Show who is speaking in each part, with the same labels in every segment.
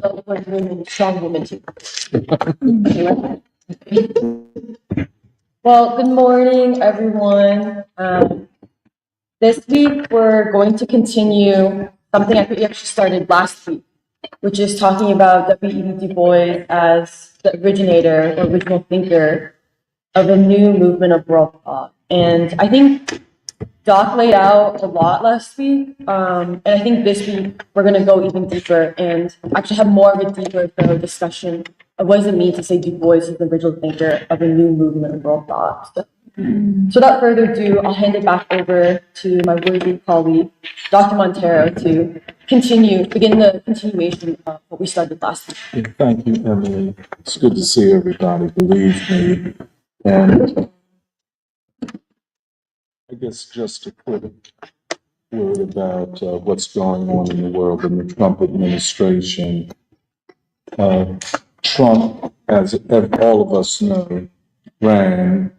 Speaker 1: but we're women, strong women too. Well, good morning, everyone. This week we're going to continue something I think we actually started last week, which is talking about W.E.B. Du Bois as the originator or original thinker of a new movement of world thought. And I think Doc laid out a lot last week, and I think this week we're going to go even deeper and actually have more of a deeper thorough discussion of what does it mean to say Du Bois is the original thinker of a new movement of world thought. So without further ado, I'll hand it back over to my worthy colleague, Dr. Montero, to begin the continuation of what we started last week.
Speaker 2: Thank you, Emily. It's good to see everybody, believe me. And I guess just a quick word about what's going on in the world in the Trump administration. Trump, as all of us know, ran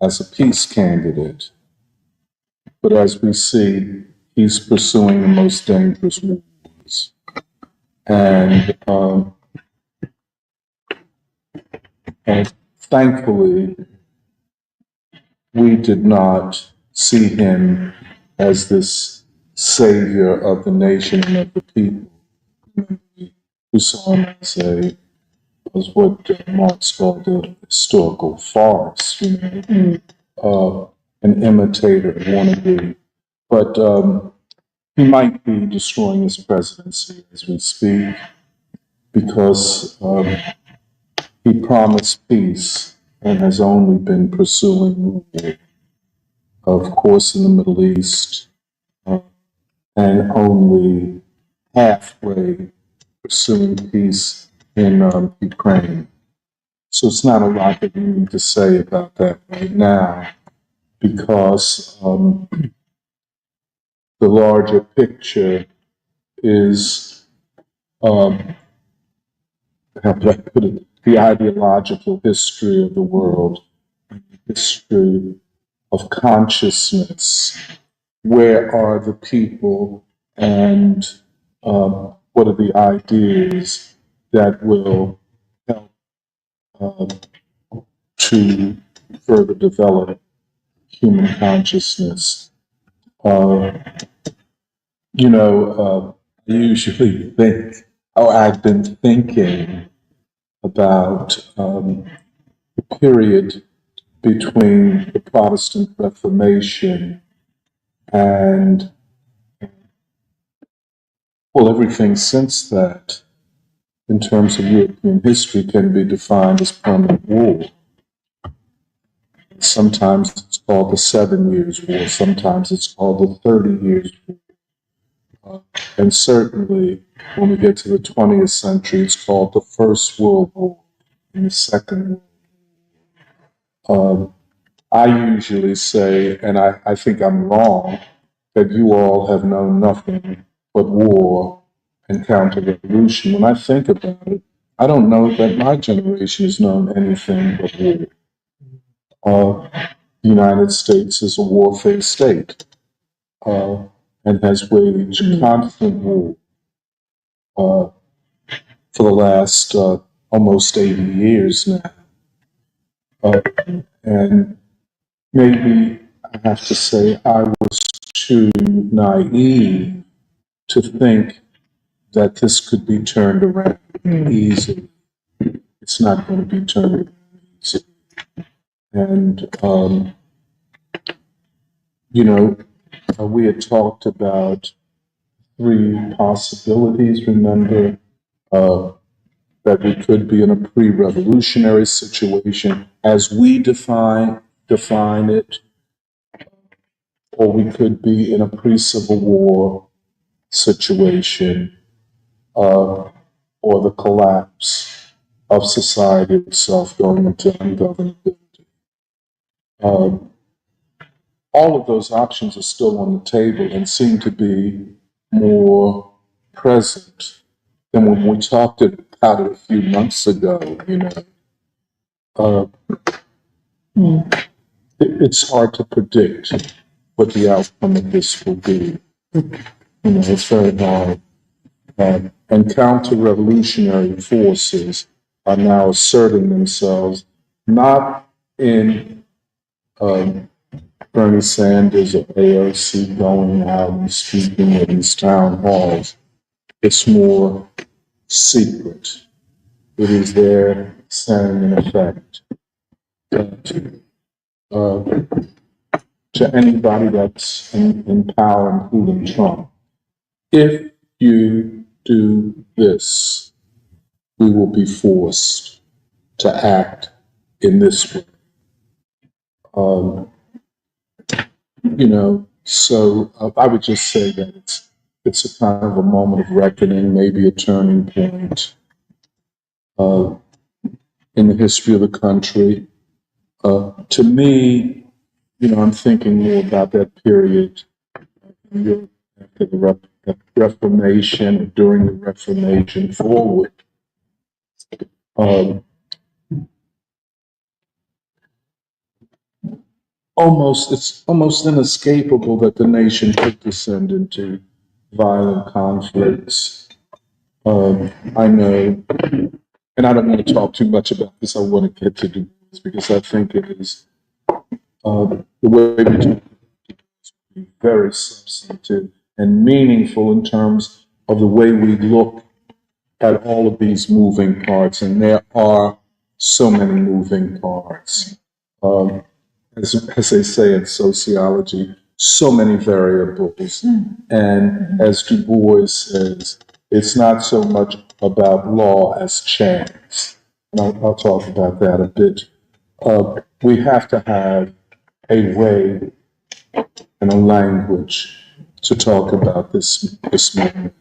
Speaker 2: as a peace candidate. But as we see, he's pursuing the most dangerous wars. And thankfully, we did not see him as this savior of the nation and of the people. We saw him as what Marx called a historical farce, an imitator, wannabe. But he might be destroying his presidency as we speak because he promised peace and has only been pursuing war, of course, in the Middle East, and only halfway pursuing peace in Ukraine. So it's not a lot that we need to say about that right now, because the larger picture is, how do I put it, the ideological history of the world, history of consciousness. Where are the people, and what are the ideas that will help to further develop human consciousness? I usually think, I've been thinking about the period between the Protestant Reformation and, well, everything since that, in terms of European history, can be defined as permanent war. Sometimes it's called the 7 Years' War, sometimes it's called the 30 Years' War. And certainly, when we get to the 20th century, it's called the First World War and the Second World War. I usually say, and I think I'm wrong, that you all have known nothing but war and counter-revolution. When I think about it, I don't know that my generation has known anything but war. The United States is a warfare state and has waged constant war for the last almost 80 years now. And maybe I have to say I was too naive to think that this could be turned around easily. It's not going to be turned around easily. And, we had talked about 3 possibilities, remember, that we could be in a pre-revolutionary situation as we define it, or we could be in a pre-Civil War situation, or the collapse of society itself going into ungovernability. All of those options are still on the table and seem to be more present than when we talked about it a few months ago. It's hard to predict what the outcome of this will be. It's very hard. and counter-revolutionary forces are now asserting themselves, not in Bernie Sanders or AOC going out and speaking at these town halls. It's more secret. It is their saying in effect that to anybody that's in power, including Trump, if you do this, we will be forced to act in this way. So I would just say that it's a kind of a moment of reckoning, maybe a turning point in the history of the country. To me, I'm thinking more about that period after the Reformation, during the Reformation forward. It's almost inescapable that the nation could descend into violent conflicts. I know, and I don't want to talk too much about this. I want to get to do this because I think it is the way we talk is very substantive and meaningful in terms of the way we look at all of these moving parts, and there are so many moving parts. As they say in sociology, so many variables. And as Du Bois says, it's not so much about law as chance. And I'll talk about that a bit. We have to have a way and a language to talk about this moment.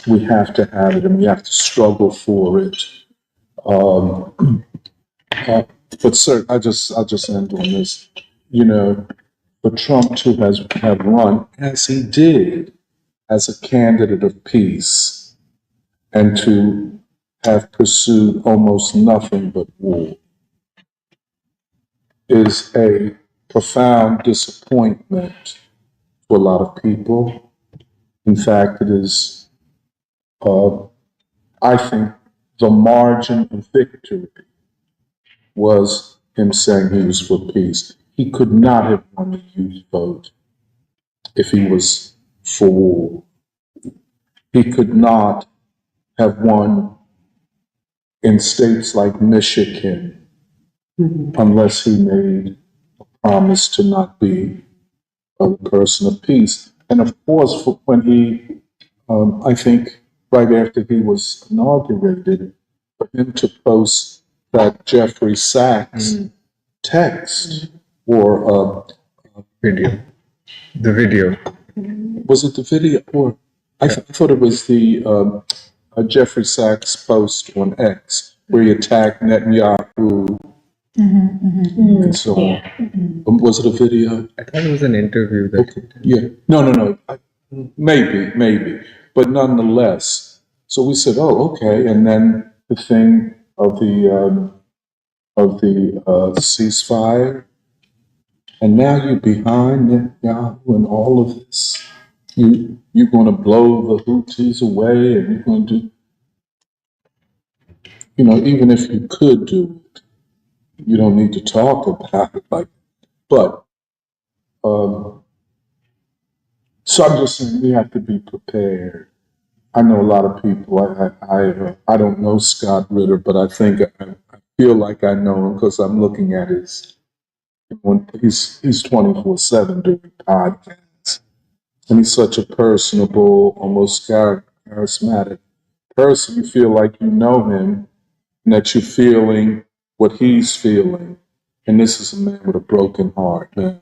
Speaker 2: We have to have it, and we have to struggle for it. But sir, I'll just end on this. For Trump to have run as he did as a candidate of peace and to have pursued almost nothing but war is a profound disappointment to a lot of people. In fact, it is, I think, the margin of victory was him saying he was for peace. He could not have won the youth vote if he was for war. He could not have won in states like Michigan unless he made a promise to not be a person of peace. And of course, when he, I think right after he was inaugurated, for him to post that Jeffrey Sachs text or
Speaker 3: Video. The video.
Speaker 2: was it the video or I thought it was the Jeffrey Sachs post on X where he attacked Netanyahu and so on. Was it a video?
Speaker 3: I thought it was an interview that
Speaker 2: Okay. Yeah. No. Maybe. But nonetheless. So we said, oh, okay. And then the thing of the ceasefire. And now you're behind Netanyahu and all of this. You're going to blow the Houthis away, and you're going to do, even if you could do it, you don't need to talk about it like. But so I'm just saying we have to be prepared. I know a lot of people. I don't know Scott Ritter, but I think I feel like I know him because I'm looking at his. When he's 24/7 doing podcasts, and he's such a personable, almost charismatic person. You feel like you know him, and that you're feeling what he's feeling. And this is a man with a broken heart, man.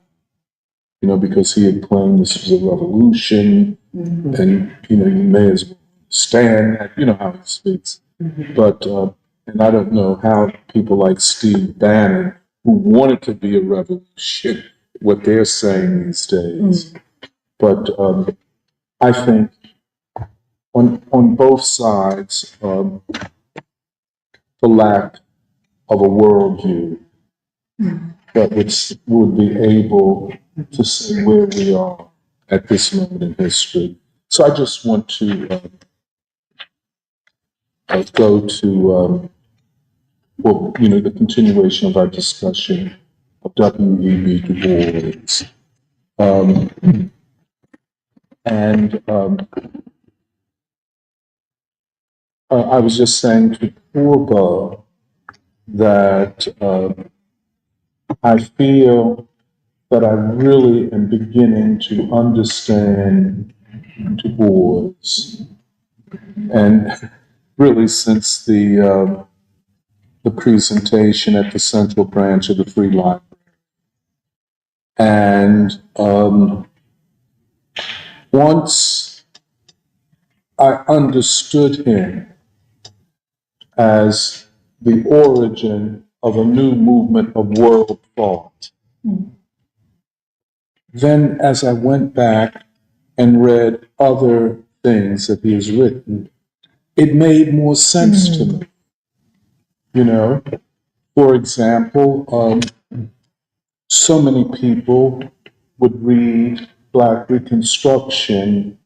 Speaker 2: Because he had claimed this was a revolution, and you may as well understand that. You know how he speaks, but and I don't know how people like Steve Bannon, who wanted to be a revolution, what they're saying these days. But I think on both sides, the lack of a worldview that would be able to say where we are at this moment in history. So I just want to go to, the continuation of our discussion of W.E.B. Du Bois. I was just saying to Bois that I feel that I really am beginning to understand Du Bois, and really since the presentation at the Central Branch of the Free Library, and once I understood him as the origin of a new movement of world thought, then as I went back and read other things that he has written, it made more sense to me. You know, for example, so many people would read Black Reconstruction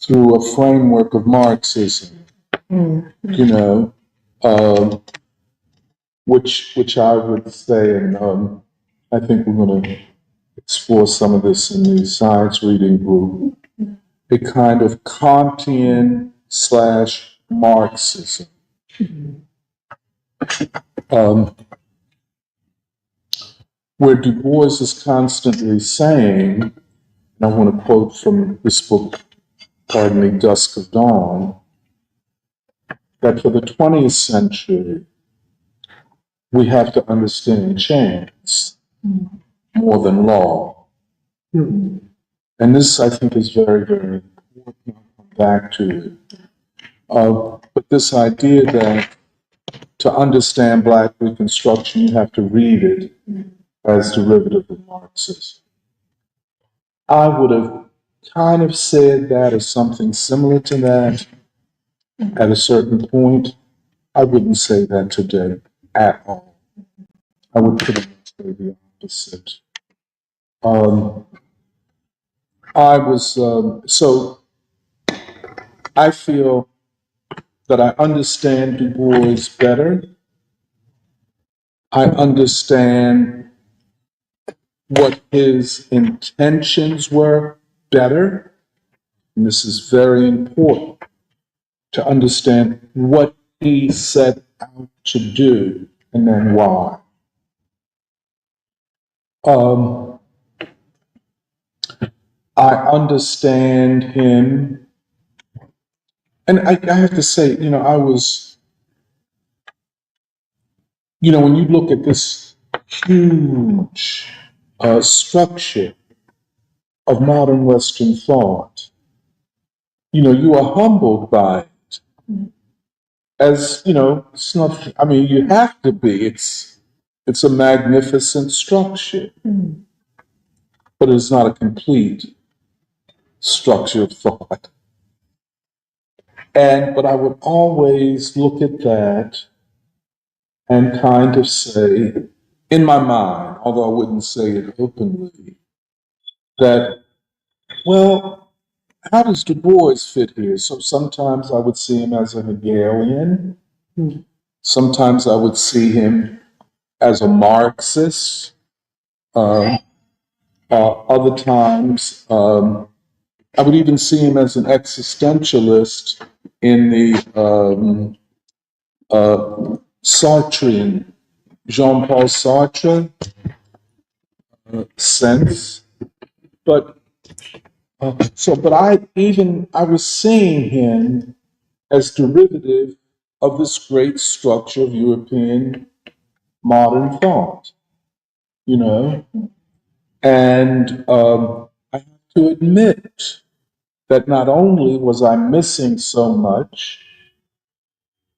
Speaker 2: through a framework of Marxism, you know, which I would say, and I think we're going to explore some of this in the science reading group, a kind of Kantian slash Marxism. Where Du Bois is constantly saying, and I want to quote from this book, pardon me, Dusk of Dawn, that for the 20th century, we have to understand chance more than law. And this, I think, is very, very important. I'll come back to it. But this idea that to understand Black Reconstruction, you have to read it as derivative of Marxism. I would have kind of said that or something similar to that at a certain point. I wouldn't say that today at all. I would pretty much say the opposite. So I feel that I understand Du Bois better. I understand what his intentions were better. And this is very important to understand what he set out to do and then why. I understand him, and I have to say, I was, when you look at this huge structure of modern Western thought, you are humbled by it. As, it's not, I mean, you have to be. It's a magnificent structure, but it's not a complete structure of thought. But I would always look at that and kind of say, in my mind, although I wouldn't say it openly, that, well, how does Du Bois fit here? So sometimes I would see him as a Hegelian. Sometimes I would see him as a Marxist. Other times, I would even see him as an existentialist in the Sartrean, Jean-Paul Sartre sense. But I was seeing him as derivative of this great structure of European modern thought, and I have to admit that not only was I missing so much,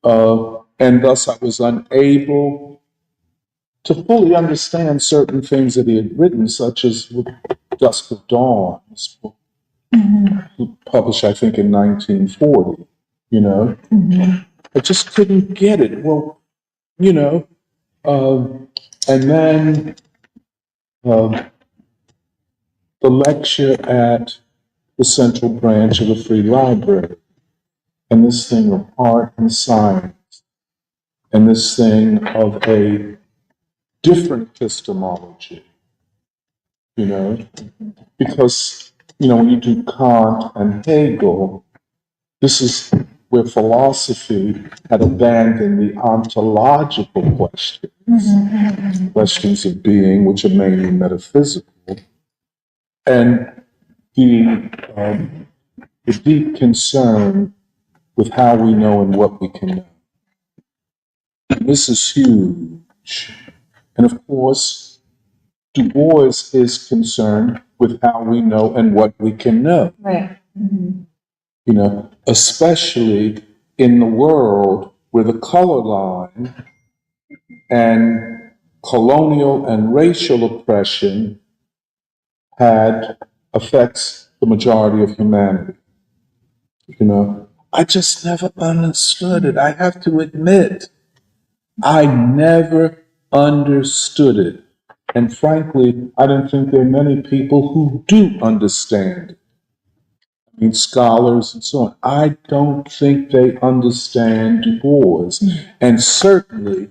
Speaker 2: and thus I was unable to fully understand certain things that he had written, such as Dusk of Dawn, this book published, I think, in 1940, I just couldn't get it. Well, and then the lecture at the Central Branch of the Free Library, and this thing of art and science, and this thing of a different epistemology, you know, because, when you do Kant and Hegel, this is where philosophy had abandoned the ontological questions of being, which are mainly metaphysical, and the deep concern with how we know and what we can know. This is huge. And of course, Du Bois is concerned with how we know and what we can know.
Speaker 1: Right.
Speaker 2: Especially in the world where the color line and colonial and racial oppression had affects the majority of humanity. I just never understood it. I have to admit, I never understood it. And frankly, I don't think there are many people who do understand it. I mean, scholars and so on. I don't think they understand Du Bois. And certainly,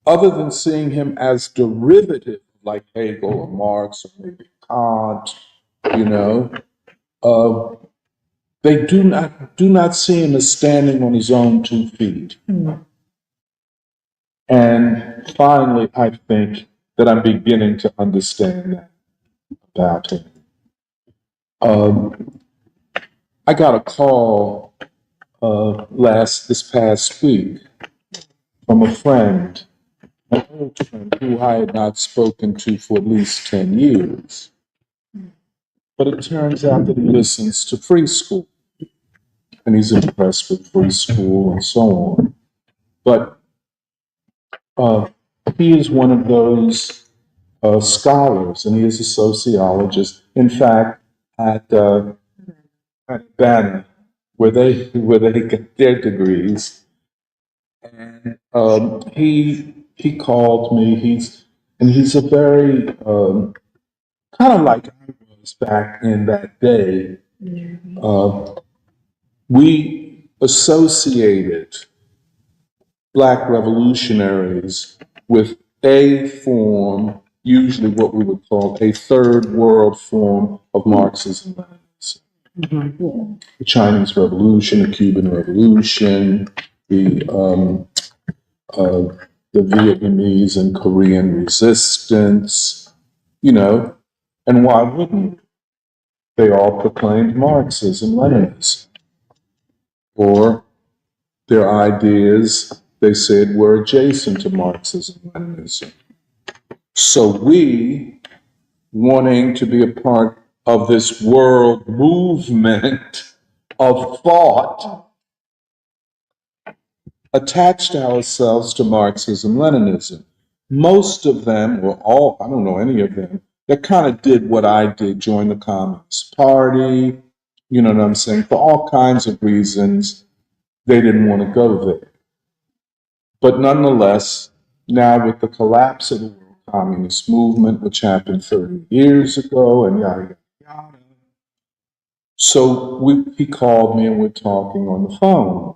Speaker 2: other than seeing him as derivative, like Hegel or Marx or maybe Kant, they do not see him as standing on his own 2 feet. And finally, I think that I'm beginning to understand that about him. I got a call this past week from a friend, an old friend who I had not spoken to for at least 10 years. But it turns out that he listens to Free School, and he's impressed with Free School and so on. But he is one of those scholars, and he is a sociologist. In fact, at Banner, where they get their degrees, and he called me. He's a very kind of like I was back in that day. We associated Black revolutionaries with a form, usually what we would call a third world form of Marxism-Leninism. The Chinese Revolution, the Cuban Revolution, the Vietnamese and Korean resistance, and why wouldn't they all proclaimed Marxism-Leninism? Or their ideas, they said, were adjacent to Marxism-Leninism. So we, wanting to be a part of this world movement of thought, attached ourselves to Marxism-Leninism. Most of them, or all, I don't know any of them, that kind of did what I did, join the Communist Party, you know what I'm saying? For all kinds of reasons, they didn't want to go there. But nonetheless, now with the collapse of the world communist movement, which happened 30 years ago, and yada, yada, yada. So he called me and we're talking on the phone.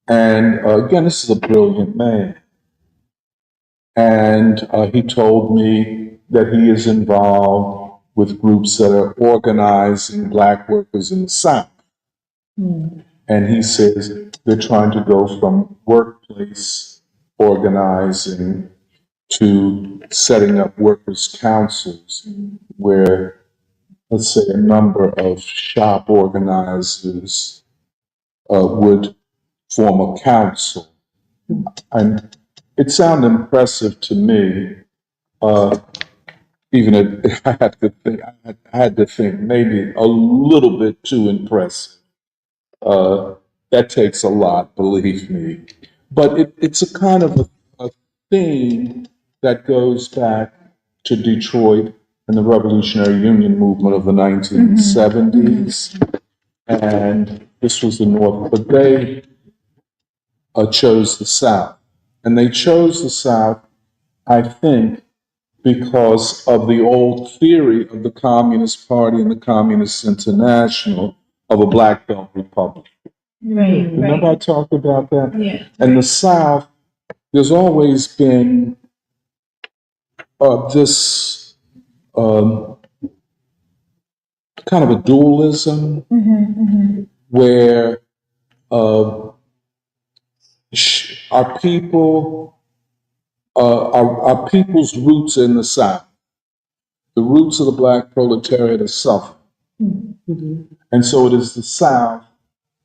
Speaker 2: And again, this is a brilliant man. And he told me that he is involved with groups that are organizing Black workers in the South. And he says they're trying to go from workplace organizing to setting up workers' councils where, let's say, a number of shop organizers would form a council. And it sounded impressive to me, even if I had to think maybe a little bit too impressive. That takes a lot, believe me. But it's a kind of a theme that goes back to Detroit and the Revolutionary Union movement of the 1970s. And this was the North, but they chose the South. And they chose the South, I think, because of the old theory of the Communist Party and the Communist International of a Black Belt Republic.
Speaker 1: Right,
Speaker 2: Remember I talked about that?
Speaker 1: Yeah.
Speaker 2: And the South, there's always been this kind of a dualism where uh, our people, our people's roots in the South, the roots of the black proletariat are suffering. And so it is the South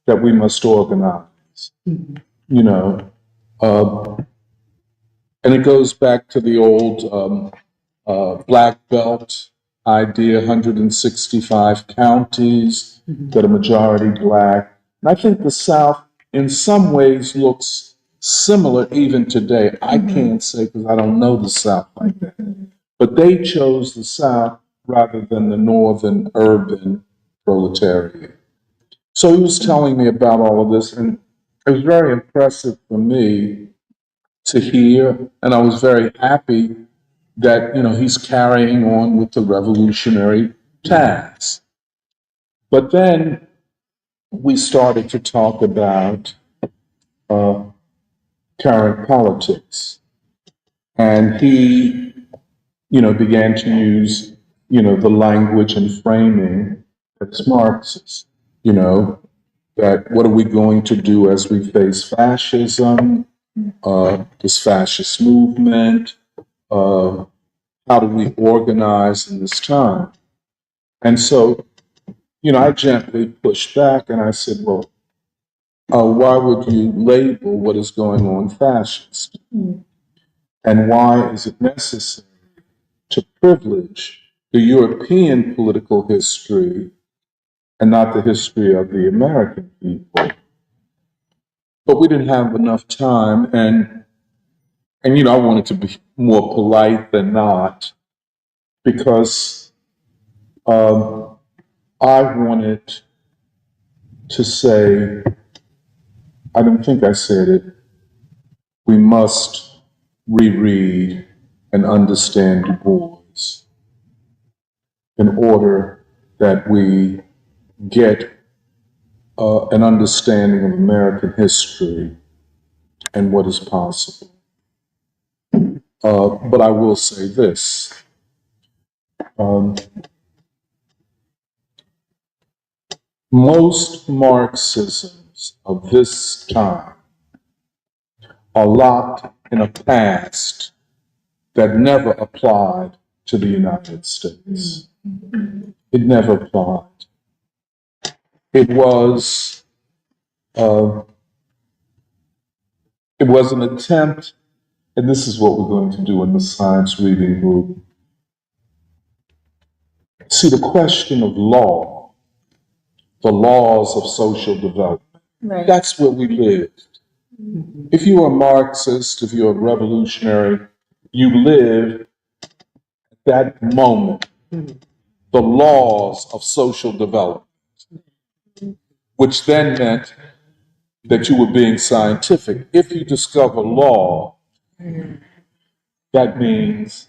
Speaker 2: that we must organize, you know. Uh, and it goes back to the old black belt idea, 165 counties that are majority black. And I think the South, in some ways, looks similar even today. I can't say because I don't know the South like that. But they chose the South rather than the northern urban proletariat. So he was telling me about all of this, and it was very impressive for me to hear, and I was very happy that he's carrying on with the revolutionary task. But then we started to talk about uh, current politics, and he began to use the language and framing that's Marxist. That what are we going to do as we face fascism, this fascist movement? How do we organize in this time? And so, I gently pushed back and I said, well, why would you label what is going on fascist? And why is it necessary to privilege the European political history and not the history of the American people? But we didn't have enough time, and I wanted to be more polite than not because I wanted to say, I don't think I said it, we must reread and understand Du Bois in order that we get an understanding of American history and what is possible. But I will say this. Most Marxisms of this time are locked in a past that never applied to the United States. It never applied. It was uh, an attempt, and this is what we're going to do in the science reading group. See, the question of law, the laws of social development,
Speaker 1: Right.
Speaker 2: that's where we lived. If you were a Marxist, if you're a revolutionary, you lived at that moment the laws of social development, which then meant that you were being scientific. If you discover law, that means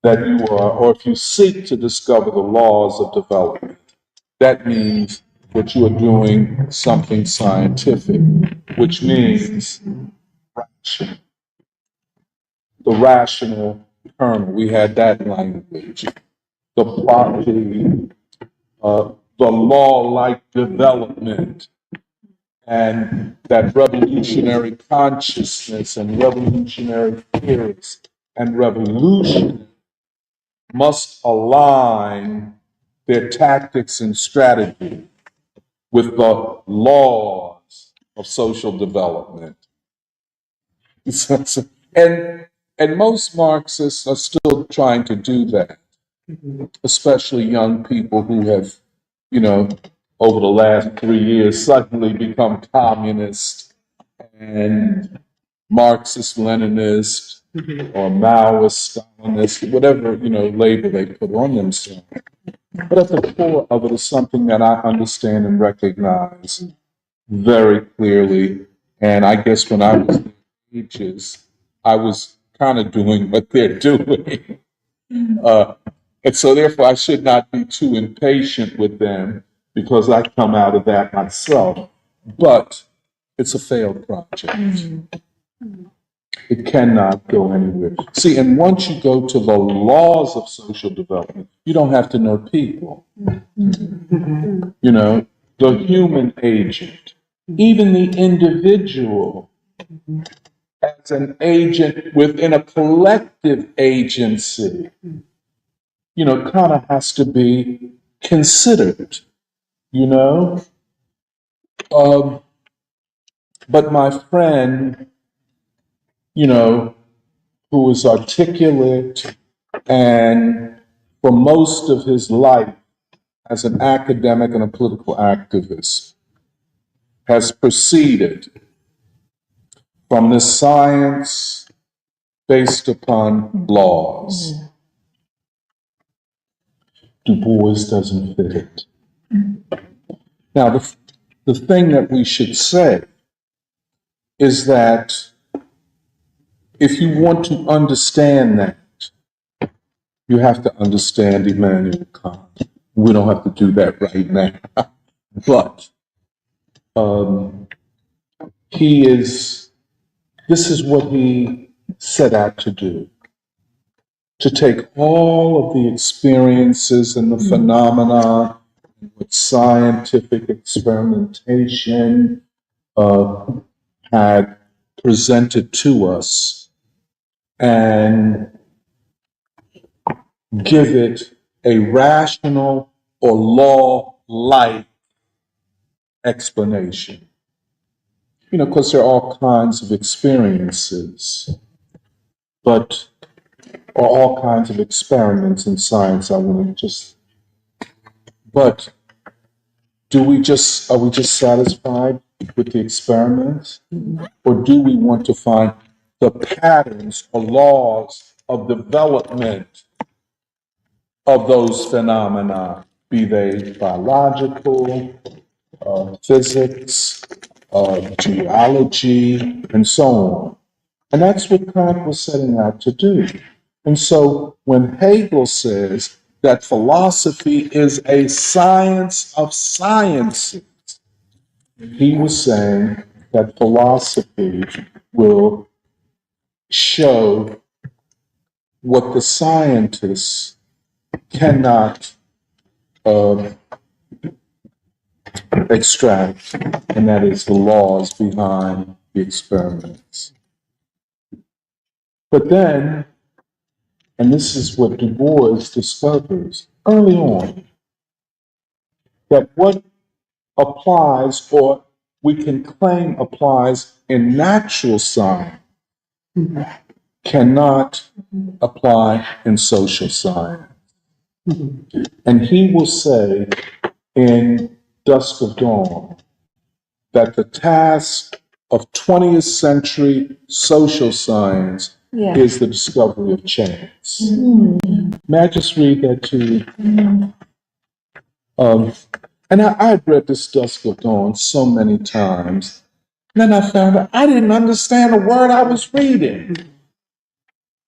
Speaker 2: that you are, or if you seek to discover the laws of development, that means that you are doing something scientific, which means the rational kernel. We had that language. The law-like development and that revolutionary consciousness and revolutionary theories and revolution must align their tactics and strategy with the laws of social development. and and most Marxists are still trying to do that, especially young people who have, over the last 3 years suddenly become communist and Marxist Leninist or Maoist Stalinist, whatever, label they put on themselves. But at the core of it is something that I understand and recognize very clearly. And I guess when I was in ages, I was kind of doing what they're doing. And so therefore I should not be too impatient with them because I come out of that myself. but it's a failed project. It cannot go anywhere. See, and once you go to the laws of social development, you don't have to know people. You know, the human agent, even the individual as an agent within a collective agency, you know, kind of has to be considered, you know? Um, but my friend, you know, who is articulate and for most of his life as an academic and a political activist, has proceeded from this science based upon laws. Du Bois doesn't fit it. Now, the thing that we should say is that if you want to understand that, you have to understand Immanuel Kant. We don't have to do that right now. But this is what he set out to do. To take all of the experiences and the phenomena with scientific experimentation had presented to us and give it a rational or law-like explanation. You know, because there are all kinds of experiences, but or all kinds of experiments in science. But are we just satisfied with the experiments? Or do we want to find the patterns or laws of development of those phenomena, be they biological, physics, geology, and so on? And that's what Kant was setting out to do. And so when Hegel says that philosophy is a science of sciences, he was saying that philosophy will show what the scientists cannot extract, and that is the laws behind the experiments. But then, and this is what Du Bois discovers early on, that what applies, or we can claim applies in natural science, cannot apply in social science. And he will say in Dusk of Dawn that the task of 20th century social science is the discovery of chance. May I just read that to you? And I'd read this Dusk of Dawn so many times. And then I found out I didn't understand a word I was reading.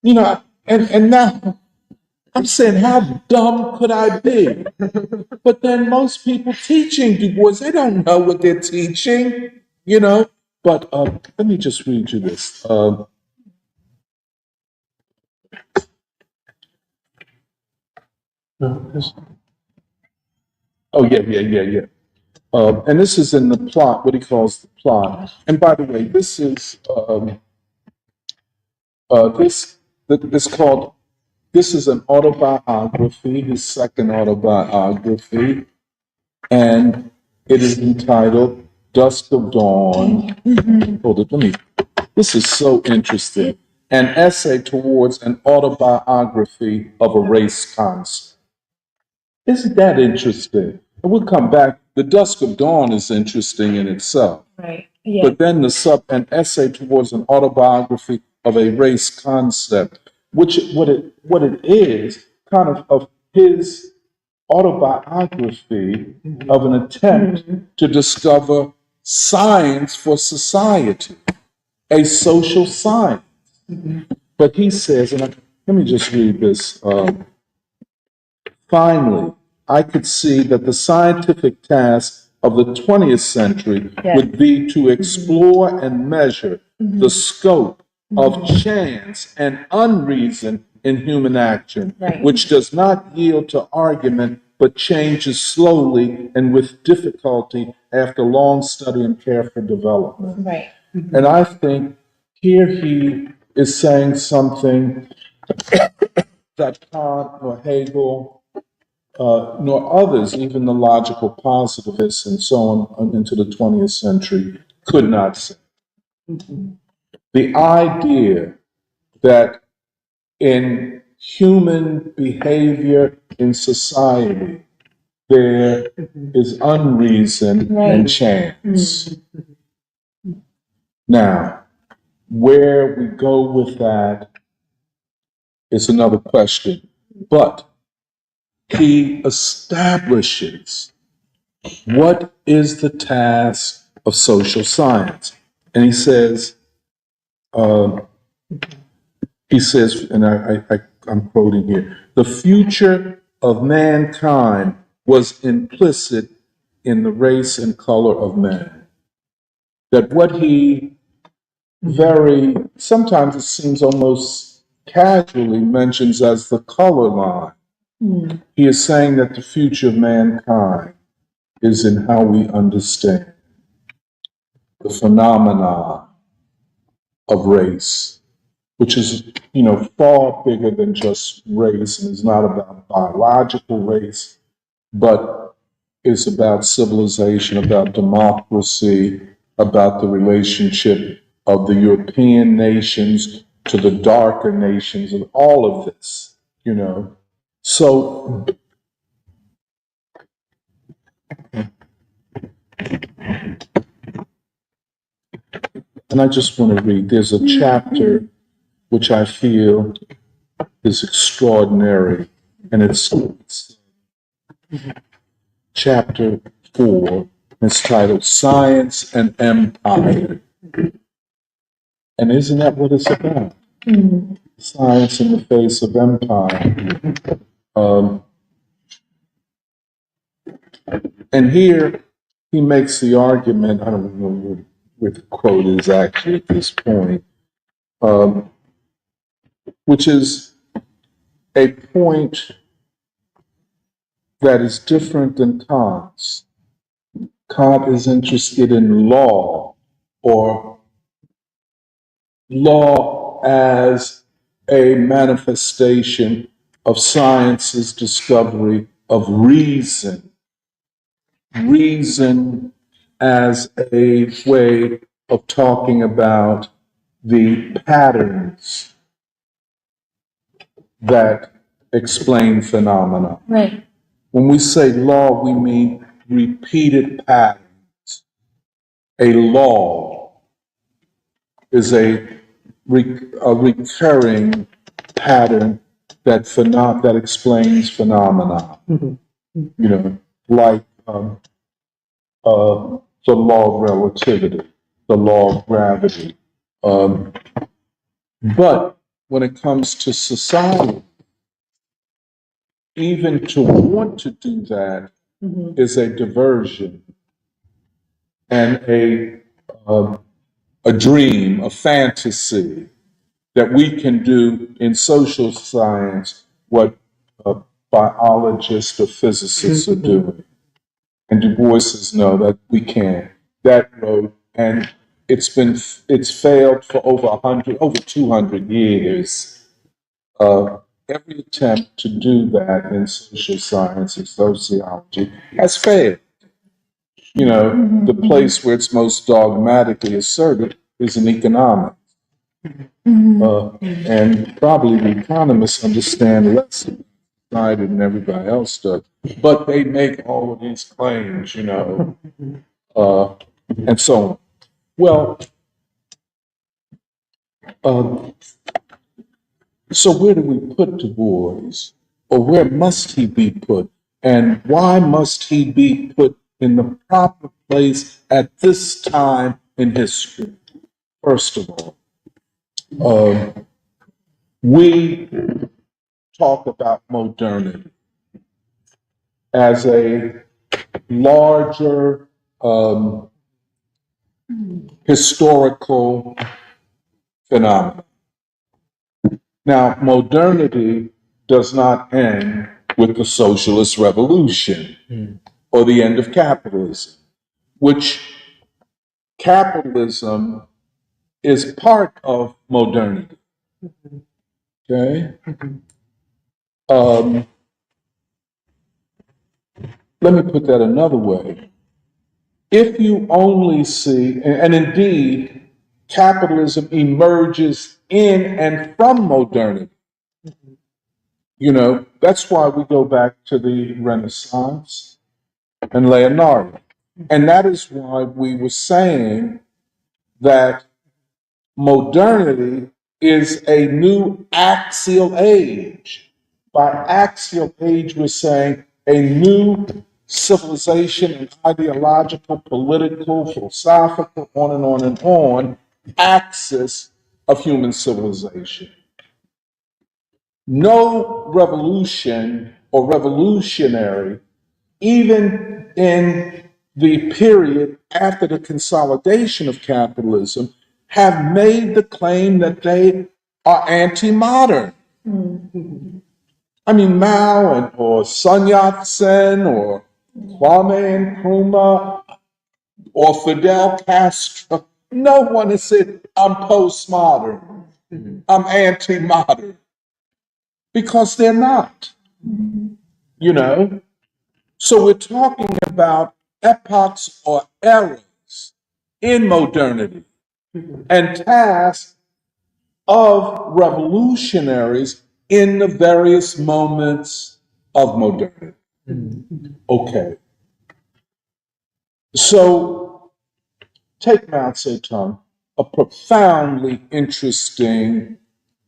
Speaker 2: You know, and now I'm saying, how dumb could I be? But then most people teaching Du Bois, they don't know what they're teaching, you know. But let me just read you this. Oh, yeah. And this is in the plot, what he calls the plot. And by the way, this is this is an autobiography, his second autobiography, and it is entitled Dusk of Dawn. Hold it, this is so interesting. An essay towards an autobiography of a race concept. Isn't that interesting? And we'll come back. The Dusk of Dawn is interesting in itself.
Speaker 1: Right. Yeah.
Speaker 2: But then an essay towards an autobiography of a race concept, which what it is, kind of his autobiography of an attempt to discover science for society, a social science. But he says, let me just read this. Finally, I could see that the scientific task of the 20th century would be to explore and measure the scope of chance and unreason in human action, which does not yield to argument but changes slowly and with difficulty after long study and careful development.
Speaker 1: Right.
Speaker 2: And I think here he is saying something that Kant or Hegel nor others, even the logical positivists and so on into the 20th century, could not say. The idea that in human behavior in society, there is unreason and chance. Now, where we go with that is another question. But he establishes what is the task of social science. And he says, and I'm quoting here, the future of mankind was implicit in the race and color of man. That what he sometimes it seems almost casually mentions as the color line. He is saying that the future of mankind is in how we understand the phenomena of race, which is, far bigger than just race and is not about biological race, but is about civilization, about democracy, about the relationship of the European nations to the darker nations and all of this, So, and I just want to read, there's a chapter which I feel is extraordinary, and it's chapter 4. It's titled Science and Empire. And isn't that what it's about? Science in the face of empire. And here he makes the argument, I don't know where the quote is actually at this point, which is a point that is different than Kant's. Kant is interested in law, or law as a manifestation of science's discovery of reason. Reason as a way of talking about the patterns that explain phenomena.
Speaker 1: Right.
Speaker 2: When we say law, we mean repeated patterns. A law is a recurring pattern that explains phenomena. Like the law of relativity, the law of gravity. But when it comes to society, even to want to do that is a diversion and a dream, a fantasy that we can do in social science what biologists or physicists are doing. And Du Bois says, no, that we can't. That road, and it's failed for over 200 years. Every attempt to do that in social science and sociology has failed. The place where it's most dogmatically asserted is in economics. And probably the economists understand less about it than everybody else does. But they make all of these claims, and so on. Well, so where do we put Du Bois? Or where must he be put? And why must he be put in the proper place at this time in history? First of all, we talk about modernity as a larger um, historical phenomena. Now, modernity does not end with the socialist revolution or the end of capitalism, which capitalism is part of modernity. Okay? Um, Let me put that another way. If you only see, and indeed, capitalism emerges in and from modernity. You know, that's why we go back to the Renaissance and Leonardo. And that is why we were saying that modernity is a new axial age. By axial age, we're saying a new civilization and ideological, political, philosophical, on and on, axis of human civilization. No revolution or revolutionary, even in the period after the consolidation of capitalism, have made the claim that they are anti-modern. I mean, Mao or Sun Yat-sen or Kwame Nkrumah or Fidel Castro, no one has said, I'm postmodern, I'm anti-modern, because they're not, you know? So we're talking about epochs or eras in modernity and tasks of revolutionaries in the various moments of modernity. Okay. So take Mao Zedong, a profoundly interesting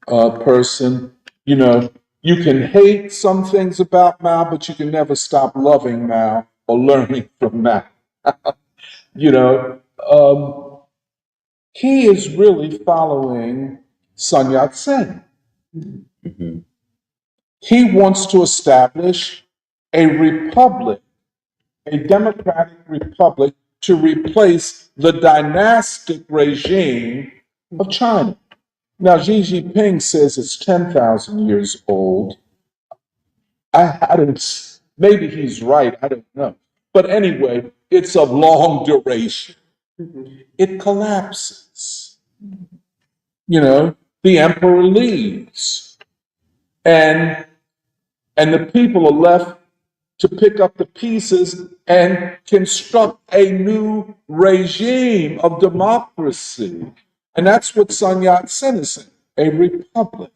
Speaker 2: person. You know, you can hate some things about Mao, but you can never stop loving Mao or learning from Mao. You know, he is really following Sun Yat-sen. He wants to establish a republic, a democratic republic, to replace the dynastic regime of China. Now, Xi Jinping says it's 10,000 years old. I don't, maybe he's right, I don't know. But anyway, it's of long duration. It collapses. You know, the emperor leaves, and the people are left to pick up the pieces and construct a new regime of democracy. And that's what Sun Yat-sen is saying, a republic.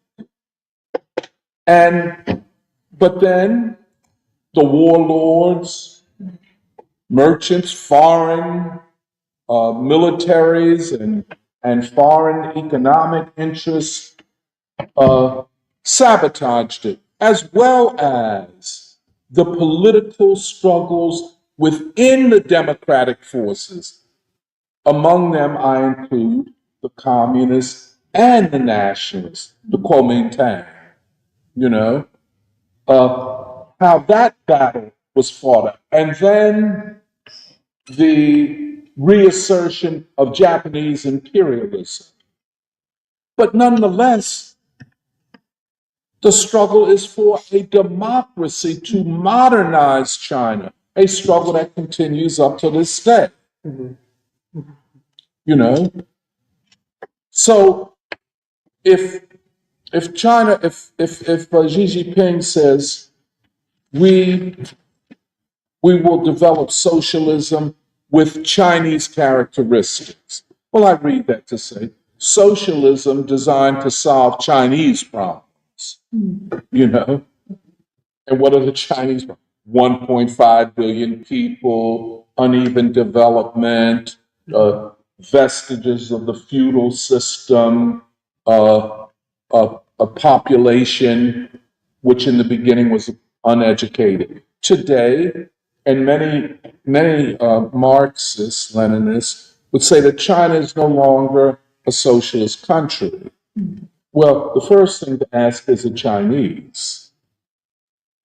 Speaker 2: And but then the warlords, merchants, foreign militaries, and foreign economic interests sabotaged it, as well as the political struggles within the democratic forces. Among them, I include the communists and the nationalists, the Kuomintang, you know, how that battle was fought. And then the reassertion of Japanese imperialism. But nonetheless, the struggle is for a democracy to modernize China, a struggle that continues up to this day. You know, so if China, if Xi Jinping says we will develop socialism with Chinese characteristics, well, I read that to say socialism designed to solve Chinese problems. You know, and what are the Chinese? 1.5 billion people, uneven development, vestiges of the feudal system, a population which in the beginning was uneducated. Today, and many Marxists, Leninists would say that China is no longer a socialist country. Well, the first thing to ask is the Chinese.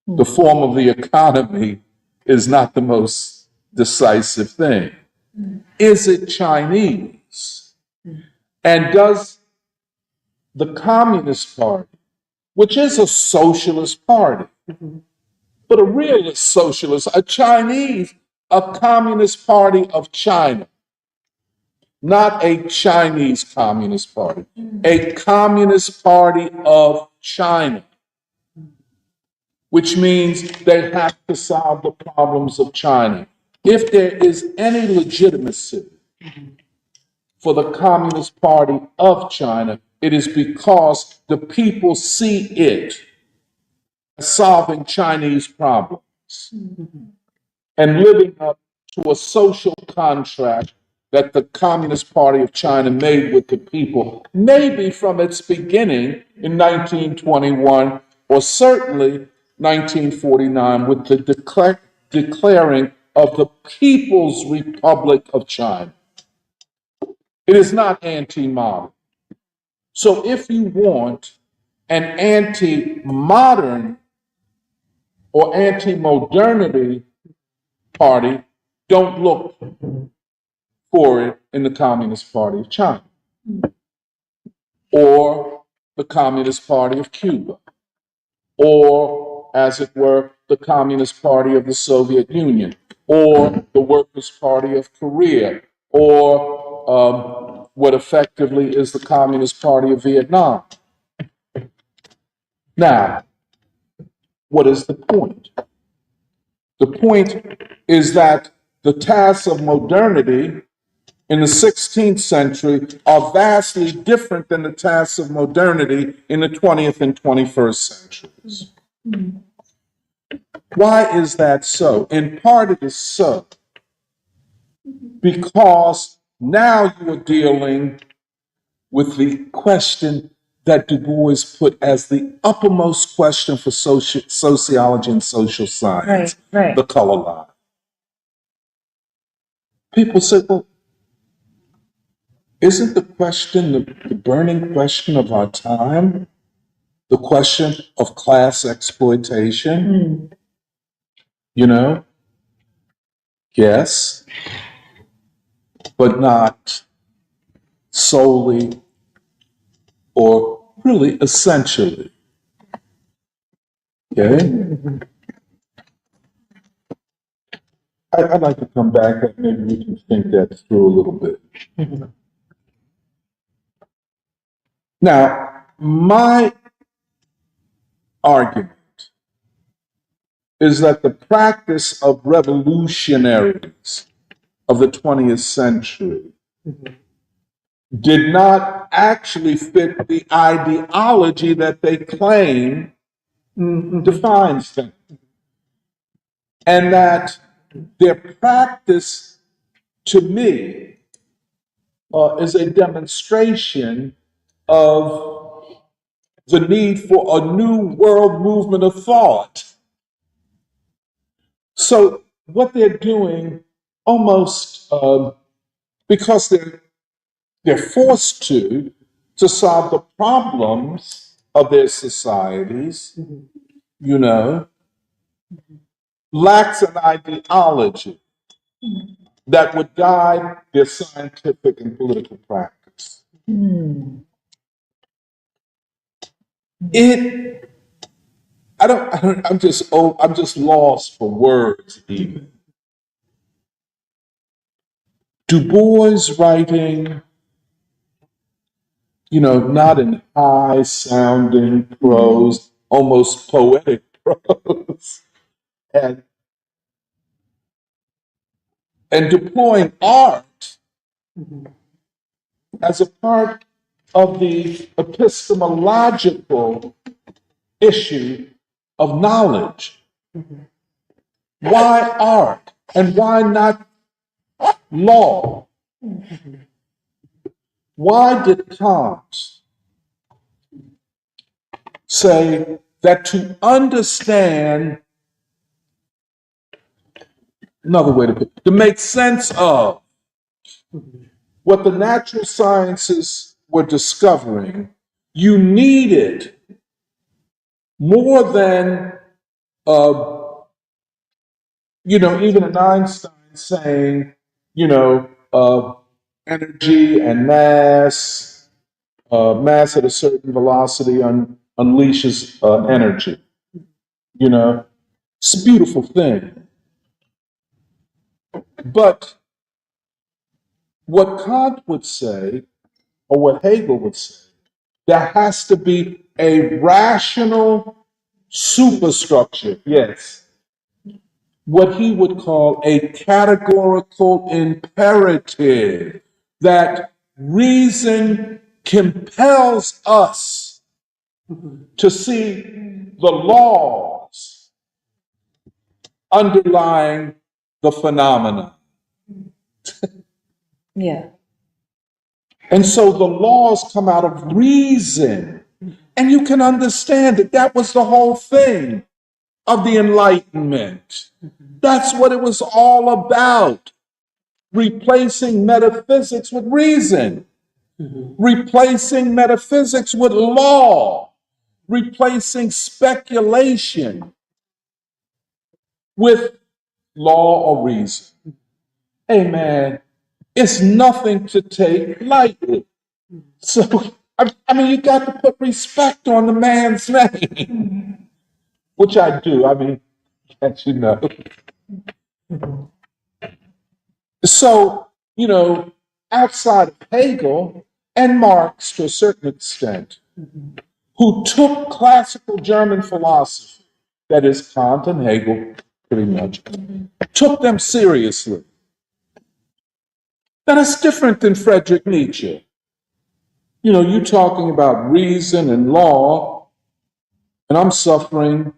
Speaker 2: The form of the economy is not the most decisive thing. Is it Chinese? And does the Communist Party, which is a socialist party, but a realist socialist, a Communist Party of China, not a Chinese Communist Party, a Communist Party of China, which means they have to solve the problems of China. If there is any legitimacy for the Communist Party of China, it is because the people see it as solving Chinese problems and living up to a social contract that the Communist Party of China made with the people, maybe from its beginning in 1921, or certainly 1949, with the declaring of the People's Republic of China. It is not anti-modern. So if you want an anti-modern or anti-modernity party, don't look for it in the Communist Party of China or the Communist Party of Cuba or, as it were, the Communist Party of the Soviet Union or the Workers' Party of Korea or what effectively is the Communist Party of Vietnam. Now, what is the point? The point is that the tasks of modernity in the 16th century are vastly different than the tasks of modernity in the 20th and 21st centuries. Why is that so? In part, it is so because now you are dealing with the question that Du Bois put as the uppermost question for sociology and social science,
Speaker 1: Right.
Speaker 2: the color line. People say, well, isn't the question, the burning question of our time, the question of class exploitation? You know? Yes, but not solely or really essentially. Okay? I'd like to come back and maybe we can think that through a little bit. Now, my argument is that the practice of revolutionaries of the 20th century did not actually fit the ideology that they claim defines them. And that their practice, to me, is a demonstration of the need for a new world movement of thought. So what they're doing almost because they're forced to solve the problems of their societies, you know, lacks an ideology that would guide their scientific and political practice. I'm just lost for words even. Du Bois writing, you know, not in high sounding prose, almost poetic prose, and deploying art as a part of the epistemological issue of knowledge. Why art? And why not law? Why did Kant say that to understand, another way to put it, to make sense of what the natural sciences were discovering, you needed more than, even in Einstein saying, you know, energy and mass at a certain velocity unleashes energy. You know, it's a beautiful thing. But what Kant would say, or what Hegel would say, there has to be a rational superstructure, yes, what he would call a categorical imperative, that reason compels us to see the laws underlying the phenomena.
Speaker 1: Yeah.
Speaker 2: And so the laws come out of reason. And you can understand that that was the whole thing of the Enlightenment. That's what it was all about. Replacing metaphysics with reason, replacing metaphysics with law, replacing speculation with law or reason. Hey man, it's nothing to take lightly. So, I mean, you got to put respect on the man's name, which I do. I mean, as you know. So, you know, outside of Hegel and Marx to a certain extent, who took classical German philosophy, that is Kant and Hegel, pretty much, took them seriously. That is different than Friedrich Nietzsche. You know, you talking about reason and law, and I'm suffering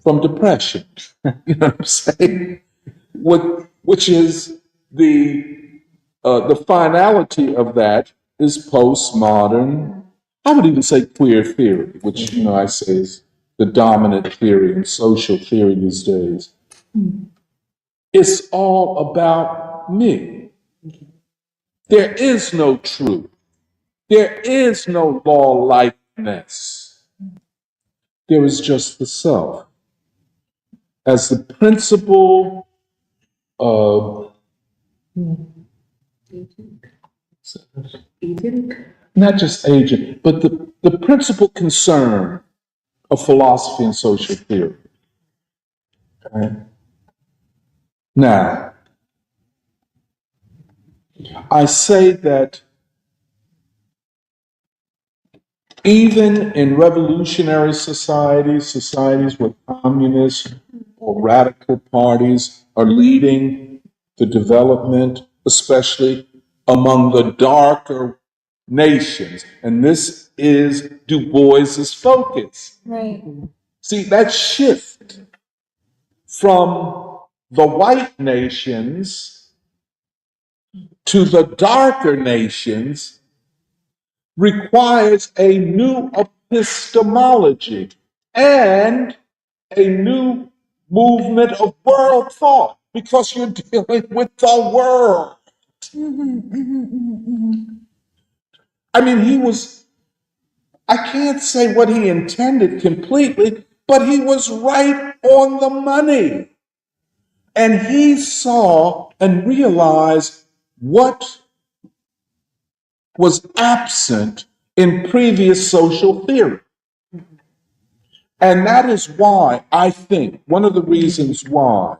Speaker 2: from depression. You know what I'm saying? Which is the finality of that is postmodern. I would even say queer theory, which you know I say is the dominant theory in social theory these days. It's all about me. There is no truth. There is no law likeness. There is just the self as the principle of not just agent, but the principal concern of philosophy and social theory. Okay? Now, I say that even in revolutionary societies, societies where communists or radical parties are leading the development, especially among the darker nations, and this is Du Bois's focus.
Speaker 1: Right.
Speaker 2: See, that shift from the white nations to the darker nations requires a new epistemology and a new movement of world thought because you're dealing with the world. I mean, I can't say what he intended completely, but he was right on the money. And he saw and realized what was absent in previous social theory. And that is why I think one of the reasons why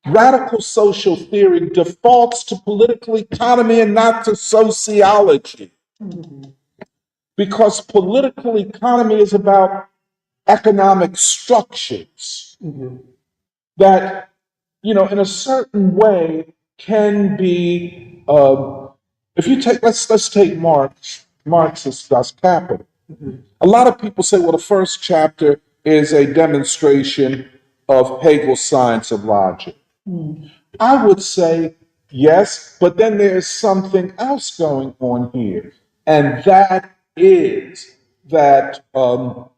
Speaker 2: radical social theory defaults to political economy and not to sociology. Because political economy is about economic structures that, you know, in a certain way can be, if you take, let's take Marx's Das Kapital. A lot of people say, well, the first chapter is a demonstration of Hegel's science of logic. I would say yes, but then there's something else going on here. And that is that what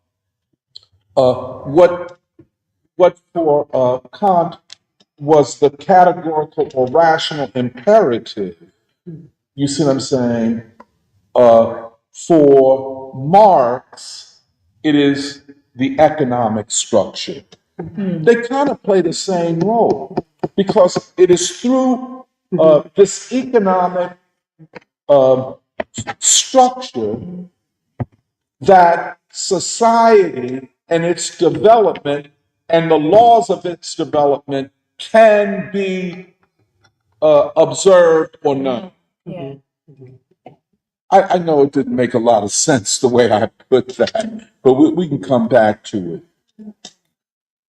Speaker 2: for Kant was the categorical or rational imperative, you see what I'm saying? For Marx, it is the economic structure. They kind of play the same role. because it is through this economic structure that society and its development and the laws of its development can be observed or known.
Speaker 1: Yeah.
Speaker 2: I know it didn't make a lot of sense the way I put that, but we can come back to it.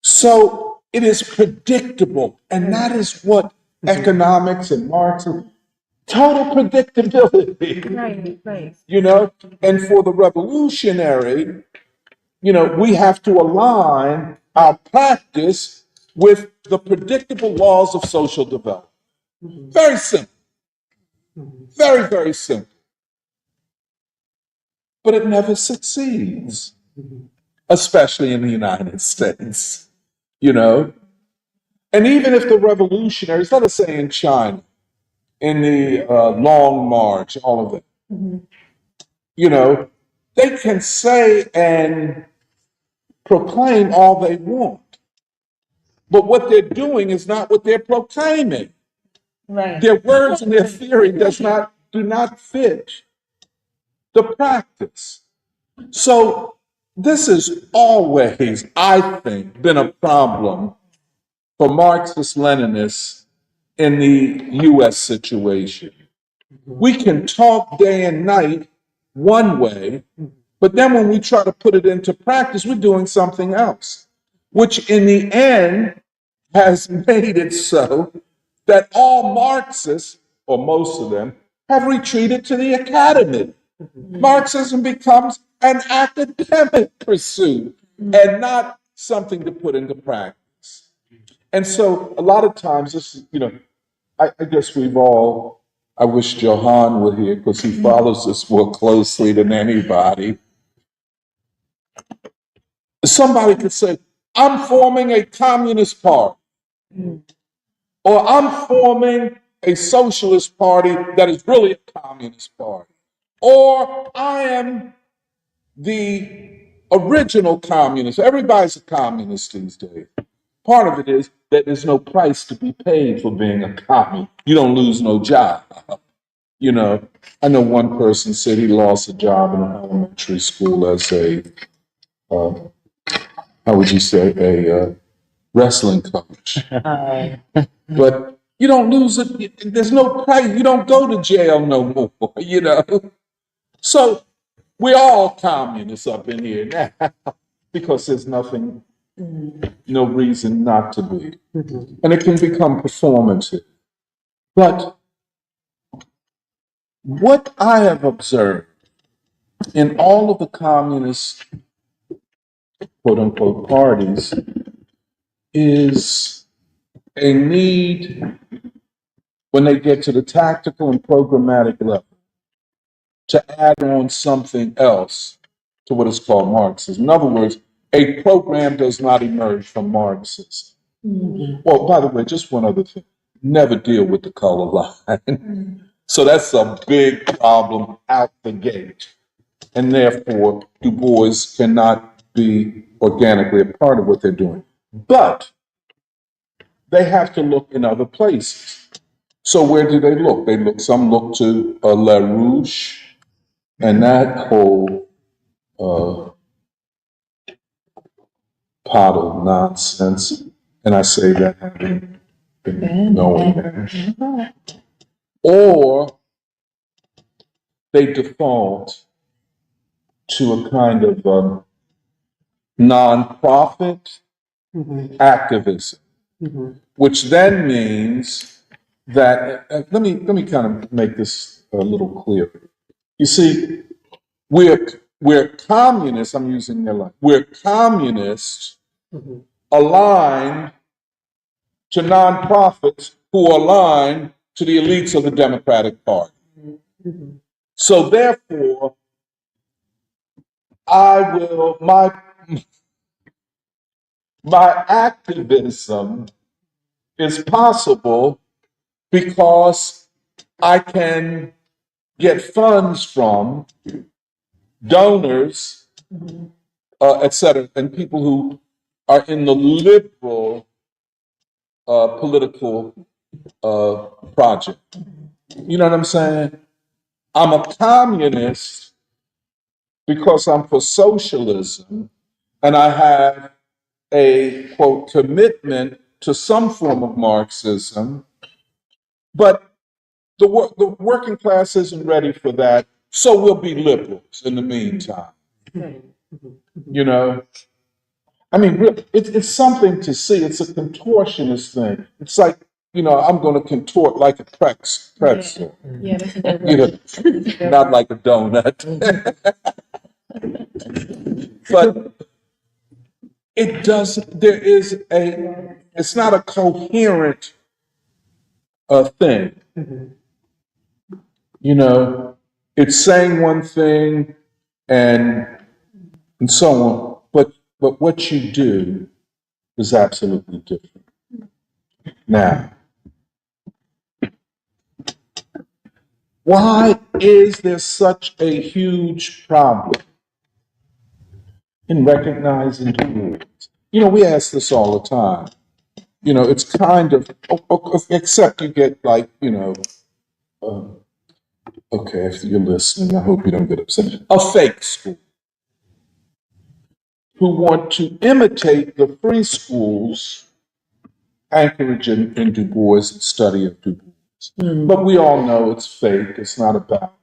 Speaker 2: So it is predictable, and that is what economics and Marxism, total predictability.
Speaker 1: Right.
Speaker 2: You know, and for the revolutionary, we have to align our practice with the predictable laws of social development. Very simple. Very, very simple. But it never succeeds, especially in the United States, you know? And even if the revolutionaries, let us say in China, in the Long March, all of it, they can say and proclaim all they want. But what they're doing is not what they're proclaiming.
Speaker 1: Right.
Speaker 2: Their words and their theory do not fit the practice. So this has always, I think, been a problem for Marxist Leninists in the US situation. We can talk day and night one way, but then when we try to put it into practice, we're doing something else, which in the end has made it so that all Marxists, or most of them, have retreated to the academy. Marxism becomes an academic pursuit and not something to put into practice. And so a lot of times, I guess I wish Johan were here because he follows this more closely than anybody. Somebody could say, I'm forming a communist party, or I'm forming a socialist party that is really a communist party, or I am the original communist. Everybody's a communist these days. Part of it is that there's no price to be paid for being a communist. You don't lose no job. I know one person said he lost a job in an elementary school as uh, how would you say, a wrestling coach. But you don't lose it. There's no price. You don't go to jail no more, So we're all communists up in here now because there's no reason not to be. And it can become performative. But what I have observed in all of the communist, quote unquote, parties is a need when they get to the tactical and programmatic level to add on something else to what is called Marxism. In other words, a program does not emerge from Marxism. Well, by the way, just one other thing. Never deal with the color line. So that's a big problem out the gate. And therefore, Du Bois cannot be organically a part of what they're doing. But they have to look in other places. So where do they look? Some look to LaRouche and that whole pot of nonsense. And I say that having been knowing that. Or they default to a kind of nonprofit activism, which then means that let me kind of make this a little clearer. You see, we're communists. I'm using their line. We're communists aligned to nonprofits who align to the elites of the Democratic Party. So therefore, I will my activism is possible because I can get funds from donors, et cetera, and people who are in the liberal political project. You know what I'm saying? I'm a communist because I'm for socialism and I have a quote commitment to some form of Marxism, but the working class isn't ready for that, so we'll be liberals in the meantime. You know, I mean, it's something to see. It's a contortionist thing. It's like, I'm going to contort like a pretzel.
Speaker 1: Yeah, that's a good
Speaker 2: You know, not like a donut. But it does, it's not a coherent thing. You know, it's saying one thing and so on, but what you do is absolutely different. Now, why is there such a huge problem in recognizing divorce? We ask this all the time. It's kind of, except you get like, okay, if you're listening, I hope you don't get upset. A fake school who want to imitate the free schools anchorage in Du Bois' study of Du Bois. But we all know it's fake. It's not about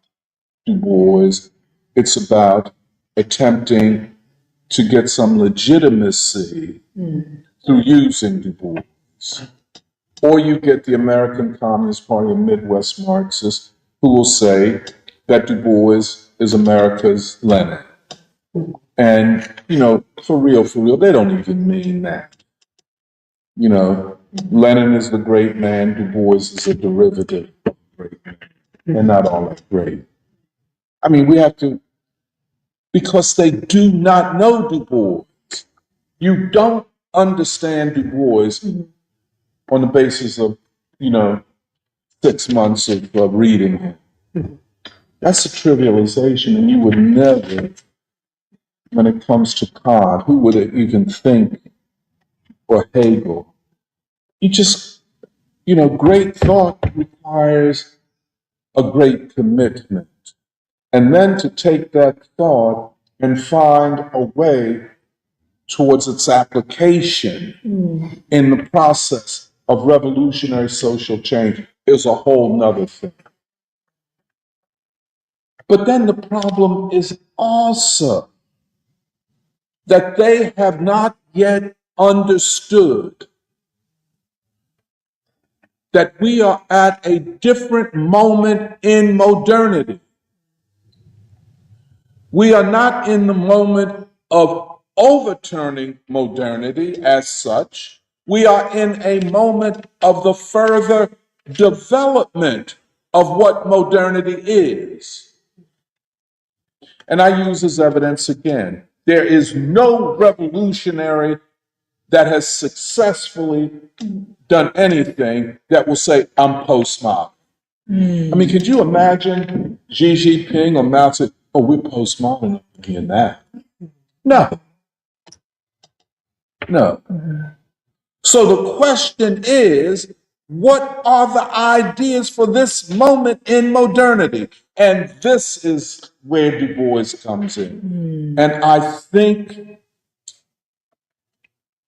Speaker 2: Du Bois. It's about attempting to get some legitimacy through using Du Bois. Or you get the American Communist Party and Midwest Marxists who will say that Du Bois is America's Lenin. And, for real, they don't even mean that. Lenin is the great man, Du Bois is a derivative of the great man. They're not all that great. I mean, we have to, because they do not know Du Bois. You don't understand Du Bois on the basis of, 6 months of reading him. That's a trivialization, and you would never, when it comes to Kant, who would even think, or Hegel, you just, great thought requires a great commitment. And then to take that thought and find a way towards its application in the process of revolutionary social change is a whole nother thing. But then the problem is also that they have not yet understood that we are at a different moment in modernity. We are not in the moment of overturning modernity as such. We are in a moment of the further development of what modernity is. And I use as evidence again, there is no revolutionary that has successfully done anything that will say, I'm postmodern. I mean, could you imagine Xi Jinping or Mao Zedong, oh, we're postmodern in that? No. So the question is, what are the ideas for this moment in modernity? And this is where Du Bois comes in. And I think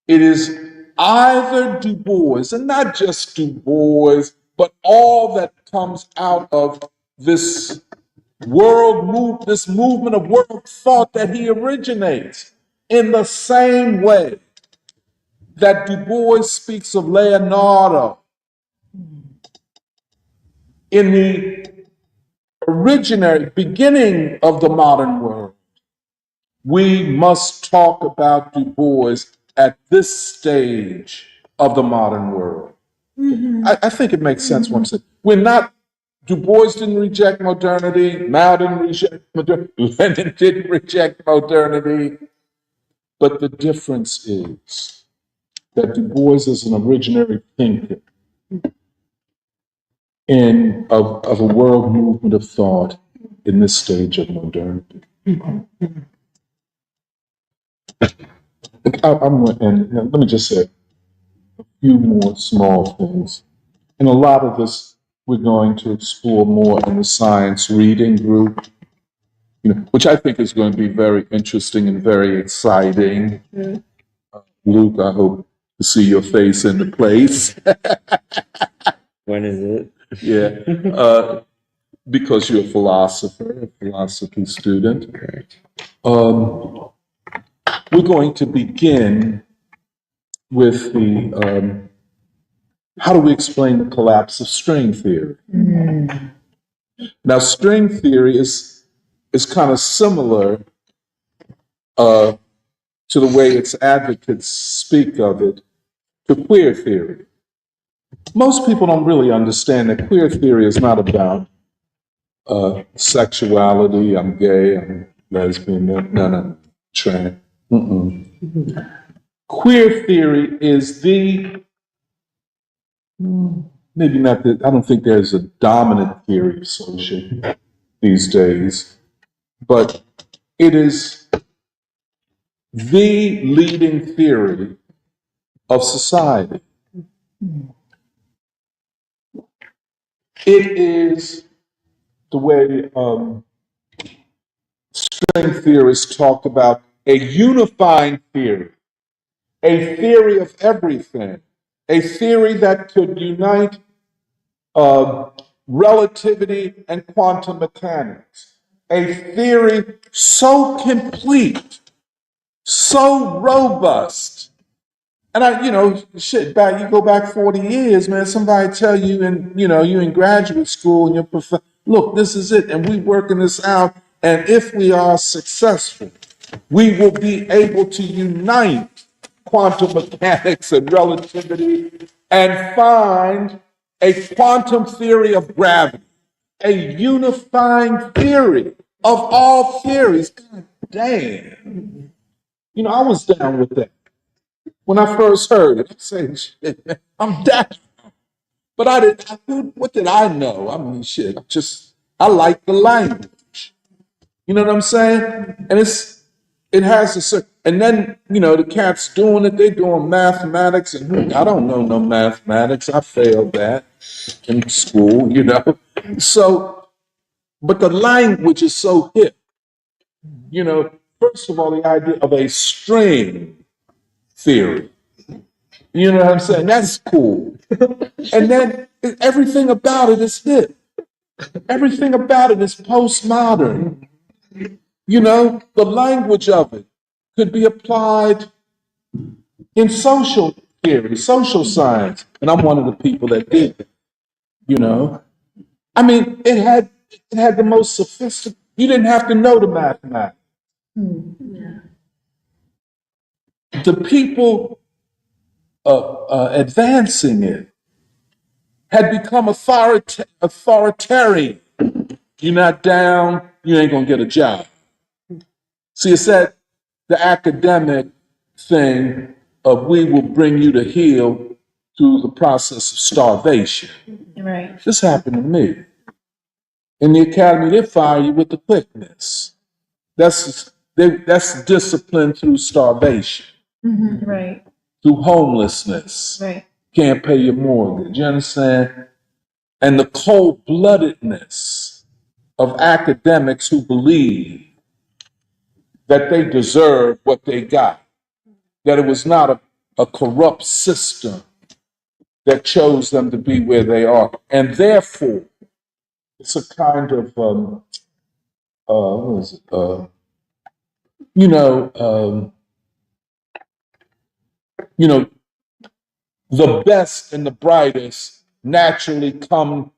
Speaker 2: it is either Du Bois, and not just Du Bois, but all that comes out of this this movement of world thought that he originates, in the same way that Du Bois speaks of Leonardo in the originary beginning of the modern world. We must talk about Du Bois at this stage of the modern world. I think it makes sense when I'm saying we're not. Du Bois didn't reject modernity. Mao didn't reject modernity. Lenin didn't reject modernity. But the difference is that Du Bois is an originary thinker of a world movement of thought in this stage of modernity. I'm going to end. Let me just say, few more small things. And a lot of this we're going to explore more in the science reading group, which I think is going to be very interesting and very exciting. Luke, I hope to see your face in the place.
Speaker 4: When is it?
Speaker 2: Yeah, because you're a philosopher, a philosophy student.
Speaker 4: Correct.
Speaker 2: We're going to begin with the how do we explain the collapse of string theory? Now, string theory is kind of similar to the way its advocates speak of it to queer theory. Most people don't really understand that queer theory is not about sexuality. I'm gay. I'm lesbian. No. Trans. Queer theory is the maybe not that. I don't think there's a dominant theory of social these days, but it is the leading theory of society. It is the way string theorists talk about a unifying theory, a theory of everything, a theory that could unite relativity and quantum mechanics, a theory so complete, so robust. And shit, you go back 40 years, man, somebody tell you you in graduate school and you're look, this is it, and we working this out, and if we are successful, we will be able to unite quantum mechanics and relativity and find a quantum theory of gravity, a unifying theory of all theories. God damn. I was down with that. When I first heard it, I said, shit, man, I'm down. But what did I know? I mean, shit, I like the language. You know what I'm saying? And it has a certain, and then, the cats doing it, they doing mathematics, and I don't know no mathematics. I failed that in school. So, but the language is so hip. First of all, the idea of a string theory. You know what I'm saying? That's cool. And then everything about it is hip. Everything about it is postmodern. The language of it could be applied in social theory, social science. And I'm one of the people that did it. I mean, it had the most sophisticated, you didn't have to know the mathematics. The people advancing it had become authoritarian. You're not down, you ain't gonna get a job. See, it's that the academic thing of we will bring you to heel through the process of starvation.
Speaker 1: Right.
Speaker 2: This happened to me. In the academy, they fire you with the quickness. That's discipline through starvation,
Speaker 1: Right.
Speaker 2: through homelessness.
Speaker 1: Right.
Speaker 2: Can't pay your mortgage. You understand? And the cold-bloodedness of academics who believe that they deserve what they got, that it was not a corrupt system that chose them to be where they are. And therefore, it's a kind of, what is it? You know, um, you know, the best and the brightest naturally come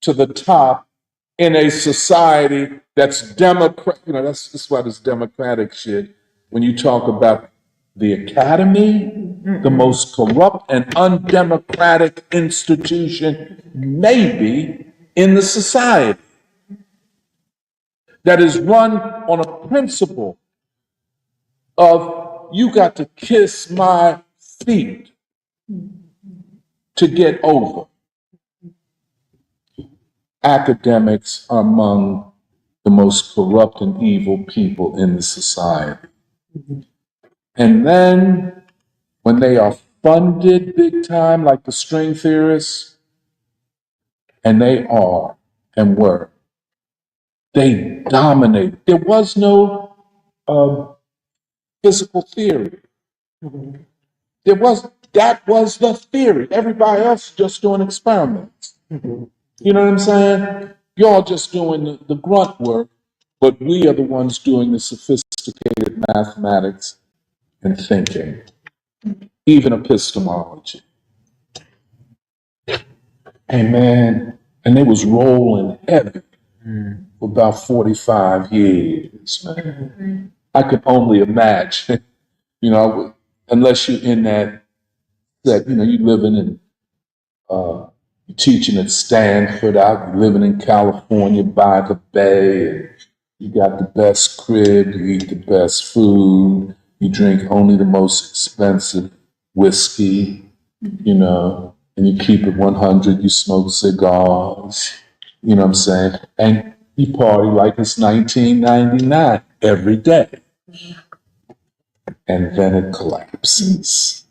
Speaker 2: to the top in a society that's democratic. That's why this democratic shit. When you talk about the academy, the most corrupt and undemocratic institution maybe in the society, that is run on a principle of you got to kiss my feet to get over. Academics are among the most corrupt and evil people in the society. And then when they are funded big time, like the string theorists, and they are and were. They dominated. There was no physical theory. That was the theory. Everybody else just doing experiments. You know what I'm saying? Y'all just doing the grunt work, but we are the ones doing the sophisticated mathematics and thinking, even epistemology. Hey man, and they was rolling heavy for about 45 years, man. I could only imagine, unless you're in that, you living in, you're teaching at Stanford, out living in California by the bay, and you got the best crib, you eat the best food, you drink only the most expensive whiskey, and you keep it 100, you smoke cigars, you know what I'm saying? And you party like it's 1999 every day. And then it collapses.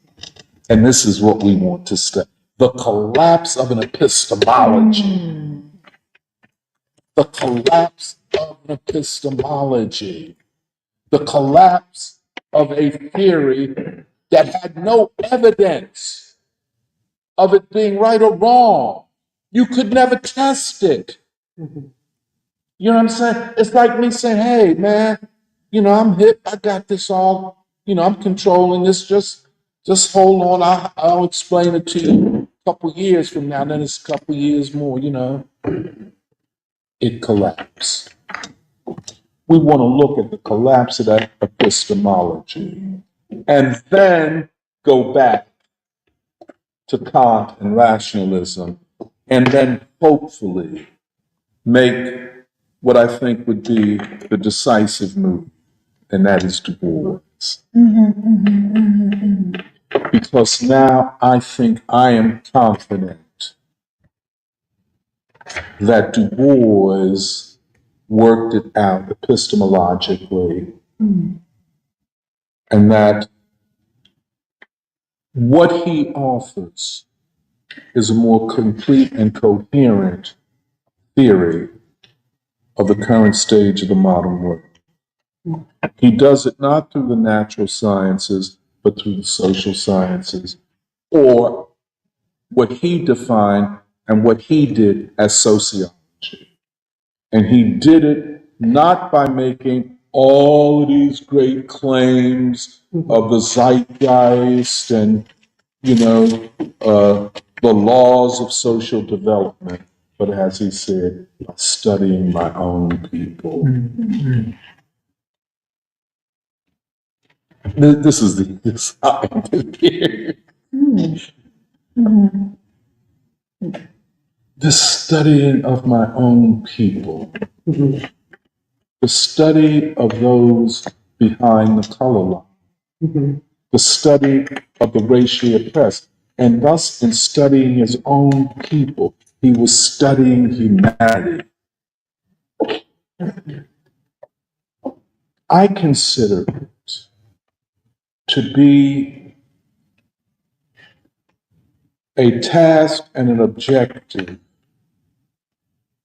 Speaker 2: And this is what we want to study. The collapse of an epistemology. The collapse of an epistemology. The collapse of a theory that had no evidence of it being right or wrong. You could never test it. You know what I'm saying? It's like me saying, hey, man, I'm hip. I got this all, I'm controlling this. Just hold on. I'll explain it to you a couple years from now. Then it's a couple years more, It collapsed. We want to look at the collapse of that epistemology and then go back to Kant and rationalism and then hopefully make what I think would be the decisive move, and that is Du Bois. Because now I think I am confident that Du Bois worked it out epistemologically, and that what he offers is a more complete and coherent theory of the current stage of the modern world. He does it not through the natural sciences, but through the social sciences, or what he defined and what he did as sociology. And he did it not by making all of these great claims of the zeitgeist and, the laws of social development, but as he said, by studying my own people. This is the scientific period. The studying of my own people. The study of those behind the color line. The study of the racially oppressed. And thus, in studying his own people, he was studying humanity. I consider it to be a task and an objective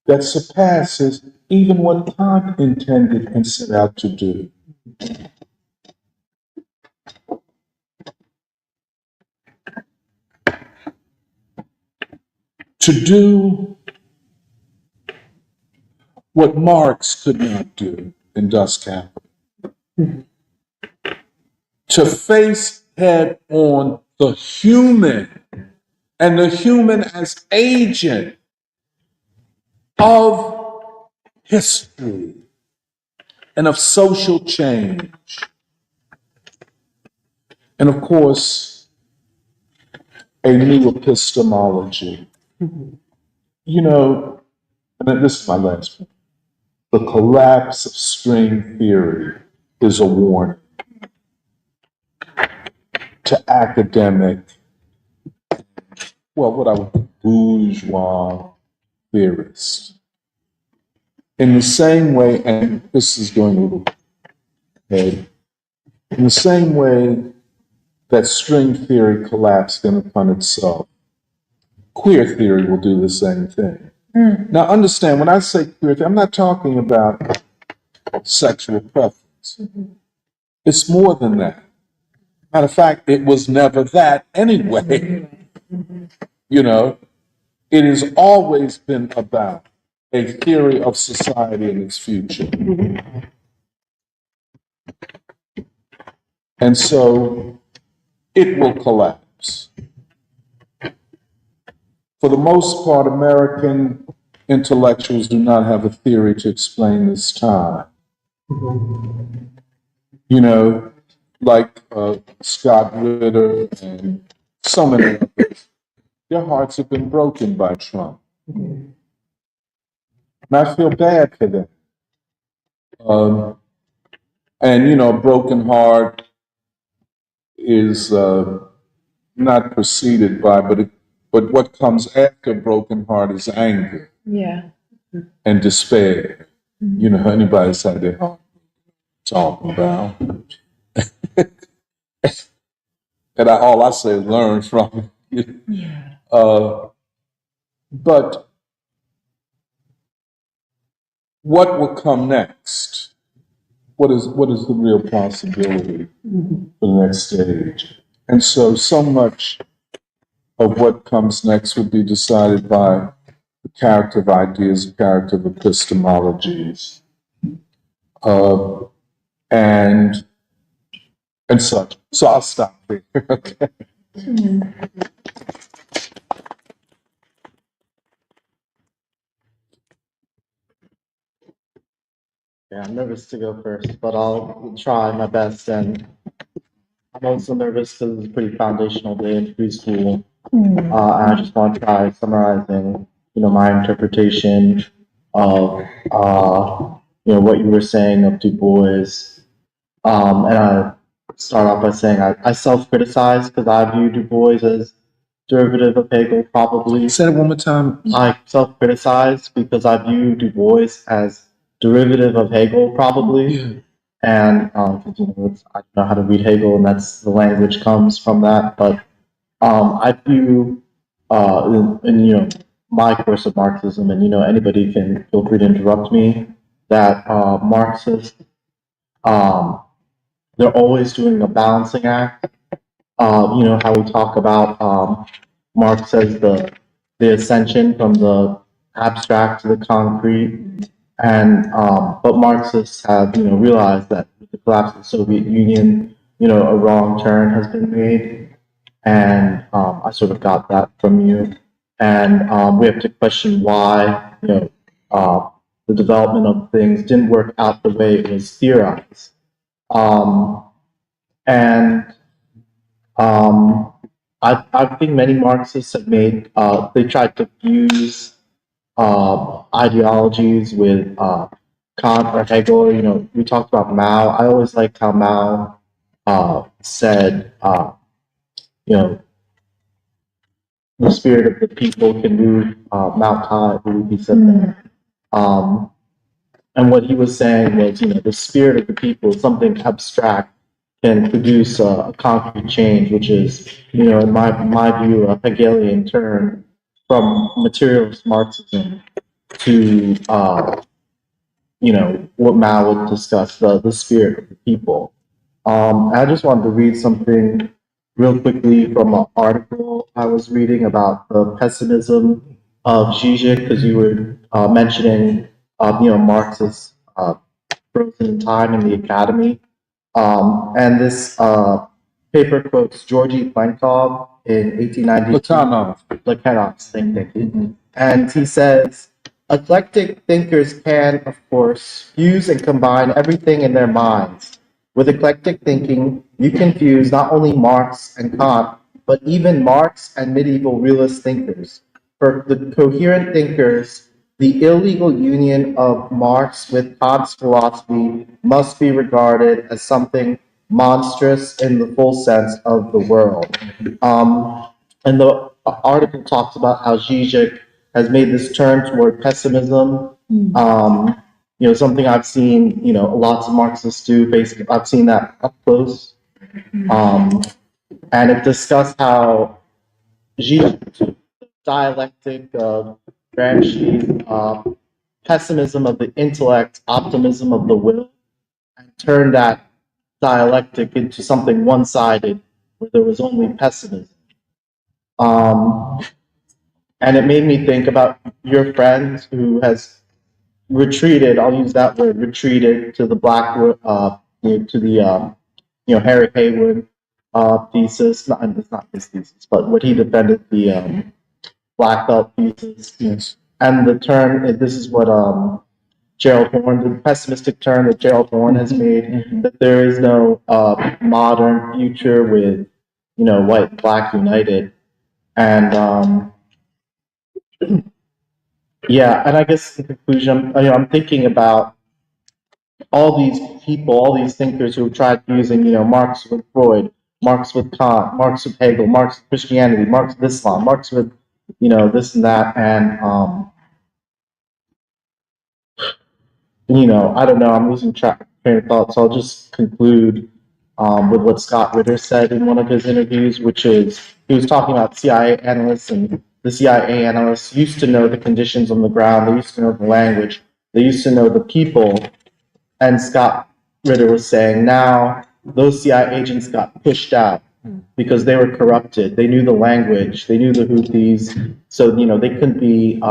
Speaker 2: that surpasses even what Kant intended and set out to do. To do what Marx could not do in Das Kapital. To face head on the human and the human as agent of history and of social change. And of course, a new epistemology. And this is my last point. The collapse of string theory is a warning to academic, what I would call bourgeois theorists. In the same way, and this is going a little ahead, in the same way that string theory collapsed in upon itself. Queer theory will do the same thing. Now, understand, when I say queer theory, I'm not talking about sexual preference. It's more than that. Matter of fact, it was never that anyway. You know, it has always been about a theory of society and its future. And so it will collapse. For the most part, American intellectuals do not have a theory to explain this time. You know, like Scott Ritter and so many others, their hearts have been broken by Trump. And I feel bad for them. And, you know, a broken heart is not preceded by, but what comes after a broken heart is anger.
Speaker 1: Yeah.
Speaker 2: And despair. You know, anybody's had their heart talking about. And all I say is learn from it.
Speaker 1: Yeah.
Speaker 2: But what will come next? What is the real possibility for the next stage? And so much of what comes next would be decided by the character of ideas, the character of epistemologies, and such. So I'll stop there. Okay.
Speaker 5: Yeah, I'm nervous to go first, but I'll try my best. And I'm also nervous because it's a pretty foundational day in preschool. And I just want to try summarizing, my interpretation of, what you were saying of Du Bois. And I start off by saying I self-criticize because I view Du Bois as derivative of Hegel, probably.
Speaker 2: Say it one more time.
Speaker 5: I self-criticize because I view Du Bois as derivative of Hegel, probably.
Speaker 2: Yeah.
Speaker 5: And I don't know how to read Hegel, and that's the language comes from that. But I view, in my course of Marxism, and anybody can feel free to interrupt me, that Marxists, they're always doing a balancing act. How we talk about Marx as the ascension from the abstract to the concrete. And but Marxists have realized that with the collapse of the Soviet Union, a wrong turn has been made, and I sort of got that from you. And we have to question why the development of things didn't work out the way it was theorized. And I think many Marxists have made they tried to fuse ideologies with Kant or Hegel. We talked about Mao. I always liked how Mao said, the spirit of the people can move Mao Tai, I believe he said that. And what he was saying was, the spirit of the people, something abstract, can produce a concrete change, which is, in my view, a Hegelian turn from materialist Marxism to, what Mao would discuss, the spirit of the people. I just wanted to read something real quickly from an article I was reading about the pessimism of Zizek, because you were mentioning, Marx's frozen in time in the academy. And this paper quotes Georgy Plankov in 1892. Plekhanov, thank you. And he says, eclectic thinkers can, of course, fuse and combine everything in their minds. With eclectic thinking, you can fuse not only Marx and Kant, but even Marx and medieval realist thinkers. For the coherent thinkers, the illegal union of Marx with Kant's philosophy must be regarded as something monstrous in the full sense of the world. And the article talks about how Zizek has made this turn toward pessimism. Something I've seen, lots of Marxists do. Basically, I've seen that up close. and it discussed how Gilles' dialectic of Gramsci's pessimism of the intellect, optimism of the will, and turned that dialectic into something one-sided, where there was only pessimism. Um, and it made me think about your friend who has retreated. I'll use that word, retreated to the to the Harry Haywood thesis. Not, it's not his thesis, but what he defended the black belt thesis.
Speaker 2: Yes.
Speaker 5: And the turn. This is what Gerald Horne, the pessimistic turn that Gerald Horne has made, that there is no modern future with, white and black united. And yeah, and I guess in conclusion, I'm thinking about all these people, all these thinkers who have tried using, Marx with Freud, Marx with Kant, Marx with Hegel, Marx with Christianity, Marx with Islam, Marx with, this and that, and I don't know, I'm losing track of train of thought, so I'll just conclude with what Scott Ritter said in one of his interviews, which is he was talking about CIA analysts, and the CIA analysts used to know the conditions on the ground, they used to know the language, they used to know the people, and Scott Ritter was saying now those CIA agents got pushed out because they were corrupted. They knew the language, they knew the Houthis, so they couldn't be,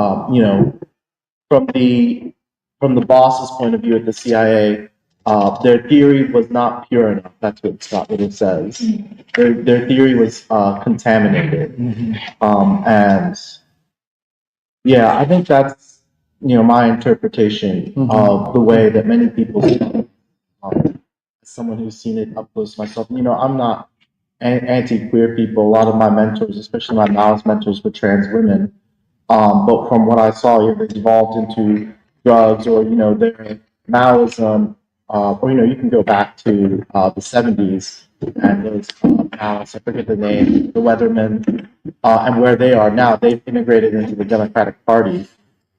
Speaker 5: from the boss's point of view at the CIA, their theory was not pure enough. That's what Scott Ritter says. Their theory was contaminated, and yeah, I think that's my interpretation of the way that many people. As someone who's seen it up close myself, I'm not anti-queer people. A lot of my mentors, especially my Maoist mentors, were trans women. But from what I saw, they evolved into drugs or, their Maoism, or, you can go back to the 70s and those Maoists, I forget the name, the Weathermen, and where they are now, they've integrated into the Democratic Party.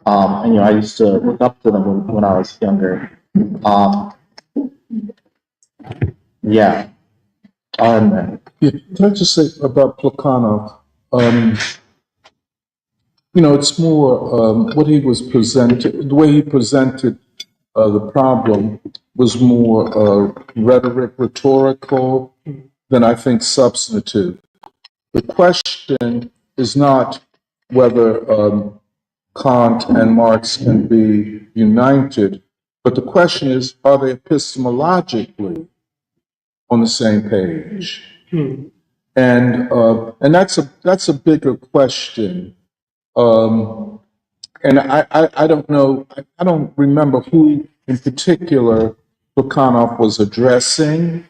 Speaker 5: And, I used to look up to them when I was younger. Yeah.
Speaker 2: Yeah, can I just say about Plekhanov? It's more what he was presented, the way he presented the problem was more rhetoric, rhetorical than I think substantive. The question is not whether Kant and Marx can be united, but the question is, are they epistemologically on the same page? And that's a bigger question. And I don't know, I don't remember who in particular Plekhanov was addressing.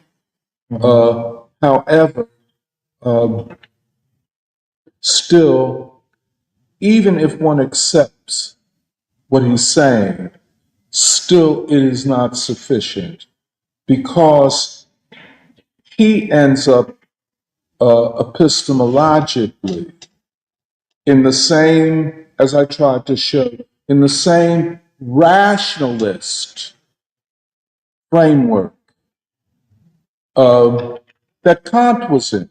Speaker 2: However, still, even if one accepts what he's saying, still it is not sufficient because he ends up epistemologically in the same, as I tried to show, in the same rationalist framework that Kant was in.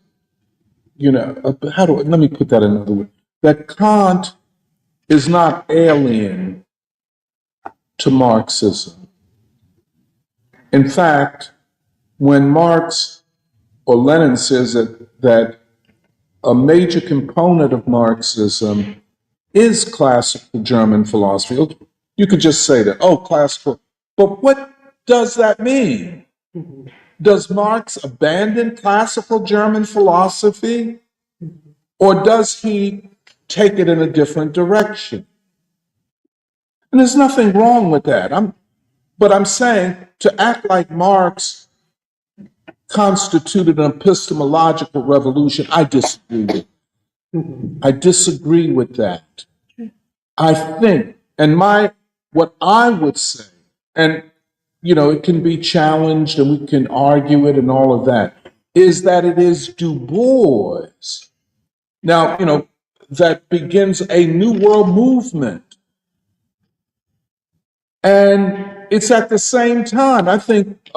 Speaker 2: Let me put that another way. That Kant is not alien to Marxism. In fact, when Marx or Lenin says that a major component of Marxism is classical German philosophy, you could just say that, oh, classical. But what does that mean? Does Marx abandon classical German philosophy? Or does he take it in a different direction? And there's nothing wrong with that. But I'm saying to act like Marx constituted an epistemological revolution, I disagree with. I disagree with that. I think, and what I would say, and it can be challenged and we can argue it and all of that, is that it is Du Bois. Now, that begins a new world movement. And it's at the same time, I think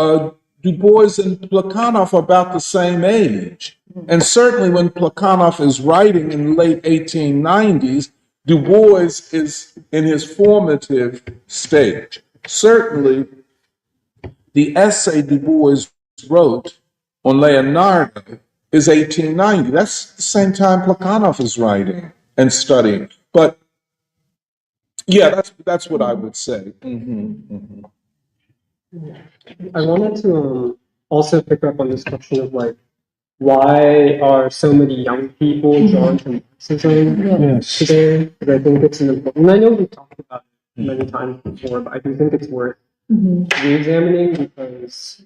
Speaker 2: Du Bois and Plekhanov are about the same age. And certainly when Plekhanov is writing in the late 1890s, Du Bois is in his formative stage. Certainly, the essay Du Bois wrote on Leonardo is 1890. That's the same time Plekhanov is writing and studying. But yeah, that's what I would say.
Speaker 6: I wanted to also pick up on this question of like, why are so many young people drawn to Marxism
Speaker 2: Yes.
Speaker 6: today? Because I think it's an important. And I know we've talked about it many times before, but I do think it's worth re-examining because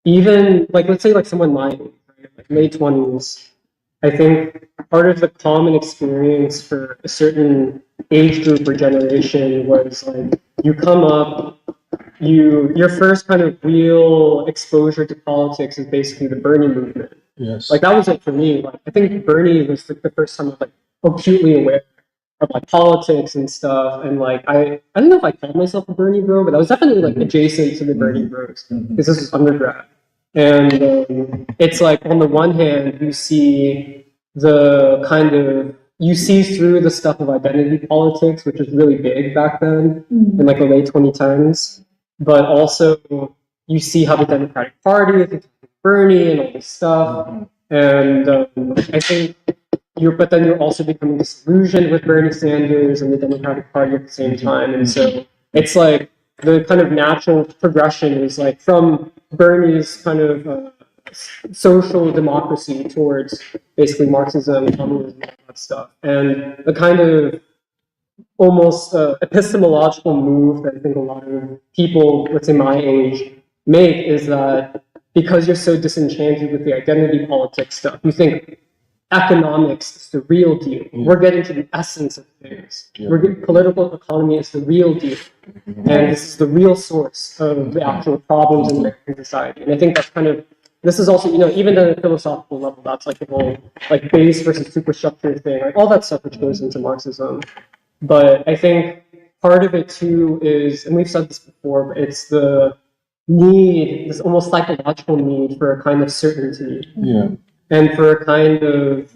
Speaker 6: even like let's say like someone my age, right, like late 20s, I think part of the common experience for a certain age group or generation was like you come up, your first kind of real exposure to politics is basically the Bernie movement.
Speaker 2: Yes.
Speaker 6: Like that was it for me. Like I think Bernie was like the first time I was like acutely aware of like politics and stuff. And like I don't know if I called myself a Bernie bro, but I was definitely like adjacent to the Bernie bros because this was undergrad. And it's like on the one hand you see the kind of you see through the stuff of identity politics, which was really big back then in like the late 2010s, but also you see how the Democratic Party is Bernie and all this stuff. And I think but then you're also becoming disillusioned with Bernie Sanders and the Democratic Party at the same time. And so it's like the kind of natural progression is like from Bernie's kind of social democracy towards basically Marxism, communism, all that stuff. And the kind of almost epistemological move that I think a lot of people, let's say my age, make is that because you're so disenchanted with the identity politics stuff, you think economics is the real deal. We're getting to the essence of things. Political economy is the real deal. And this is the real source of the actual problems in American society. And I think that's kind of, this is also, even at a philosophical level, that's like the whole like base versus superstructure thing, like all that stuff which goes into Marxism. But I think part of it too is, and we've said this before, but it's the need, this almost psychological need for a kind of certainty.
Speaker 2: Yeah.
Speaker 6: And for a kind of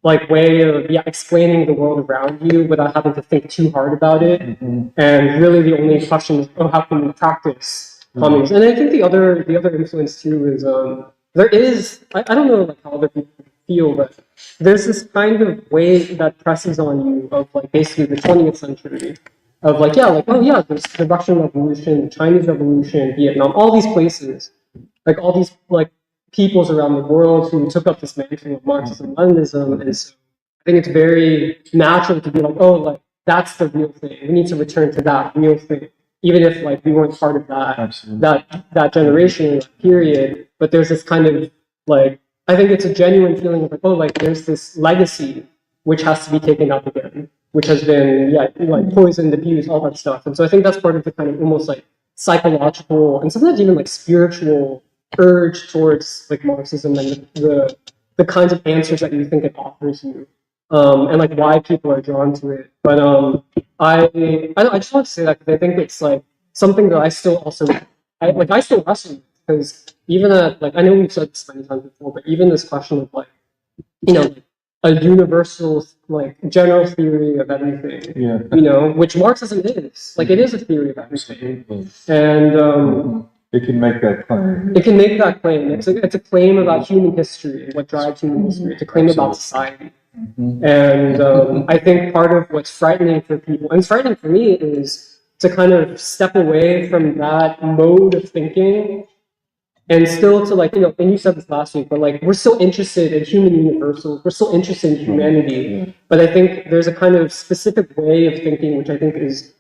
Speaker 6: like way of explaining the world around you without having to think too hard about it. And really the only question is, how can we practice communism? And I think the other influence too is there is, I don't know like how other people feel, but there's this kind of wave that presses on you of like basically the 20th century of like, there's the Russian Revolution, the Chinese Revolution, Vietnam, all these places, like all these like peoples around the world who took up this mantle of Marxism, Leninism, and so I think it's very natural to be like, like that's the real thing. We need to return to that real thing, even if like we weren't part of that generation or that period. But there's this kind of like, I think it's a genuine feeling of like, like there's this legacy which has to be taken up again, which has been like poisoned, abused, all that stuff. And so I think that's part of the kind of almost like psychological and sometimes even like spiritual urge towards like Marxism and the kinds of answers that you think it offers you, and like why people are drawn to it. But I just want to say that because I think it's like something that I still also I still wrestle with, because even at like I know we've said this many times before, but even this question of like a universal like general theory of everything, which Marxism is, like it is a theory of everything. And
Speaker 2: it can make that claim.
Speaker 6: It can make that claim. It's a claim about human history and what drives human history. It's a claim about society. And I think part of what's frightening for people, and it's frightening for me, is to kind of step away from that mode of thinking and still to like, and you said this last week, but like we're still interested in human universals. We're still interested in humanity. But I think there's a kind of specific way of thinking, which I think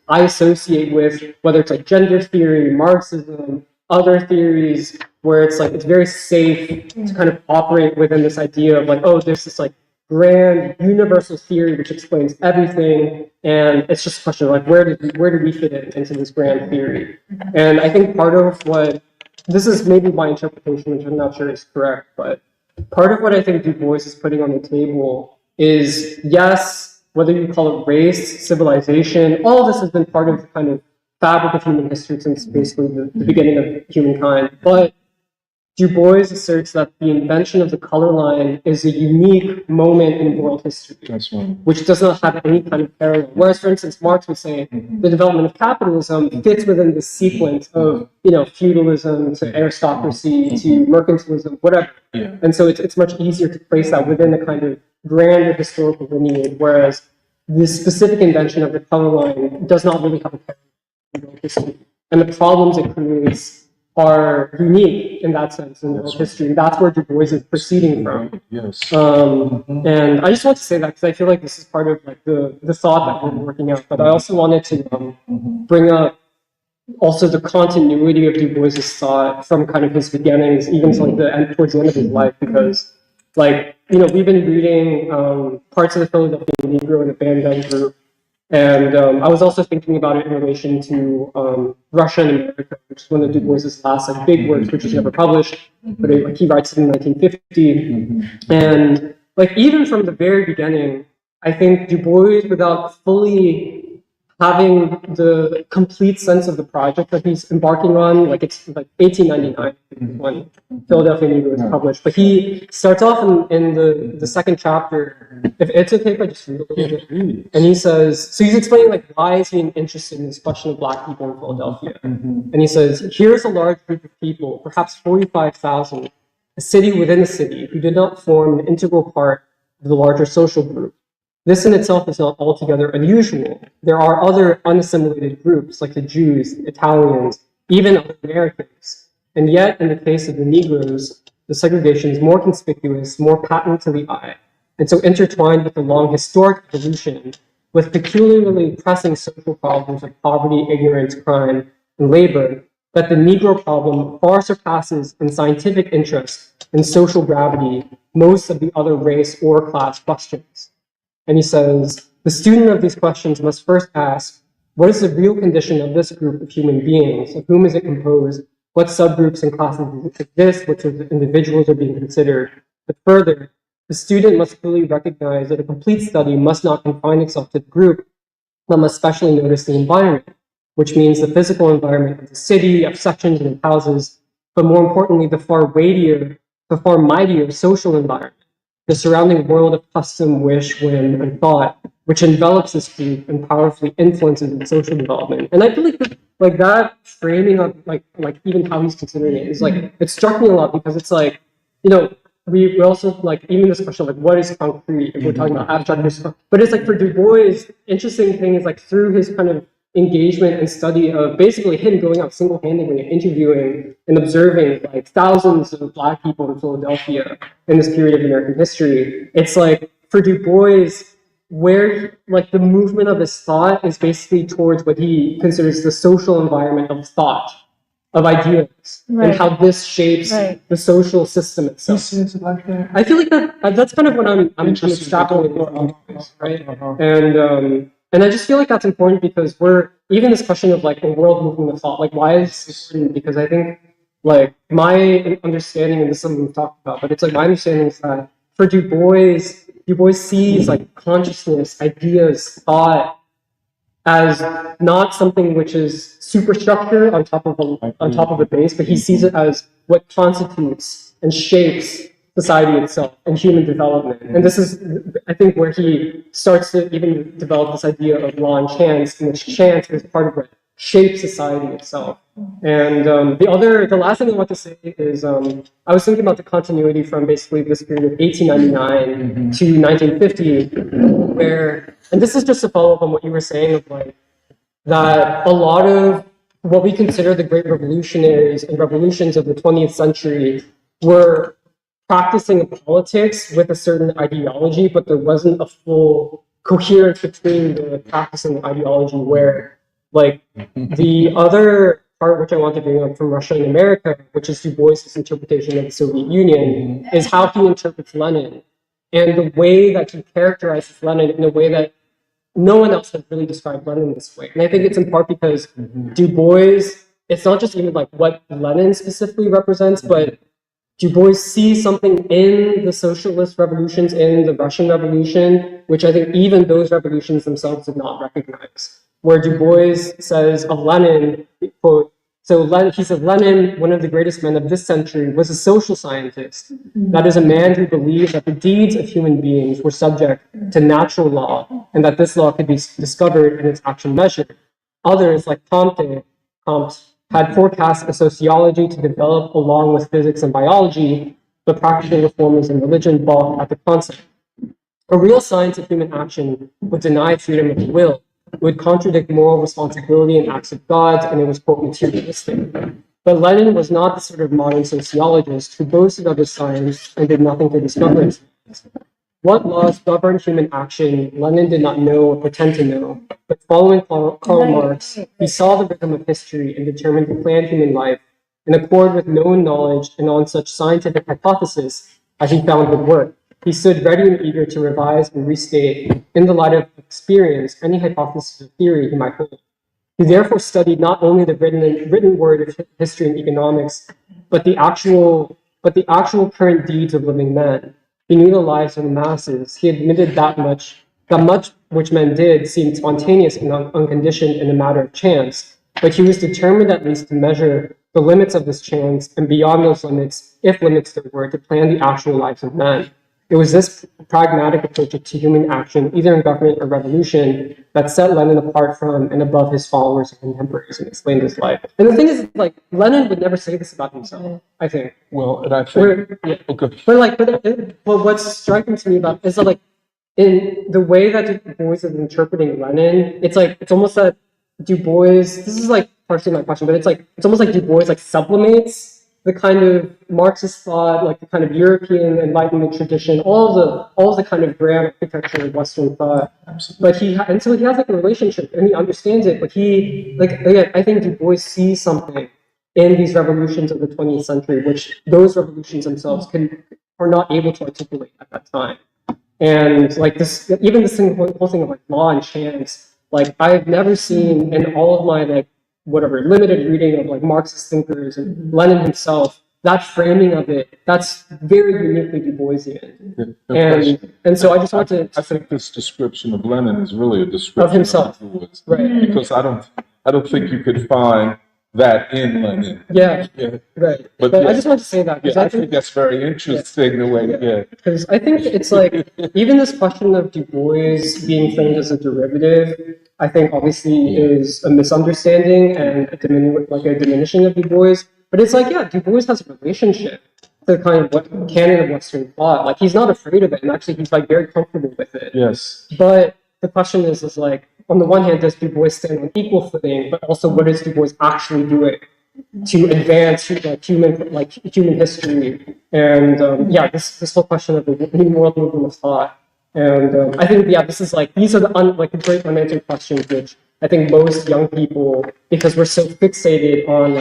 Speaker 6: I associate with, whether it's like gender theory, Marxism, other theories, where it's like it's very safe to kind of operate within this idea of like, there's this like grand universal theory which explains everything, and it's just a question of like where do we fit into this grand theory? And I think part of what this is maybe my interpretation, which I'm not sure is correct, but part of what I think Du Bois is putting on the table is, yes, whether you call it race, civilization, all this has been part of the kind of fabric of human history since basically the beginning of humankind. But Du Bois asserts that the invention of the color line is a unique moment in world history,
Speaker 2: That's right.
Speaker 6: which does not have any kind of parallel. Whereas, for instance, Marx would say the development of capitalism fits within the sequence of, feudalism to aristocracy to mercantilism, whatever.
Speaker 2: Yeah.
Speaker 6: And so it's much easier to place that within a kind of grander historical lineage, whereas the specific invention of the color line does not really have a parallel in world history. And the problems it creates are unique in that sense in world history. That's where Du Bois is proceeding from.
Speaker 2: Yes.
Speaker 6: And I just want to say that because I feel like this is part of like the thought that we're working out. But I also wanted to bring up also the continuity of Du Bois's thought from kind of his beginnings, even to like the end, towards the end of his life, because like we've been reading parts of the Philadelphia Negro and the Bandung group. And I was also thinking about it in relation to Russia and America, which is one of Du Bois's last like big works, which was never published, but he writes it in 1950. And like even from the very beginning, I think Du Bois, without fully having the complete sense of the project that he's embarking on, like it's like 1899 when Philadelphia Negro was published. But he starts off in the second chapter. If it's okay if I just read a little bit. And he says, so he's explaining like why is he interested in this question of Black people in Philadelphia. And he says, here's a large group of people, perhaps 45,000, a city within a city, who did not form an integral part of the larger social group. This in itself is not altogether unusual. There are other unassimilated groups like the Jews, Italians, even other Americans. And yet, in the case of the Negroes, the segregation is more conspicuous, more patent to the eye, and so intertwined with the long historic evolution, with peculiarly pressing social problems like poverty, ignorance, crime, and labor, that the Negro problem far surpasses in scientific interest and social gravity most of the other race or class questions. And he says, the student of these questions must first ask, what is the real condition of this group of human beings? Of whom is it composed? What subgroups and classes exist? Which individuals are being considered? But further, the student must clearly recognize that a complete study must not confine itself to the group, but must especially notice the environment, which means the physical environment of the city, of sections and of houses, but more importantly, the far weightier, the far mightier social environment, the surrounding world of custom, wish, whim, and thought, which envelops this group and powerfully influences its social development. And I feel like that framing of like even how he's considering it is like, it struck me a lot because it's like, we also like even this question of like what is concrete if we're talking about abstract, but it's like for Du Bois, interesting thing is like through his kind of engagement and study of basically him going out single-handedly and interviewing and observing like thousands of Black people in Philadelphia in this period of American history. It's like for Du Bois, where like the movement of his thought is basically towards what he considers the social environment of thought, of ideas, and how this shapes the social system itself.
Speaker 2: He says it like that.
Speaker 6: I feel like that's kind of what I'm extrapolating from this, right? And I just feel like that's important because even this question of like a world movement of thought, like why is this important? Because I think like my understanding, and this is something we've talked about, but it's like my understanding is that for Du Bois sees like consciousness, ideas, thought as not something which is superstructure on top of a base, but he sees it as what constitutes and shapes society itself and human development. And this is, I think, where he starts to even develop this idea of law and chance, in which chance is part of what shapes society itself. And the last thing I want to say is I was thinking about the continuity from basically this period of 1899 to 1950, where, and this is just a follow up on what you were saying of like that a lot of what we consider the great revolutionaries and revolutions of the 20th century were practicing a politics with a certain ideology, but there wasn't a full coherence between the practice and the ideology, where like the other part which I want to bring up from Russia and America, which is Du Bois' interpretation of the Soviet Union, is how he interprets Lenin and the way that he characterizes Lenin in a way that no one else has really described Lenin this way. And I think it's in part because Du Bois, it's not just even like what Lenin specifically represents, but Du Bois sees something in the socialist revolutions, in the Russian Revolution, which I think even those revolutions themselves did not recognize. Where Du Bois says of Lenin, quote, So he said Lenin, one of the greatest men of this century, was a social scientist. That is, a man who believed that the deeds of human beings were subject to natural law, and that this law could be discovered in its action measured. Others, like Comte, had forecast a sociology to develop along with physics and biology, but practical reformers in religion balked at the concept. A real science of human action would deny freedom of the will, would contradict moral responsibility and acts of God, and it was, quote, materialistic. But Lenin was not the sort of modern sociologist who boasted of his science and did nothing to discover it. What laws govern human action, Lenin did not know or pretend to know, but following Karl Marx, he saw the rhythm of history and determined to plan human life in accord with known knowledge and on such scientific hypothesis as he found would work. He stood ready and eager to revise and restate, in the light of experience, any hypothesis or theory he might hold. He therefore studied not only the written word of history and economics, but the actual current deeds of living men. He knew the lives of the masses. He admitted that much which men did seemed spontaneous and unconditioned in a matter of chance, but he was determined at least to measure the limits of this chance, and beyond those limits, if limits there were, to plan the actual lives of men. It was this pragmatic approach to human action, either in government or revolution, that set Lenin apart from and above his followers and contemporaries and explained his life. And the thing is, like, Lenin would never say this about himself, I think.
Speaker 2: Well, and I think,
Speaker 6: But what's striking to me about is that, like, in the way that Du Bois is interpreting Lenin, it's almost that Du Bois, this is like partially my question, but it's almost like Du Bois like sublimates the kind of Marxist thought, like the kind of European Enlightenment tradition, all the kind of grand architecture of Western thought. But so he has like a relationship and he understands it, but again, I think Du Bois sees something in these revolutions of the 20th century, which those revolutions themselves are not able to articulate at that time. And like this, even this whole thing of like law and chance, like I've never seen in all of my like limited reading of like Marxist thinkers and Lenin himself, that framing of it, that's very uniquely Du Boisian. And so I just want to.
Speaker 2: I think this description of Lenin is really a description
Speaker 6: of himself,
Speaker 2: Du Bois,
Speaker 6: right?
Speaker 2: Because I don't think you could find that in Lenin.
Speaker 6: Yeah. Right. But I just want to say that
Speaker 2: because I think that's very interesting the way.
Speaker 6: Because I think it's like even this question of Du Bois being framed as a derivative, I think obviously is a misunderstanding and a diminishing of Du Bois. But it's like, yeah, Du Bois has a relationship to kind of what canon of Western thought. Like he's not afraid of it, and actually he's like very comfortable with it.
Speaker 2: Yes.
Speaker 6: But the question is like, on the one hand, does Du Bois stand on equal footing, but also what is Du Bois actually doing to advance human history? And this whole question of the new world movement of thought. And I think these are the great unanswered questions which I think most young people, because we're so fixated on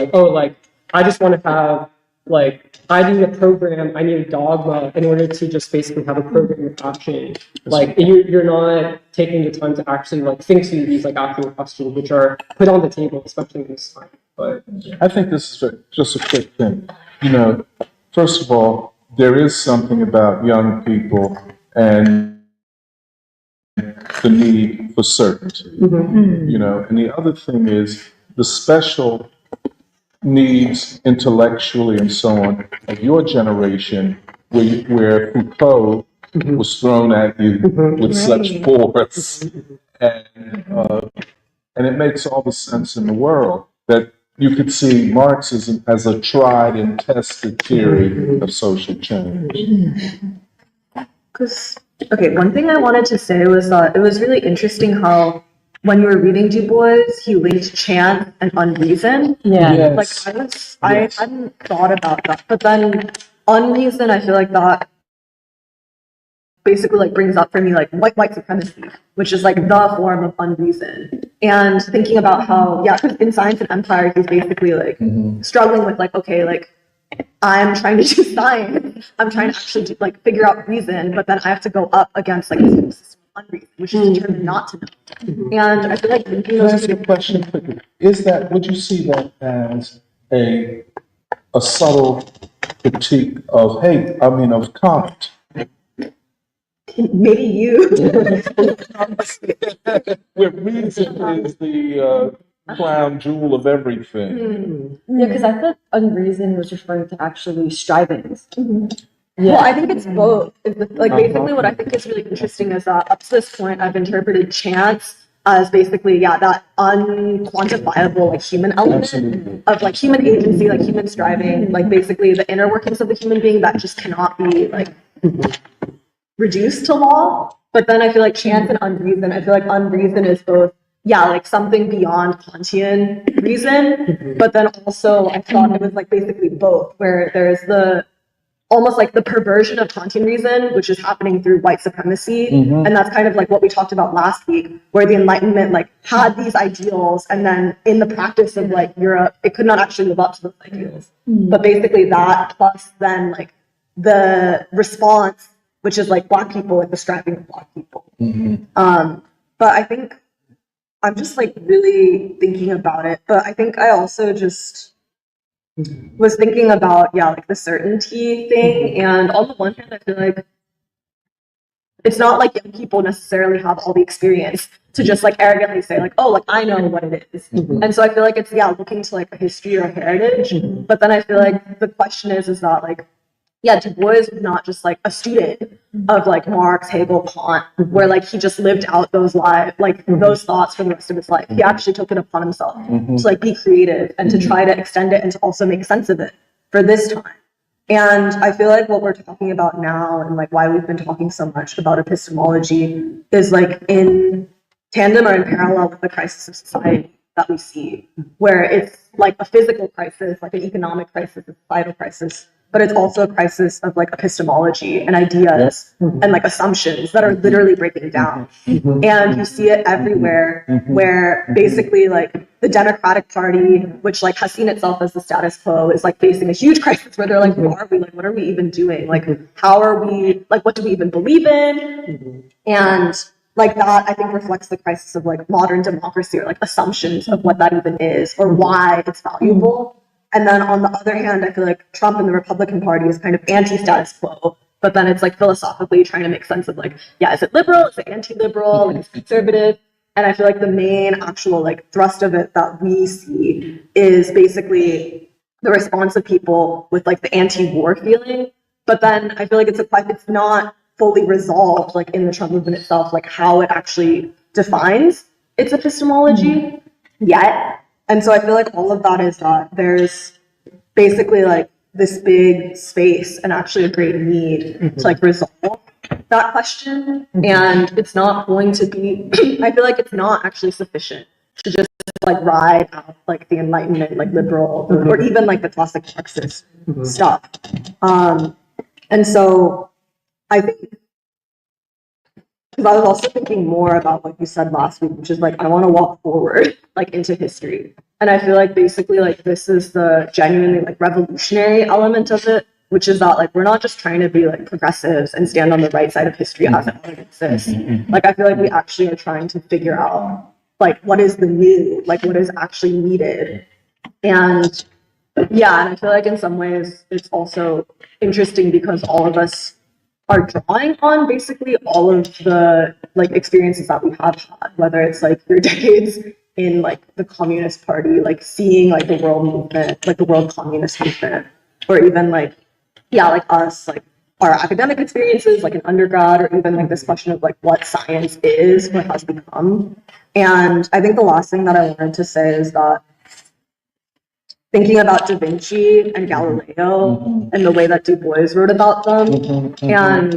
Speaker 6: I just want to have I need a program, I need a dogma in order to just basically have a program of action. Like you're not taking the time to actually think through these actual questions which are put on the table, especially in this time. But
Speaker 2: I think this is just a quick thing. First of all, there is something about young people and the need for certainty. And the other thing is the special needs intellectually and so on of your generation, where Foucault was thrown at you with such force, and it makes all the sense in the world that you could see Marxism as a tried and tested theory of social change.
Speaker 7: One thing I wanted to say was that it was really interesting how when you were reading Du Bois, he linked chance and unreason.
Speaker 1: Yeah.
Speaker 2: Yes.
Speaker 7: I hadn't thought about that. But then unreason, I feel like that basically brings up for me white supremacy, which is the form of unreason. And thinking about how, because in Science and Empire, he's basically struggling with I'm trying to do science. I'm trying to actually figure out reason, but then I have to go up against this system of unreason, which is determined not to know. And I feel like linking
Speaker 2: Can I
Speaker 7: those
Speaker 2: ask you a question quickly? Would you see that as a subtle critique of Kant?
Speaker 7: maybe you.
Speaker 2: Where reason is the crown jewel of everything.
Speaker 1: Yeah, because I thought unreason was referring to actually strivings.
Speaker 7: Well, I think it's both. Like basically what I think is really interesting is that up to this point, I've interpreted chance as basically, yeah, that unquantifiable like human element
Speaker 2: Absolutely.
Speaker 7: of like human agency, like human striving, like basically the inner workings of the human being that just cannot be like reduced to law. But then I feel like chance and unreason, I feel like unreason is both, yeah, like something beyond Kantian reason, but then also I thought it was like basically both, where there's the almost like the perversion of Kantian reason, which is happening through white supremacy. And that's kind of like what we talked about last week, where the Enlightenment like had these ideals, and then in the practice of like Europe, it could not actually live up to those ideals. But basically that plus then like the response, which is like Black people, like the striving of Black people. But I think I'm just like really thinking about it. But I think I also just was thinking about, yeah, like the certainty thing. And on the one hand, I feel like it's not like young people necessarily have all the experience to just like arrogantly say like, oh, like I know what it is. And so I feel like it's, yeah, looking to like a history or a heritage. But then I feel like the question is that like, yeah, Du Bois was not just like a student of like Marx, Hegel, Kant, where like he just lived out those lives, like those thoughts for the rest of his life. He actually took it upon himself to like be creative and to try to extend it and to also make sense of it for this time. And I feel like what we're talking about now and like why we've been talking so much about epistemology is like in tandem or in parallel with the crisis of society that we see, where it's like a physical crisis, like an economic crisis, a societal crisis, but it's also a crisis of like epistemology and ideas and like assumptions that are literally breaking down. And you see it everywhere, where basically like the Democratic Party, which like has seen itself as the status quo, is like facing a huge crisis where they're like, who are we? Like, what are we even doing? Like, how are we, like, what do we even believe in? And like that, I think reflects the crisis of like modern democracy, or like assumptions of what that even is or why it's valuable. And then on the other hand, I feel like Trump and the Republican Party is kind of anti-status quo, but then it's like philosophically trying to make sense of like, yeah, is it liberal? Is it anti-liberal? Like, is it conservative? And I feel like the main actual like thrust of it that we see is basically the response of people with like the anti-war feeling. But then I feel like it's not fully resolved like in the Trump movement itself, like how it actually defines its epistemology yet. And so I feel like all of that is that there's basically like this big space and actually a great need to like resolve that question. And it's not going to be, I feel like it's not actually sufficient to just like ride out like the Enlightenment, like liberal, or even like the classic Marxist stuff. And so I think, because I was also thinking more about what you said last week, which is like, I want to walk forward like into history. And I feel like basically like this is the genuinely like revolutionary element of it, which is that like we're not just trying to be like progressives and stand on the right side of history as it already exists. Like I feel like we actually are trying to figure out like what is the new, like what is actually needed. And yeah, and I feel like in some ways it's also interesting because all of us are drawing on basically all of the like experiences that we have had, whether it's like your decades in like the Communist Party, like seeing like the world movement, like the world communist movement, or even like, yeah, like us, like our academic experiences, like an undergrad, or even like this question of like what science is, what has become. And I think the last thing that I wanted to say is that thinking about Da Vinci and Galileo and the way that Du Bois wrote about them, and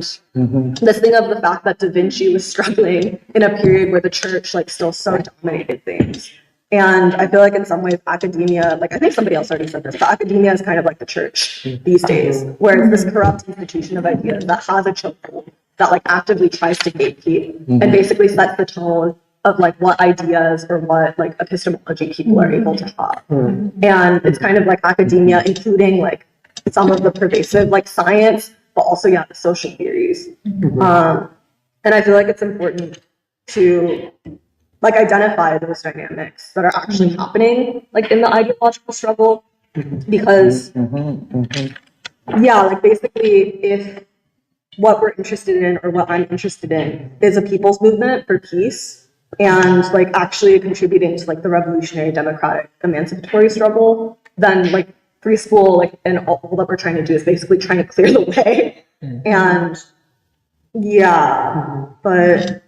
Speaker 7: this thing of the fact that Da Vinci was struggling in a period where the church like still so dominated things. And I feel like in some ways academia, like I think somebody else already said this, but academia is kind of like the church these days, where it's this corrupt institution of ideas that has a chokehold, that like actively tries to gatekeep and basically sets the tone of like what ideas or what like epistemology people are able to have. And it's kind of like academia, including like some of the pervasive like science, but also yeah, the social theories. And I feel like it's important to like identify those dynamics that are actually happening like in the ideological struggle, because yeah, like basically if what we're interested in or what I'm interested in is a people's movement for peace, and like actually contributing to like the revolutionary democratic emancipatory struggle, then like free school like and all that we're trying to do is basically trying to clear the way. And yeah, but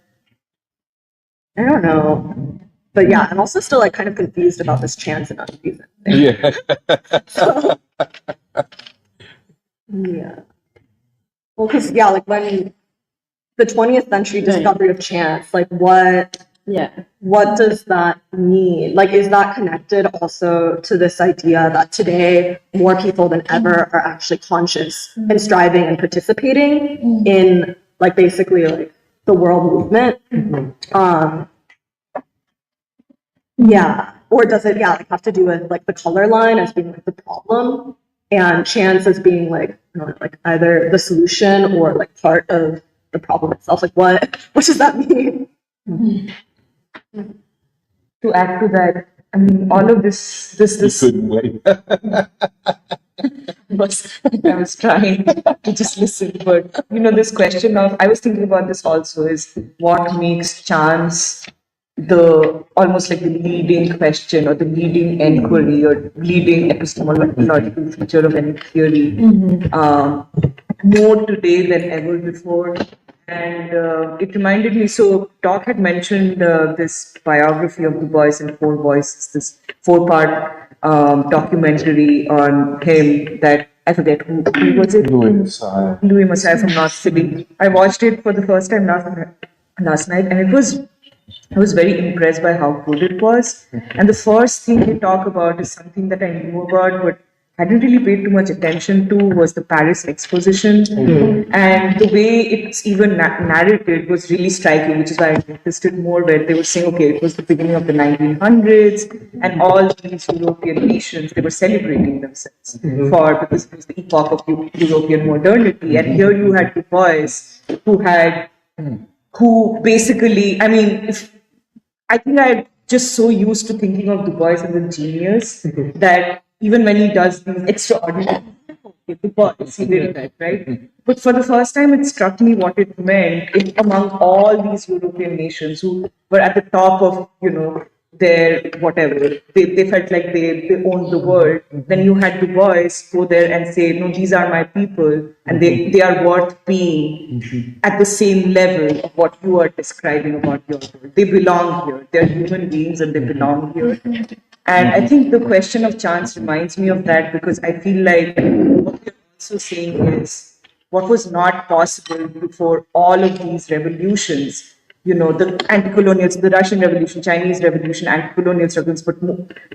Speaker 7: I don't know. But yeah, I'm also still like kind of confused about this chance and unreason thing.
Speaker 2: Yeah.
Speaker 7: So, yeah. Well, because yeah, like when the 20th century discovery of chance, like what does that mean? Like, is that connected also to this idea that today more people than ever are actually conscious and striving and participating in like basically like the world movement? Yeah. Or does it, yeah, like have to do with like the color line as being like the problem and chance as being like, you know, like either the solution or like part of the problem itself? Like what does that mean?
Speaker 8: To add to that, I mean, all of this
Speaker 2: You couldn't wait.
Speaker 8: I was trying to just listen, but you know, this question of, I was thinking about this also, is what makes chance the almost like the leading question or the leading inquiry or leading epistemological feature of any theory, more today than ever before. And it reminded me, so Doc had mentioned this biography of Du Bois in Four Voices, this 4-part documentary on him that I forget who was it?
Speaker 2: Louis Messiah.
Speaker 8: Louis Messiah from North Philly. I watched it for the first time last night, and I was very impressed by how good it was. And the first thing they talk about is something that I knew about, but hadn't really paid too much attention to, was the Paris Exposition. And the way it's even narrated was really striking, which is why I noticed it more, where they were saying, okay, it was the beginning of the 1900s, and all these European nations, they were celebrating themselves because it was the epoch of European modernity. And here you had Du Bois, who basically, I mean, I think I'm just so used to thinking of Du Bois as a genius that even when he does these extraordinary, Du Bois, he did that, right? But for the first time, it struck me what it meant among all these European nations who were at the top of, you know, their whatever. They felt like they owned the world. Then you had Du Bois go there and say, no, these are my people, and they are worth being at the same level of what you are describing about your world. They belong here. They're human beings and they belong here. And I think the question of chance reminds me of that, because I feel like what you're also saying is what was not possible before all of these revolutions, you know, the anti-colonial, the Russian Revolution, Chinese Revolution, anti-colonial struggles, but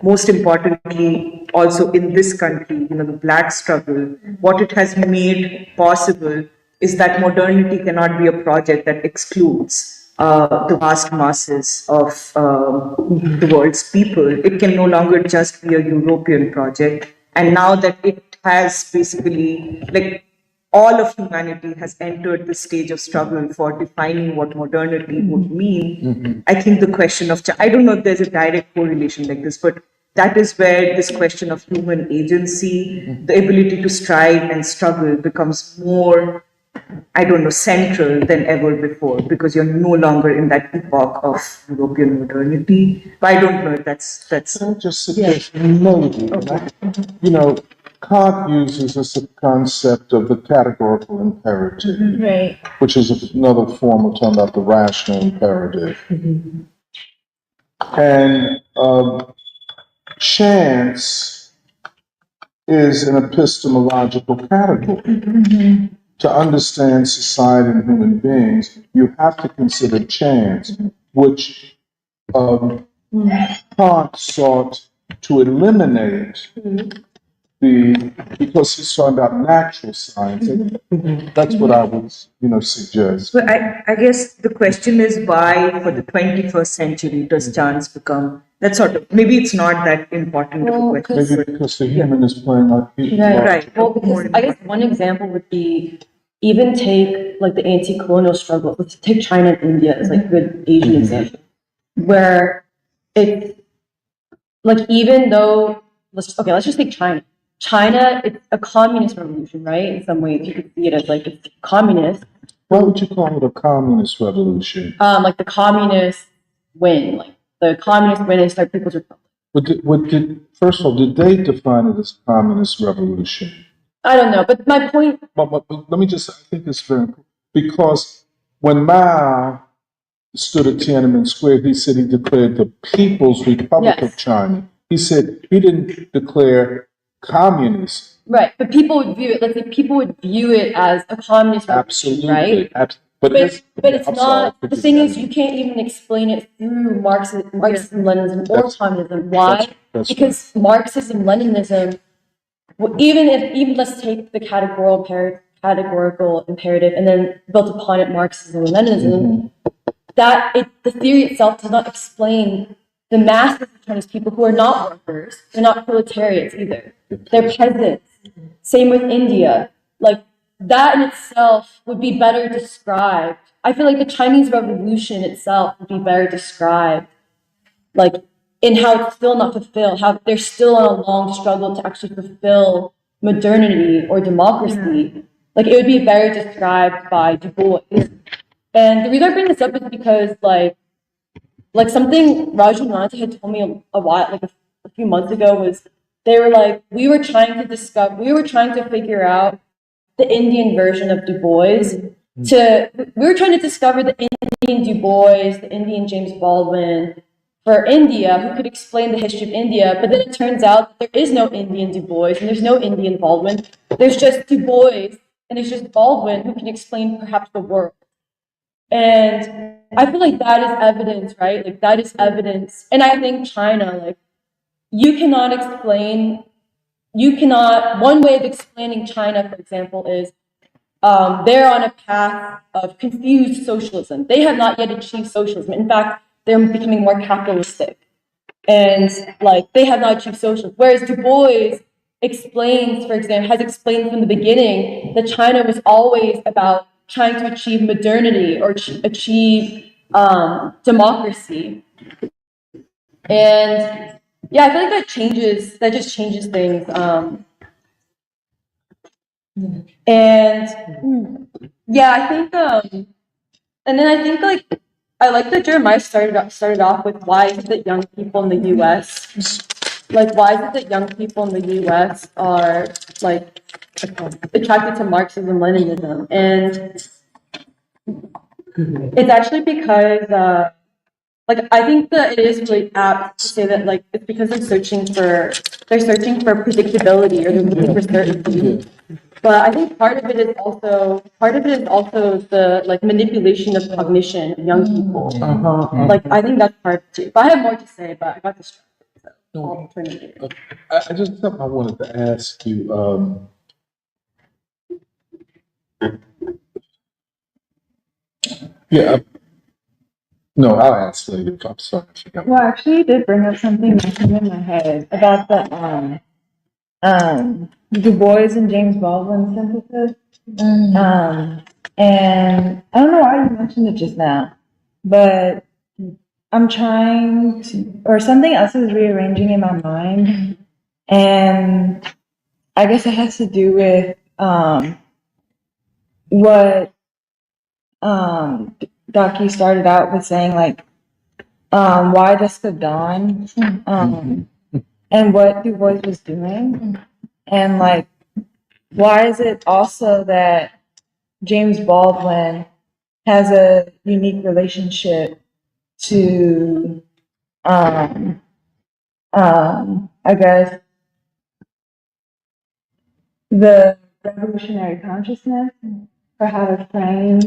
Speaker 8: most importantly, also in this country, you know, the Black struggle, what it has made possible is that modernity cannot be a project that excludes the vast masses of the world's people. It can no longer just be a European project. And now that it has basically, like, all of humanity has entered the stage of struggle for defining what modernity would mean. I think the question of, I don't know if there's a direct correlation like this, but that is where this question of human agency, the ability to strive and struggle becomes more, I don't know, central than ever before, because you're no longer in that epoch of European modernity. But I don't know if that's.
Speaker 2: Can I just suggest maybe, you know, Kant uses this concept of the categorical imperative,
Speaker 1: Right.
Speaker 2: which is another form of talking about the rational imperative. And chance is an epistemological category. To understand society and human beings, you have to consider chance, which Kant sought to eliminate because he's talking about natural science. That's what I would, you know, suggest.
Speaker 8: But I guess the question is why, for the 21st century, does chance become that sort of? Maybe it's not that important of a question.
Speaker 2: Maybe because the human is playing like
Speaker 8: Right.
Speaker 1: Well, because I guess one example would be even take like the anti-colonial struggle. Let's take China and India as like a good Asian example, where it's like even though let's just take China. China, it's a communist revolution, right? In some ways, you could see it as like it's communist.
Speaker 2: Why would you call it a communist revolution?
Speaker 1: Like the communists win, like the communists win and start People's Republic.
Speaker 2: First of all, did they define it as communist revolution?
Speaker 1: I don't know, but my point.
Speaker 2: But let me just, I think it's very important. Because when Mao stood at Tiananmen Square, he said he declared the People's Republic
Speaker 1: Yes.
Speaker 2: of China. He said he didn't declare communist.
Speaker 1: Right, but people would view it, let's say people would view it as a communist revolution, right?
Speaker 2: Absolutely.
Speaker 1: But it's
Speaker 2: I'm
Speaker 1: not,
Speaker 2: sorry,
Speaker 1: the thing is, you can't even explain it through Marxism, Leninism, or
Speaker 2: That's-
Speaker 1: communism. Why?
Speaker 2: that's
Speaker 1: Because Marxism, Leninism, well, even let's take the categorical imperative and then built upon it Marxism and Leninism, the theory itself does not explain the masses of Chinese people who are not workers. They're not proletariats either. They're peasants. Same with India. Like, that in itself would be better described. I feel like the Chinese Revolution itself would be better described, like, in how it's still not fulfilled, how they're still on a long struggle to actually fulfill modernity or democracy. Like, it would be better described by Du Bois. And the reason I bring this up is because, like something Raju Nante had told me a while, like a few months ago, was they were like, we were trying to figure out the Indian version of Du Bois. We were trying to discover the Indian Du Bois, the Indian James Baldwin for India, who could explain the history of India. But then it turns out that there is no Indian Du Bois and there's no Indian Baldwin. There's just Du Bois and there's just Baldwin who can explain perhaps the world. And I feel like that is evidence, right? Like, that is evidence. And I think China, like, one way of explaining China, for example, is they're on a path of confused socialism. They have not yet achieved socialism. In fact, they're becoming more capitalistic. And, like, they have not achieved socialism. Whereas Du Bois has explained from the beginning that China was always about trying to achieve modernity or achieve democracy. And yeah, I feel like that just changes things. And yeah, I think, and then I think, like, I like that Jeremiah started off with why is it that young people in the U.S. Like, why is it that young people in the U.S. are, like, attracted to Marxism, Leninism? And it's actually because, like, I think that it is really apt to say that, like, it's because they're searching for predictability, or they're looking for certainty. But I think part of it is also the, like, manipulation of cognition of young people. Like, I think that's part too. But I have more to say, but I got distracted, so I'll turn it over.
Speaker 2: I just something I wanted to ask you. Yeah. No, I'll ask later. I'm sorry.
Speaker 9: Well, actually, you did bring up something that came in my head about the Du Bois and James Baldwin synthesis. And I don't know why you mentioned it just now, but I'm trying to, or something else is rearranging in my mind, and I guess it has to do with what Doc, you started out with saying, like, why Dusk of Dawn, and what Du Bois was doing, and, like, why is it also that James Baldwin has a unique relationship to, I guess, the revolutionary consciousness, for how to frame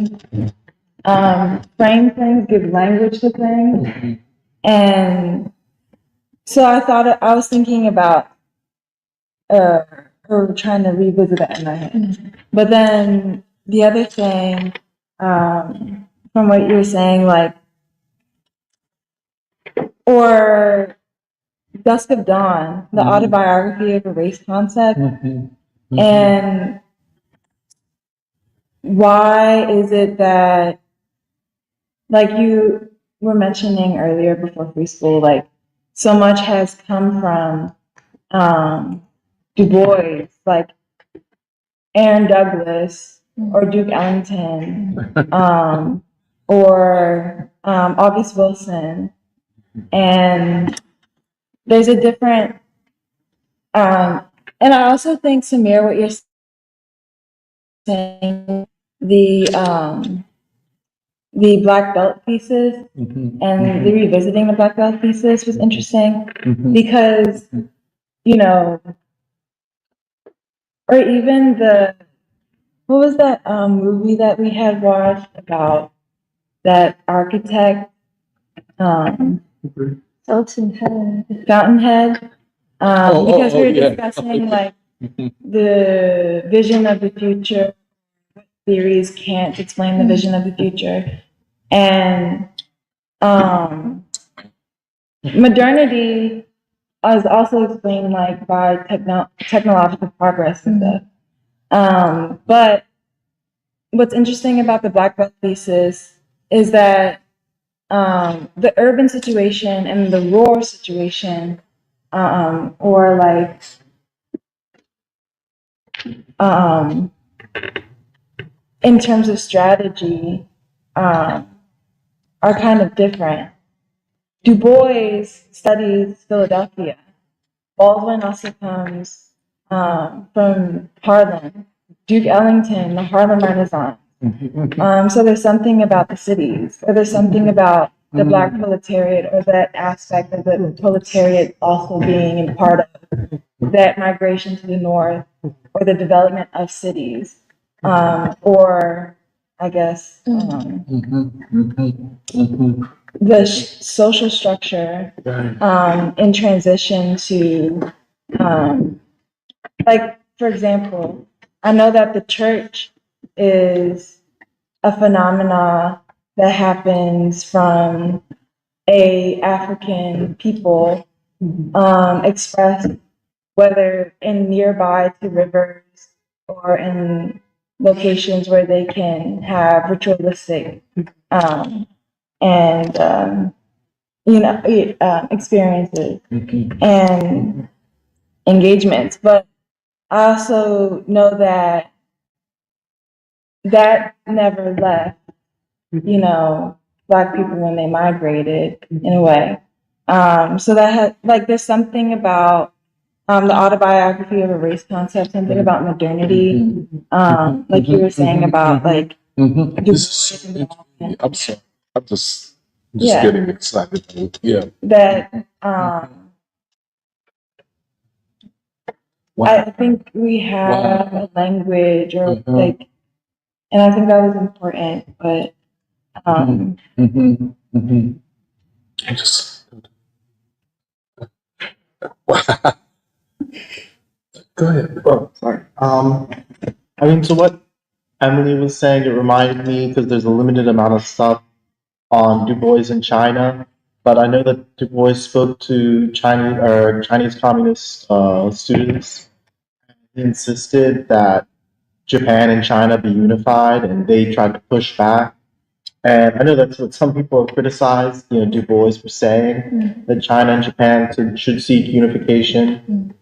Speaker 9: things, give language to things. And so I was thinking about, or trying to revisit that in my head. But then the other thing, from what you were saying, like, or Dusk of Dawn, the autobiography of a race concept, and why is it that, like you were mentioning earlier before free school, like, so much has come from Du Bois, like Aaron Douglas or Duke Ellington, or August Wilson, and there's a different, and I also think, Samir, what you're saying, the black belt pieces and the revisiting the black belt pieces was interesting because, you know, or even what was that movie that we had watched about that architect, Fountainhead, because we were discussing like the vision of the future, theories can't explain the vision of the future, and modernity is also explained like by technological progress and stuff. But what's interesting about the black belt thesis is that the urban situation and the rural situation, or like in terms of strategy, are kind of different. Du Bois studies Philadelphia. Baldwin also comes from Harlem. Duke Ellington, the Harlem Renaissance. So there's something about the cities, or there's something about the Black proletariat, or that aspect of the proletariat also being a part of that migration to the north, or the development of cities, or I guess the social structure in transition to, like, for example, I know that the church is a phenomena that happens from a African people expressed whether in nearby to rivers or in locations where they can have ritualistic and experiences and engagements. But I also know that never left, Black people when they migrated in a way. So that had, like, there's something about the autobiography of a race concept, something about modernity, like you were saying about like Du
Speaker 2: This is
Speaker 9: Bois
Speaker 2: so
Speaker 9: and
Speaker 2: I'm sorry. I'm just
Speaker 9: Yeah.
Speaker 2: getting excited. Yeah.
Speaker 9: that
Speaker 2: Wow.
Speaker 9: I think we have
Speaker 2: Wow.
Speaker 9: a language, or
Speaker 2: Mhm.
Speaker 9: like, and I think that was important, but
Speaker 2: I just wow. Go ahead.
Speaker 5: Oh, sorry. I mean, to what Emily was saying, it reminded me because there's a limited amount of stuff on Du Bois in China, but I know that Du Bois spoke to Chinese communist students. He insisted that Japan and China be unified, and they tried to push back. And I know that's what some people have criticized, Du Bois for saying that China and Japan should seek unification.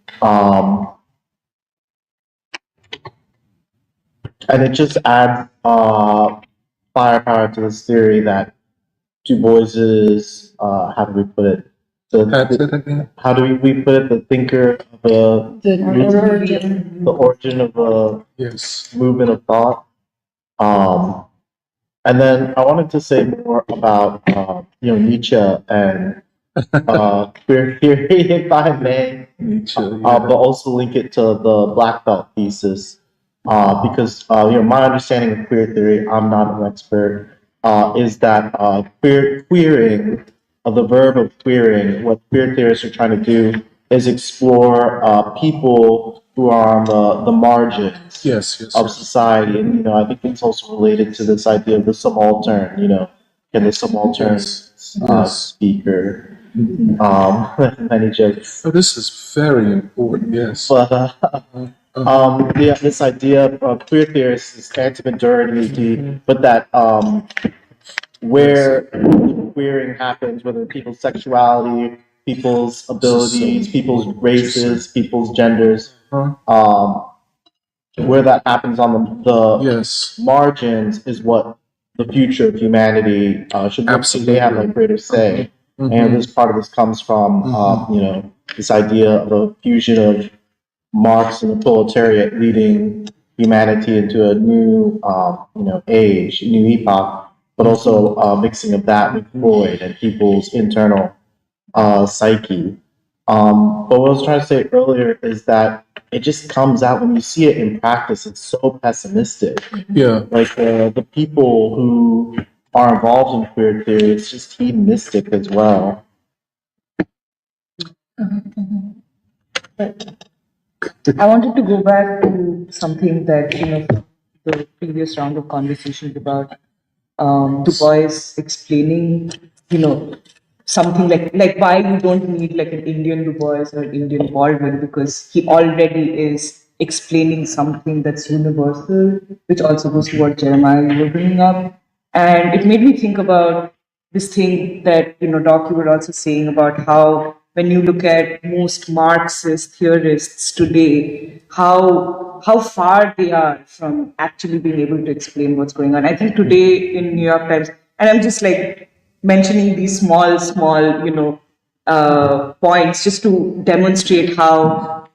Speaker 5: And it just adds firepower to this theory that Du Bois's, how do we put it? How do we put it? The thinker of the origin of a
Speaker 2: Yes.
Speaker 5: movement of thought. And then I wanted to say more about Nietzsche and queer theory, if I may, but also link it to the black belt thesis, because my understanding of queer theory, I'm not an expert, is that queering, the verb of queering, what queer theorists are trying to do is explore people who are on the margins of society, and I think it's also related to this idea of the subaltern. Can the subaltern speaker? Many jokes.
Speaker 2: Oh, this is very important. Yes.
Speaker 5: But this idea of queer theorists is anti-modernity, but that where queering happens, whether people's sexuality, people's abilities, people's races, people's genders, where that happens on the
Speaker 2: Yes.
Speaker 5: margins is what the future of humanity should look like they have a greater say. And this part of this comes from, this idea of a fusion of Marx and the proletariat leading humanity into a new, age, new epoch, but also mixing of that with Freud and people's internal psyche. But what I was trying to say earlier is that it just comes out when you see it in practice. It's so pessimistic.
Speaker 2: Yeah.
Speaker 5: Like the people who are involved in queer theory, it's just hedonistic as well.
Speaker 8: I wanted to go back to something that, the previous round of conversations about Du Bois explaining, something like why you don't need like an Indian Du Bois or an Indian Baldwin, because he already is explaining something that's universal, which also goes to what Jeremiah you were bringing up. And it made me think about this thing that, Doc, you were also saying about how when you look at most Marxist theorists today, how far they are from actually being able to explain what's going on. I think today in New York Times, and I'm just like mentioning these small, points just to demonstrate how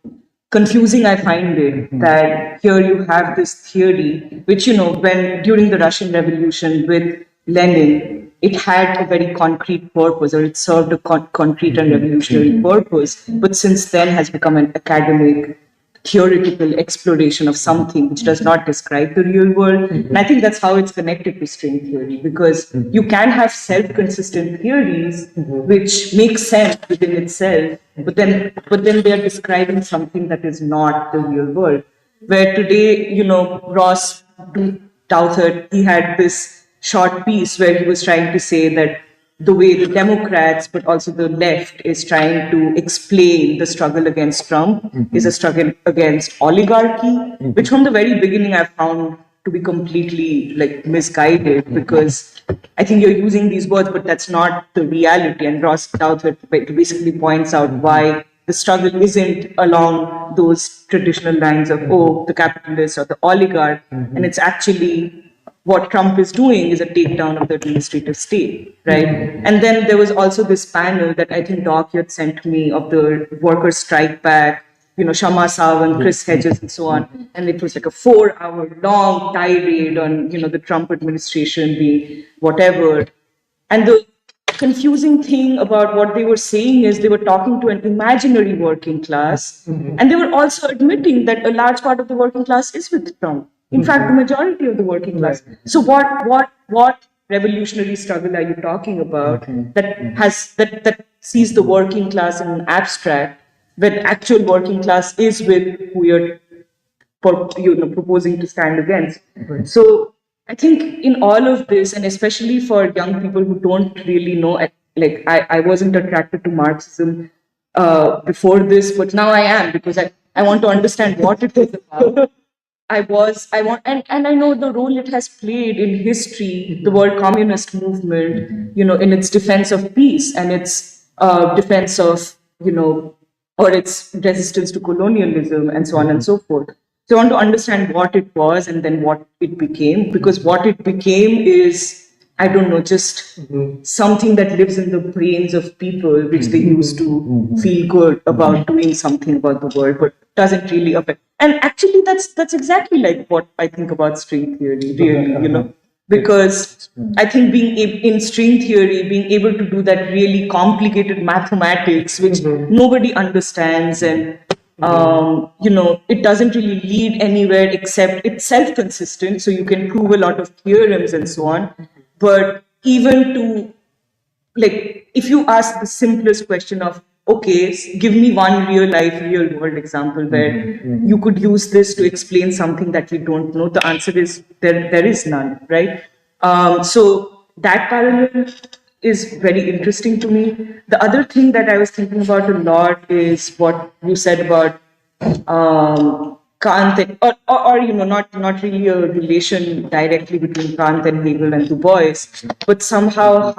Speaker 8: confusing I find it that here you have this theory, which, when during the Russian Revolution with Lenin, it had a very concrete purpose, or it served a concrete and revolutionary purpose, but since then has become an academic theoretical exploration of something which does not describe the real world. And I think that's how it's connected to string theory, because you can have self-consistent theories which make sense within itself, but then they are describing something that is not the real world. Where today, Ross Douthat, he had this short piece where he was trying to say that the way the Democrats, but also the left, is trying to explain the struggle against Trump is a struggle against oligarchy, which from the very beginning I found to be completely misguided, because I think you're using these words, but that's not the reality. And Ross Douthat basically points out why the struggle isn't along those traditional lines of, the capitalist or the oligarch, and it's actually what Trump is doing is a takedown of the administrative state, right? And then there was also this panel that I think Doc had sent me of the workers' strike back, Shama Sawan, Chris Hedges, and so on. And it was like a 4-hour long tirade on, the Trump administration being whatever. And the confusing thing about what they were saying is they were talking to an imaginary working class, and they were also admitting that a large part of the working class is with Trump. In fact, the majority of the working class. So what revolutionary struggle are you talking about that sees the working class in an abstract, when actual working class is with who you're proposing to stand against? So I think in all of this, and especially for young people who don't really know, I wasn't attracted to Marxism before this, but now I am, because I want to understand what it is about. And I know the role it has played in history, the world communist movement, in its defense of peace and its defense of, or its resistance to colonialism and so on and so forth. So I want to understand what it was and then what it became, because what it became is, I don't know, just something that lives in the brains of people, which they used to feel good about doing something about the world, but doesn't really affect. And actually, that's exactly like what I think about string theory, really, because I think being in string theory, being able to do that really complicated mathematics, which nobody understands, and it doesn't really lead anywhere except it's self-consistent, so you can prove a lot of theorems and so on. But even to, if you ask the simplest question of, okay, give me one real life, real world example where you could use this to explain something that we don't know, the answer is there is none, right? So that parallel is very interesting to me. The other thing that I was thinking about a lot is what you said about Kant, and, not really a relation directly between Kant and Hegel and Du Bois, but somehow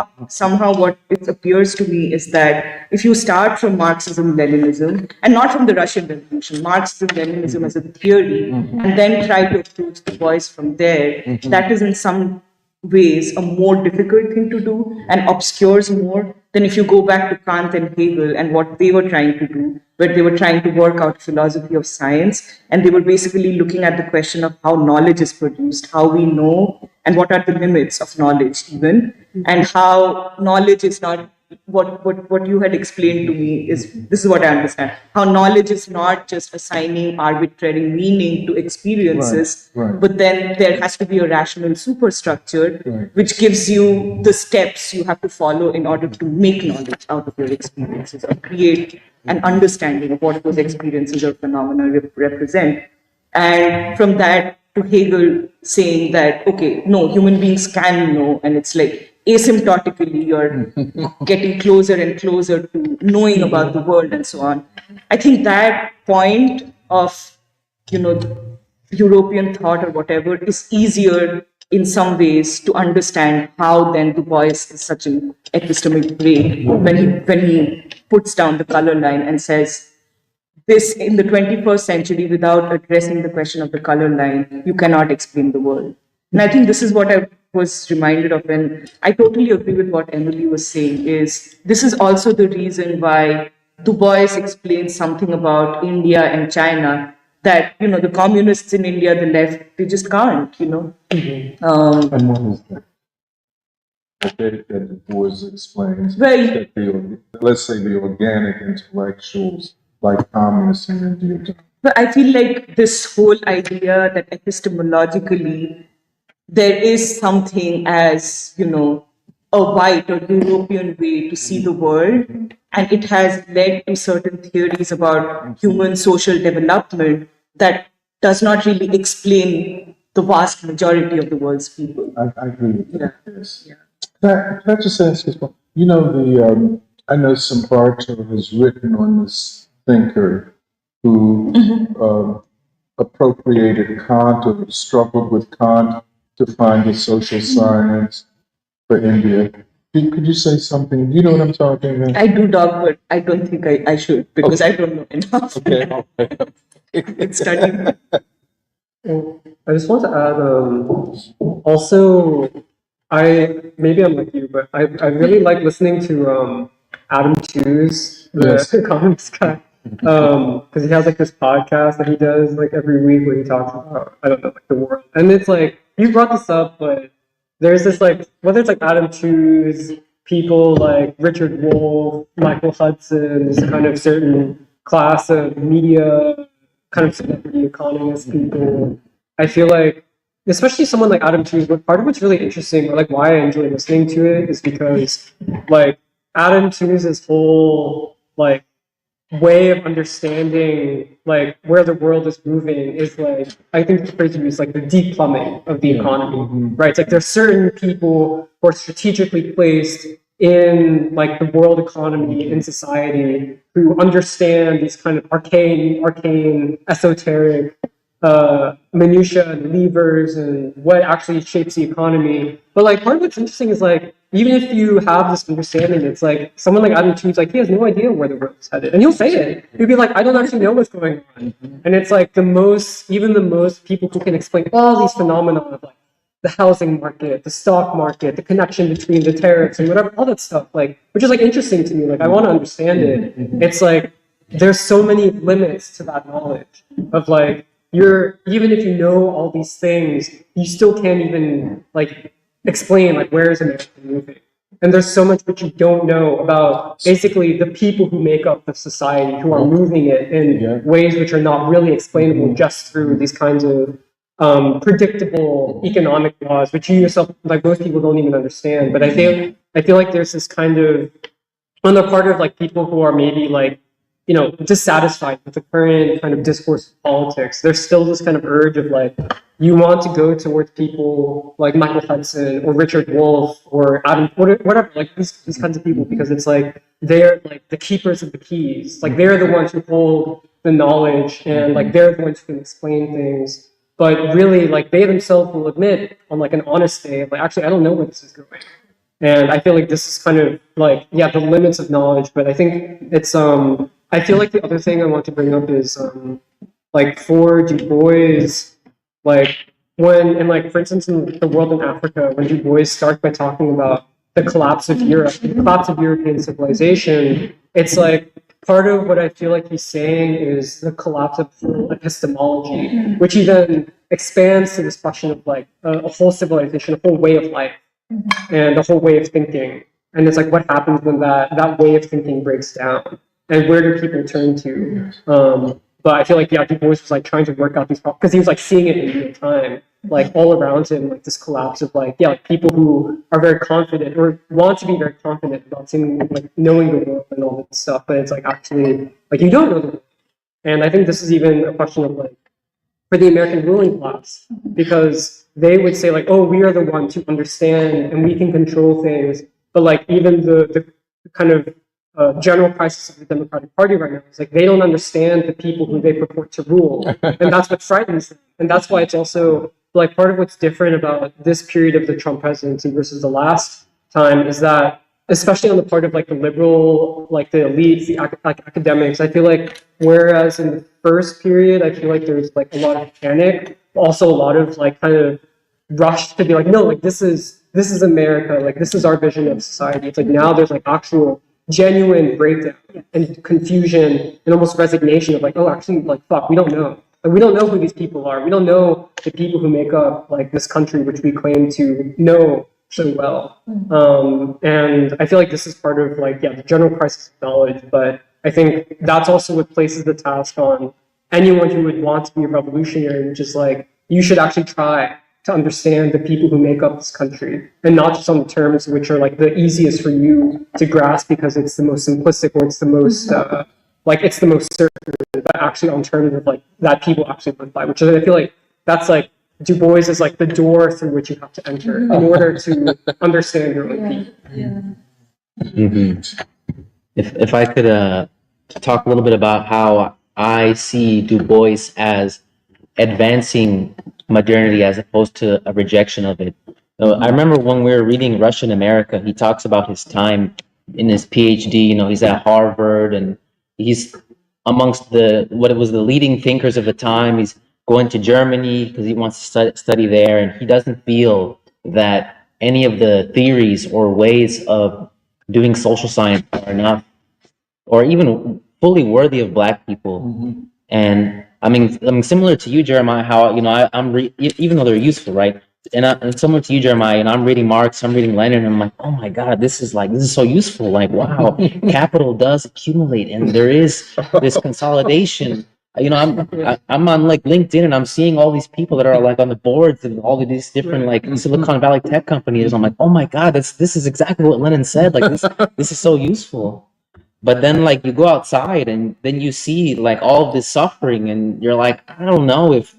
Speaker 8: what it appears to me is that if you start from Marxism-Leninism, and not from the Russian Revolution, Marxism-Leninism as a theory, and then try to approach Du Bois from there, that is in some ways a more difficult thing to do and obscures more than if you go back to Kant and Hegel and what they were trying to do, where they were trying to work out philosophy of science, and they were basically looking at the question of how knowledge is produced, how we know, and what are the limits of knowledge even, and how knowledge is not what you had explained to me is this is what I understand. How knowledge is not just assigning arbitrary meaning to experiences,
Speaker 2: Right.
Speaker 8: but then there has to be a rational superstructure
Speaker 2: Right.
Speaker 8: which gives you the steps you have to follow in order to make knowledge out of your experiences or create an understanding of what those experiences or phenomena represent. And from that to Hegel saying that, okay, no, human beings can know, and it's like asymptotically you're getting closer and closer to knowing about the world and so on. I think that point of, you know, European thought or whatever is easier in some ways to understand how then Du Bois is such an epistemic break when he puts down the color line and says, this in the 21st century, without addressing the question of the color line, you cannot explain the world. And I think this is what I was reminded of, and I totally agree with what Emily was saying, is this is also the reason why Du Bois explains something about India and China that, you know, the communists in India, the left, they just can't, you know.
Speaker 2: And what is that? That Du Bois explains
Speaker 8: Well,
Speaker 2: that let's say the organic intellectuals like communists in India don't.
Speaker 8: But I feel like this whole idea that epistemologically there is something as, you know, a white or European way to see the world, and it has led to certain theories about human social development that does not really explain the vast majority of the world's people.
Speaker 2: I agree with
Speaker 8: Yeah.
Speaker 2: that. Yes. Can I just ask this one? You know, I know Simbarto has written on this thinker who appropriated Kant or struggled with Kant to find a social science for India. Could you say something? You know what I'm talking about?
Speaker 8: I do dog, but I don't think I should because I don't know enough.
Speaker 2: Okay.
Speaker 8: It's studying.
Speaker 6: I just want to add, also, maybe I'm like you, but I really like listening to Adam Tooze, the
Speaker 2: Yes.
Speaker 6: economics guy, because he has like this podcast that he does like every week where he talks about, I don't know, like the world, and it's like you brought this up, but there's this like whether it's like Adam Tooze, people like Richard Wolff, Michael Hudson, this kind of certain class of media kind of celebrity economist people. I feel like, especially someone like Adam Tooze, but part of what's really interesting, or like why I enjoy listening to it, is because like Adam Tooze's whole like way of understanding like where the world is moving is like I think the phrase you use like the deep plumbing of the economy, right? It's like there's certain people who are strategically placed in like the world economy in society who understand these kind of arcane, esoteric minutia and levers and what actually shapes the economy. But like part of what's interesting is like even if you have this understanding, it's like someone like Adam Tooze, like he has no idea where the world is headed, and he'll say it. He'll be like, "I don't actually know what's going on," and it's like even the most people who can explain all these phenomena of like the housing market, the stock market, the connection between the tariffs and whatever, all that stuff, like which is like interesting to me. Like I want to understand it. It's like there's so many limits to that knowledge of like even if you know all these things, you still can't even like explain like where is America moving. And there's so much that you don't know about basically the people who make up the society who are moving it in ways which are not really explainable just through these kinds of predictable economic laws, which you yourself, like most people, don't even understand. But I feel like there's this kind of on the part of like people who are maybe like dissatisfied with the current kind of discourse of politics. There's still this kind of urge of like you want to go towards people like Michael Hudson or Richard Wolff or Adam, whatever, like these kinds of people, because it's like they're like the keepers of the keys. Like they're the ones who hold the knowledge and like they're the ones who can explain things. But really, like they themselves will admit on like an honest day, like actually I don't know where this is going. And I feel like this is kind of like the limits of knowledge. But I think it's I feel like the other thing I want to bring up is like for Du Bois, like and like for instance in the world in Africa, when Du Bois starts by talking about the collapse of Europe, the collapse of European civilization, it's like part of what I feel like he's saying is the collapse of full epistemology, which he then expands to this question of like a whole civilization, a whole way of life, and a whole way of thinking. And it's like what happens when that way of thinking breaks down, and where do people turn to? But I feel like Du Bois was like trying to work out these problems because he was like seeing it in real time, like all around him, like this collapse of like people who are very confident or want to be very confident about seeming like knowing the world and all this stuff, but it's like actually like you don't know the world. And I think this is even a question of like for the American ruling class, because they would say like, oh, we are the one to understand and we can control things, but like even the kind of general crisis of the Democratic Party right now is like they don't understand the people who they purport to rule, and that's what frightens them. And that's why it's also like part of what's different about this period of the Trump presidency versus the last time is that, especially on the part of like the liberal, like the elites, the academics, I feel like whereas in the first period, I feel like there's like a lot of panic, also a lot of like kind of rush to be like, no, like this is America, like this is our vision of society. It's like now there's like actual genuine breakdown and confusion and almost resignation of like, oh, actually, like, fuck, we don't know. Like, we don't know who these people are. We don't know the people who make up like this country, which we claim to know so well. And I feel like this is part of like, the general crisis of knowledge, but I think that's also what places the task on anyone who would want to be a revolutionary, which is like, you should actually try to understand the people who make up this country, and not just on the terms which are like the easiest for you to grasp because it's the most simplistic or it's the most it's the most certain, but actually on terms of like that people actually live by, which is, I feel like that's like Du Bois is like the door through which you have to enter in order to understand your own people.
Speaker 10: If I could talk a little bit about how I see Du Bois as advancing modernity as opposed to a rejection of it. I remember when we were reading Russian America, he talks about his time in his PhD. He's at Harvard and he's amongst the leading thinkers of the time. He's going to Germany because he wants to study there, and he doesn't feel that any of the theories or ways of doing social science are enough or even fully worthy of Black people. And I mean, similar to you, Jeremiah, how even though they're useful, right? And similar to you, Jeremiah, and I'm reading Marx, I'm reading Lenin, and I'm like, oh my God, this is so useful. Like, wow, capital does accumulate, and there is this consolidation. I'm on like LinkedIn, and I'm seeing all these people that are like on the boards of all of these different like Silicon Valley tech companies. I'm like, oh my God, this is exactly what Lenin said. Like this is so useful. But then like you go outside and then you see like all of this suffering and you're like, I don't know if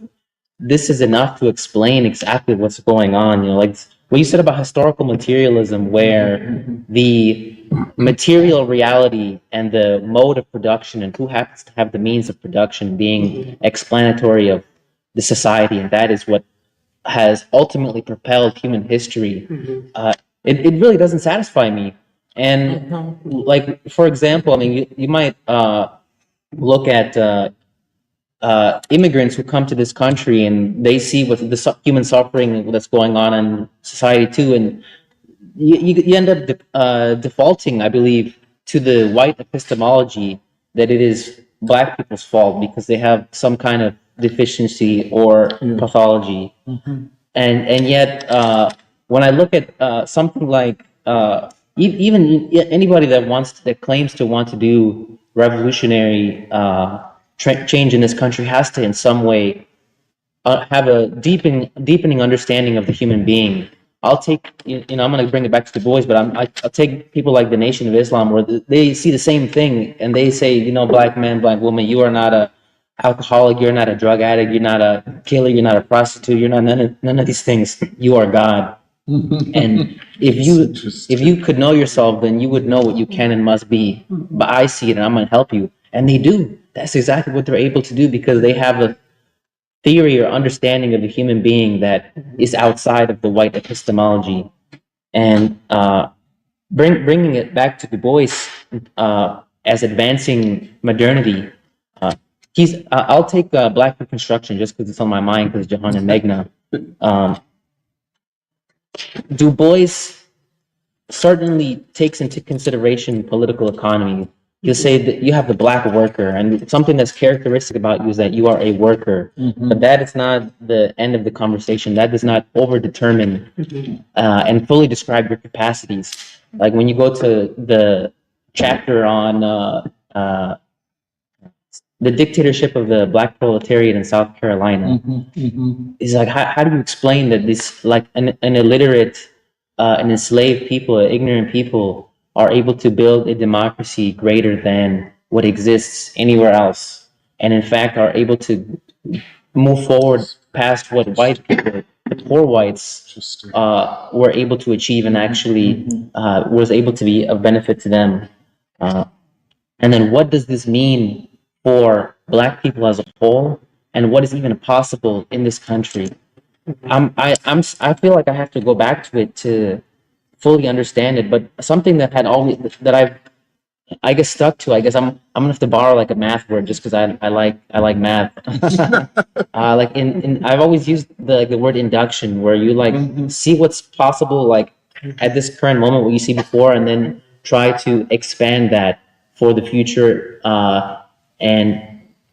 Speaker 10: this is enough to explain exactly what's going on. Like what you said about historical materialism, where the material reality and the mode of production and who happens to have the means of production being explanatory of the society, and that is what has ultimately propelled human history. It really doesn't satisfy me. And like, for example, I mean, you might look at immigrants who come to this country and they see what the human suffering that's going on in society too, and you end up defaulting, I believe, to the white epistemology that it is Black people's fault because they have some kind of deficiency or pathology. And yet, when I look at something like even anybody that claims to want to do revolutionary change in this country has to, in some way, have a deepening understanding of the human being. I'll take, I'm going to bring it back to Du Bois, but I'll take people like the Nation of Islam, where they see the same thing and they say, Black man, Black woman, you are not a alcoholic, you're not a drug addict, you're not a killer, you're not a prostitute, you're not none of these things. You are God. And if you could know yourself, then you would know what you can and must be. But I see it and I'm going to help you. And they do. That's exactly what they're able to do because they have a theory or understanding of the human being that is outside of the white epistemology. And bringing it back to Du Bois as advancing modernity, I'll take Black Reconstruction just because it's on my mind because Jahan and Meghna. Du Bois certainly takes into consideration political economy. You say that you have the black worker, and something that's characteristic about you is that you are a worker. But that is not the end of the conversation. That does not overdetermine and fully describe your capacities. Like when you go to the chapter on the dictatorship of the black proletariat in South Carolina, is like how do you explain that this like an illiterate, an enslaved people, ignorant people are able to build a democracy greater than what exists anywhere else, and in fact are able to move forward past what white people, the poor whites, were able to achieve, and actually was able to be of benefit to them. And then what does this mean for black people as a whole, and what is even possible in this country? I feel like I have to go back to it to fully understand it. But something that had always that I guess stuck to. I guess I'm gonna have to borrow like a math word just because I like math. Like in I've always used the word induction, where you like see what's possible like at this current moment, what you see before, and then try to expand that for the future, and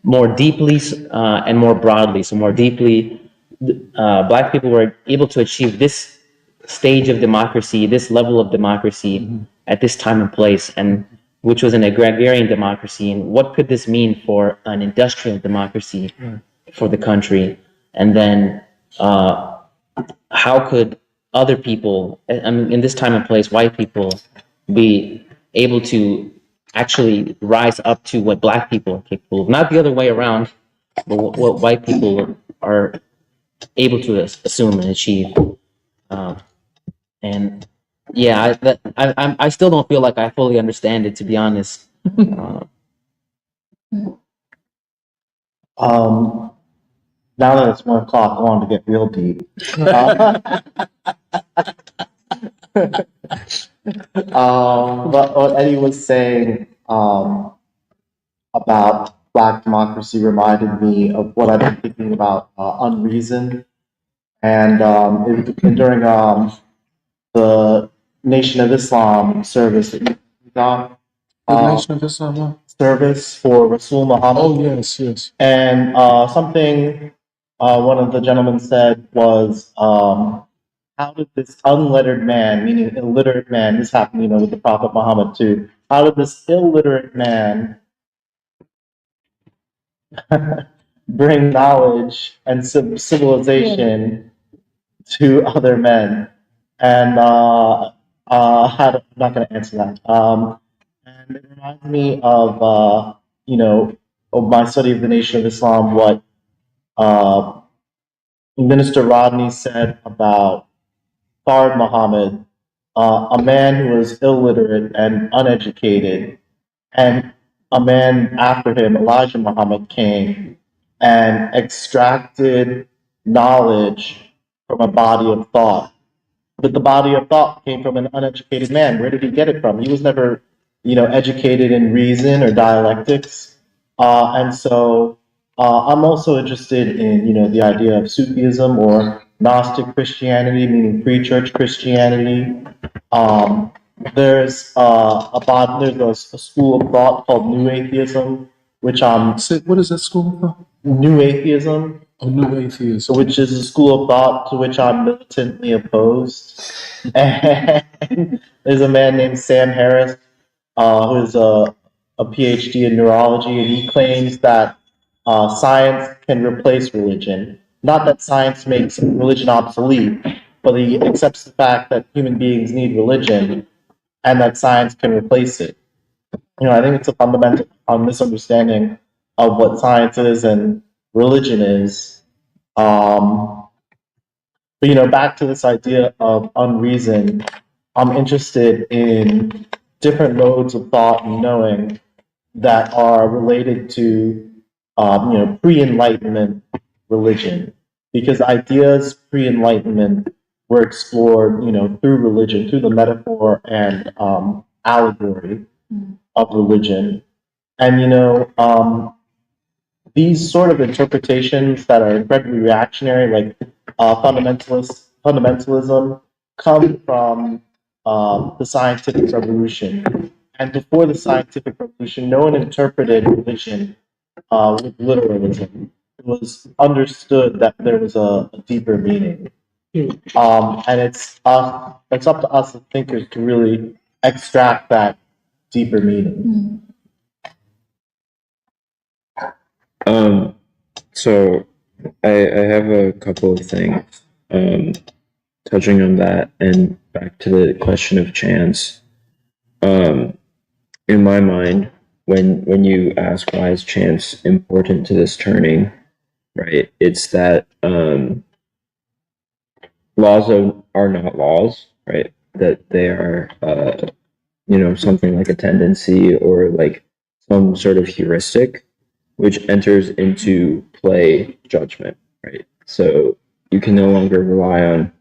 Speaker 10: more deeply, and more broadly. So more deeply, black people were able to achieve this stage of democracy, this level of democracy at this time and place, and which was an agrarian democracy. And what could this mean for an industrial democracy for the country? And then how could other people, I mean, in this time and place, white people, be able to actually rise up to what black people are capable of? Not the other way around, but what white people are able to assume and achieve. And yeah, I still don't feel like I fully understand it, to be honest.
Speaker 5: Now that it's 1 o'clock, I wanted to get real deep. But what Eddie was saying about Black democracy reminded me of what I've been thinking about unreason, and during the Nation of Islam service that you got.
Speaker 2: The Nation of Islam.
Speaker 5: Service for Rasul Muhammad.
Speaker 2: Oh yes, yes.
Speaker 5: And something one of the gentlemen said was, how did this unlettered man, meaning illiterate man, this happened, you know, with the Prophet Muhammad too. How did this illiterate man bring knowledge and civilization to other men? And I'm not going to answer that. And it reminds me of, you know, of my study of the Nation of Islam, what Minister Rodney said about Fard Muhammad, a man who was illiterate and uneducated, and a man after him, Elijah Muhammad, came and extracted knowledge from a body of thought. But the body of thought came from an uneducated man. Where did he get it from? He was never, you know, educated in reason or dialectics. And so I'm also interested in, you know, the idea of Sufism or Gnostic Christianity, meaning pre-church Christianity. There's a school of thought called New Atheism, which
Speaker 2: What is that school of thought?
Speaker 5: New Atheism.
Speaker 2: Oh, New Atheism.
Speaker 5: Which is a school of thought to which I'm militantly opposed. And there's a man named Sam Harris, who is a PhD in neurology, and he claims that science can replace religion. Not that science makes religion obsolete, but he accepts the fact that human beings need religion and that science can replace it. You know, I think it's a fundamental misunderstanding of what science is and religion is. But, you know, back to this idea of unreason, I'm interested in different modes of thought and knowing that are related to, you know, pre-Enlightenment religion, because ideas pre-Enlightenment were explored, you know, through religion, through the metaphor and allegory of religion. And, you know, these sort of interpretations that are incredibly reactionary, like fundamentalism, come from the scientific revolution. And before the scientific revolution, no one interpreted religion with literalism. It was understood that there was a deeper meaning. And it's up to us as thinkers to really extract that deeper meaning.
Speaker 4: So I have a couple of things touching on that and back to the question of chance. In my mind, when you ask why is chance important to this turning, right? It's that laws are not laws, right? That they are something like a tendency or like some sort of heuristic which enters into play judgment, right? So you can no longer rely on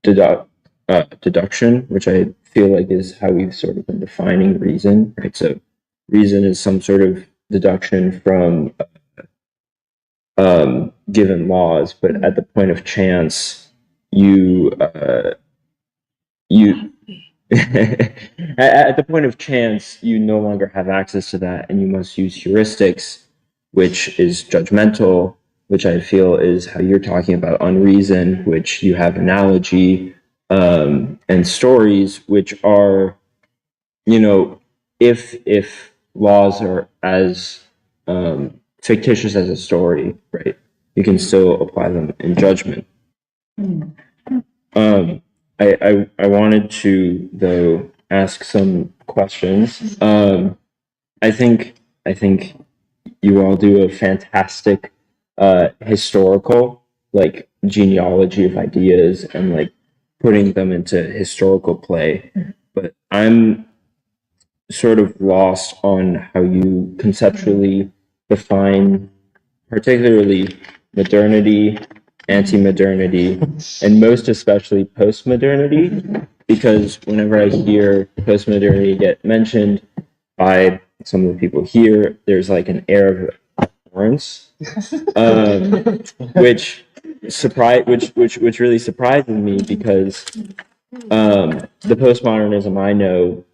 Speaker 4: deduction, which I feel like is how we've sort of been defining reason, right? So reason is some sort of deduction from given laws, but at the point of chance, you at the point of chance, you no longer have access to that, and you must use heuristics, which is judgmental, which I feel is how you're talking about unreason, which you have analogy, and stories, which are, if laws are as fictitious as a story, right, you can still apply them in judgment. I wanted to though ask some questions. I think you all do a fantastic historical like genealogy of ideas and like putting them into historical play. But I'm sort of lost on how you conceptually define particularly modernity, anti-modernity, and most especially post-modernity, because whenever I hear post-modernity get mentioned by some of the people here, there's like an air of abhorrence, which really surprises me because the postmodernism I know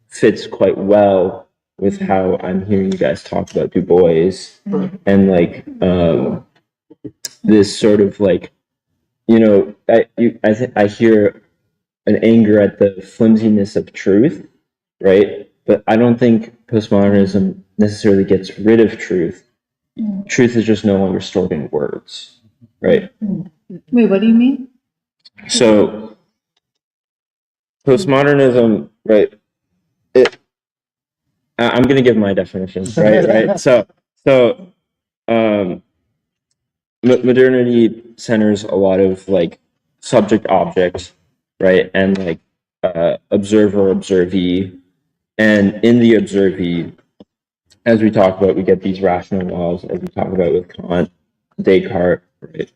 Speaker 4: fits quite well with how I'm hearing you guys talk about Du Bois and like this sort of like I hear an anger at the flimsiness of truth, right? But I don't think postmodernism necessarily gets rid of truth. Truth is just no longer stored in words, right?
Speaker 9: Wait, what do you mean?
Speaker 4: So postmodernism, right? I'm going to give my definition, right? So, modernity centers a lot of like subject object, right? And like observer observee. And in the observee, as we talk about, we get these rational laws, as we talk about with Kant, Descartes, right?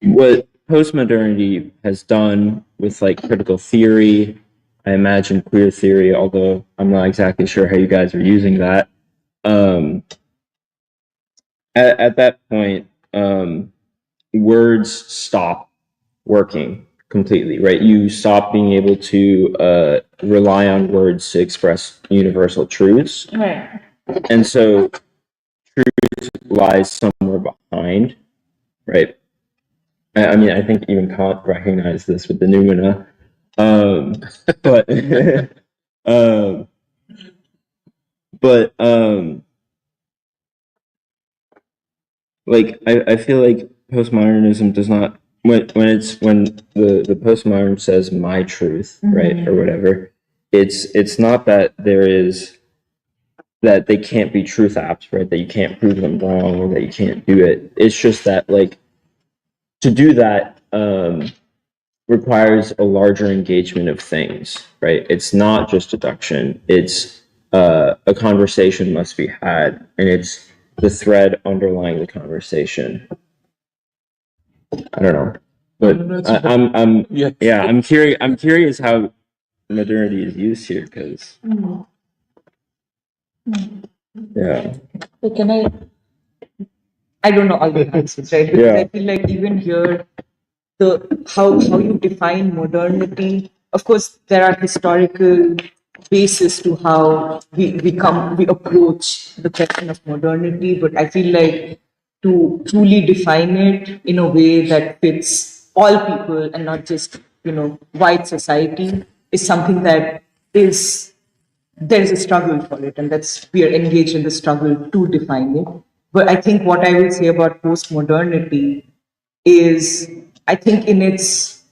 Speaker 4: What postmodernity has done with like critical theory, I imagine queer theory, although I'm not exactly sure how you guys are using that. At that point, words stop working completely, right? You stop being able to rely on words to express universal truths.
Speaker 9: Right.
Speaker 4: And so truth lies somewhere behind, right? I mean, I think even Kant recognized this with the noumena. But but like I feel like postmodernism does not when the postmodern says my truth, right, or whatever, it's not that that they can't be truth apps, right, that you can't prove them wrong or that you can't do it. It's just that like to do that requires a larger engagement of things, right? It's not just deduction. It's a conversation must be had, and it's the thread underlying the conversation. I don't know, but I'm curious. I'm curious how modernity is used here because Yeah.
Speaker 8: So can I don't know all the answers, right? Because
Speaker 4: Yeah.
Speaker 8: I feel like even here, how you define modernity. Of course, there are historical basis to how we approach the question of modernity, but I feel like to truly define it in a way that fits all people and not just white society is something that is there is a struggle for it, and that's we are engaged in the struggle to define it. But I think what I will say about postmodernity is, I think in its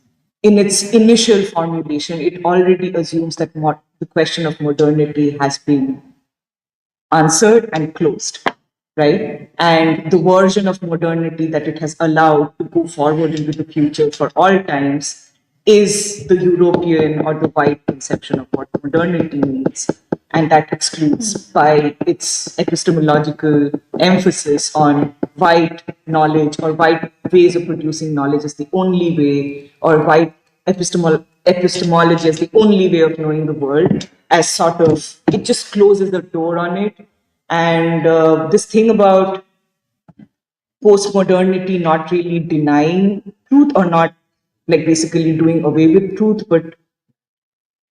Speaker 8: initial formulation, it already assumes that the question of modernity has been answered and closed, right? And the version of modernity that it has allowed to go forward into the future for all times is the European or the white conception of what modernity means. And that excludes, by its epistemological emphasis on white knowledge or white ways of producing knowledge as the only way, or white epistemology as the only way of knowing the world, as sort of, it just closes the door on it. And this thing about postmodernity not really denying truth, or not like basically doing away with truth, but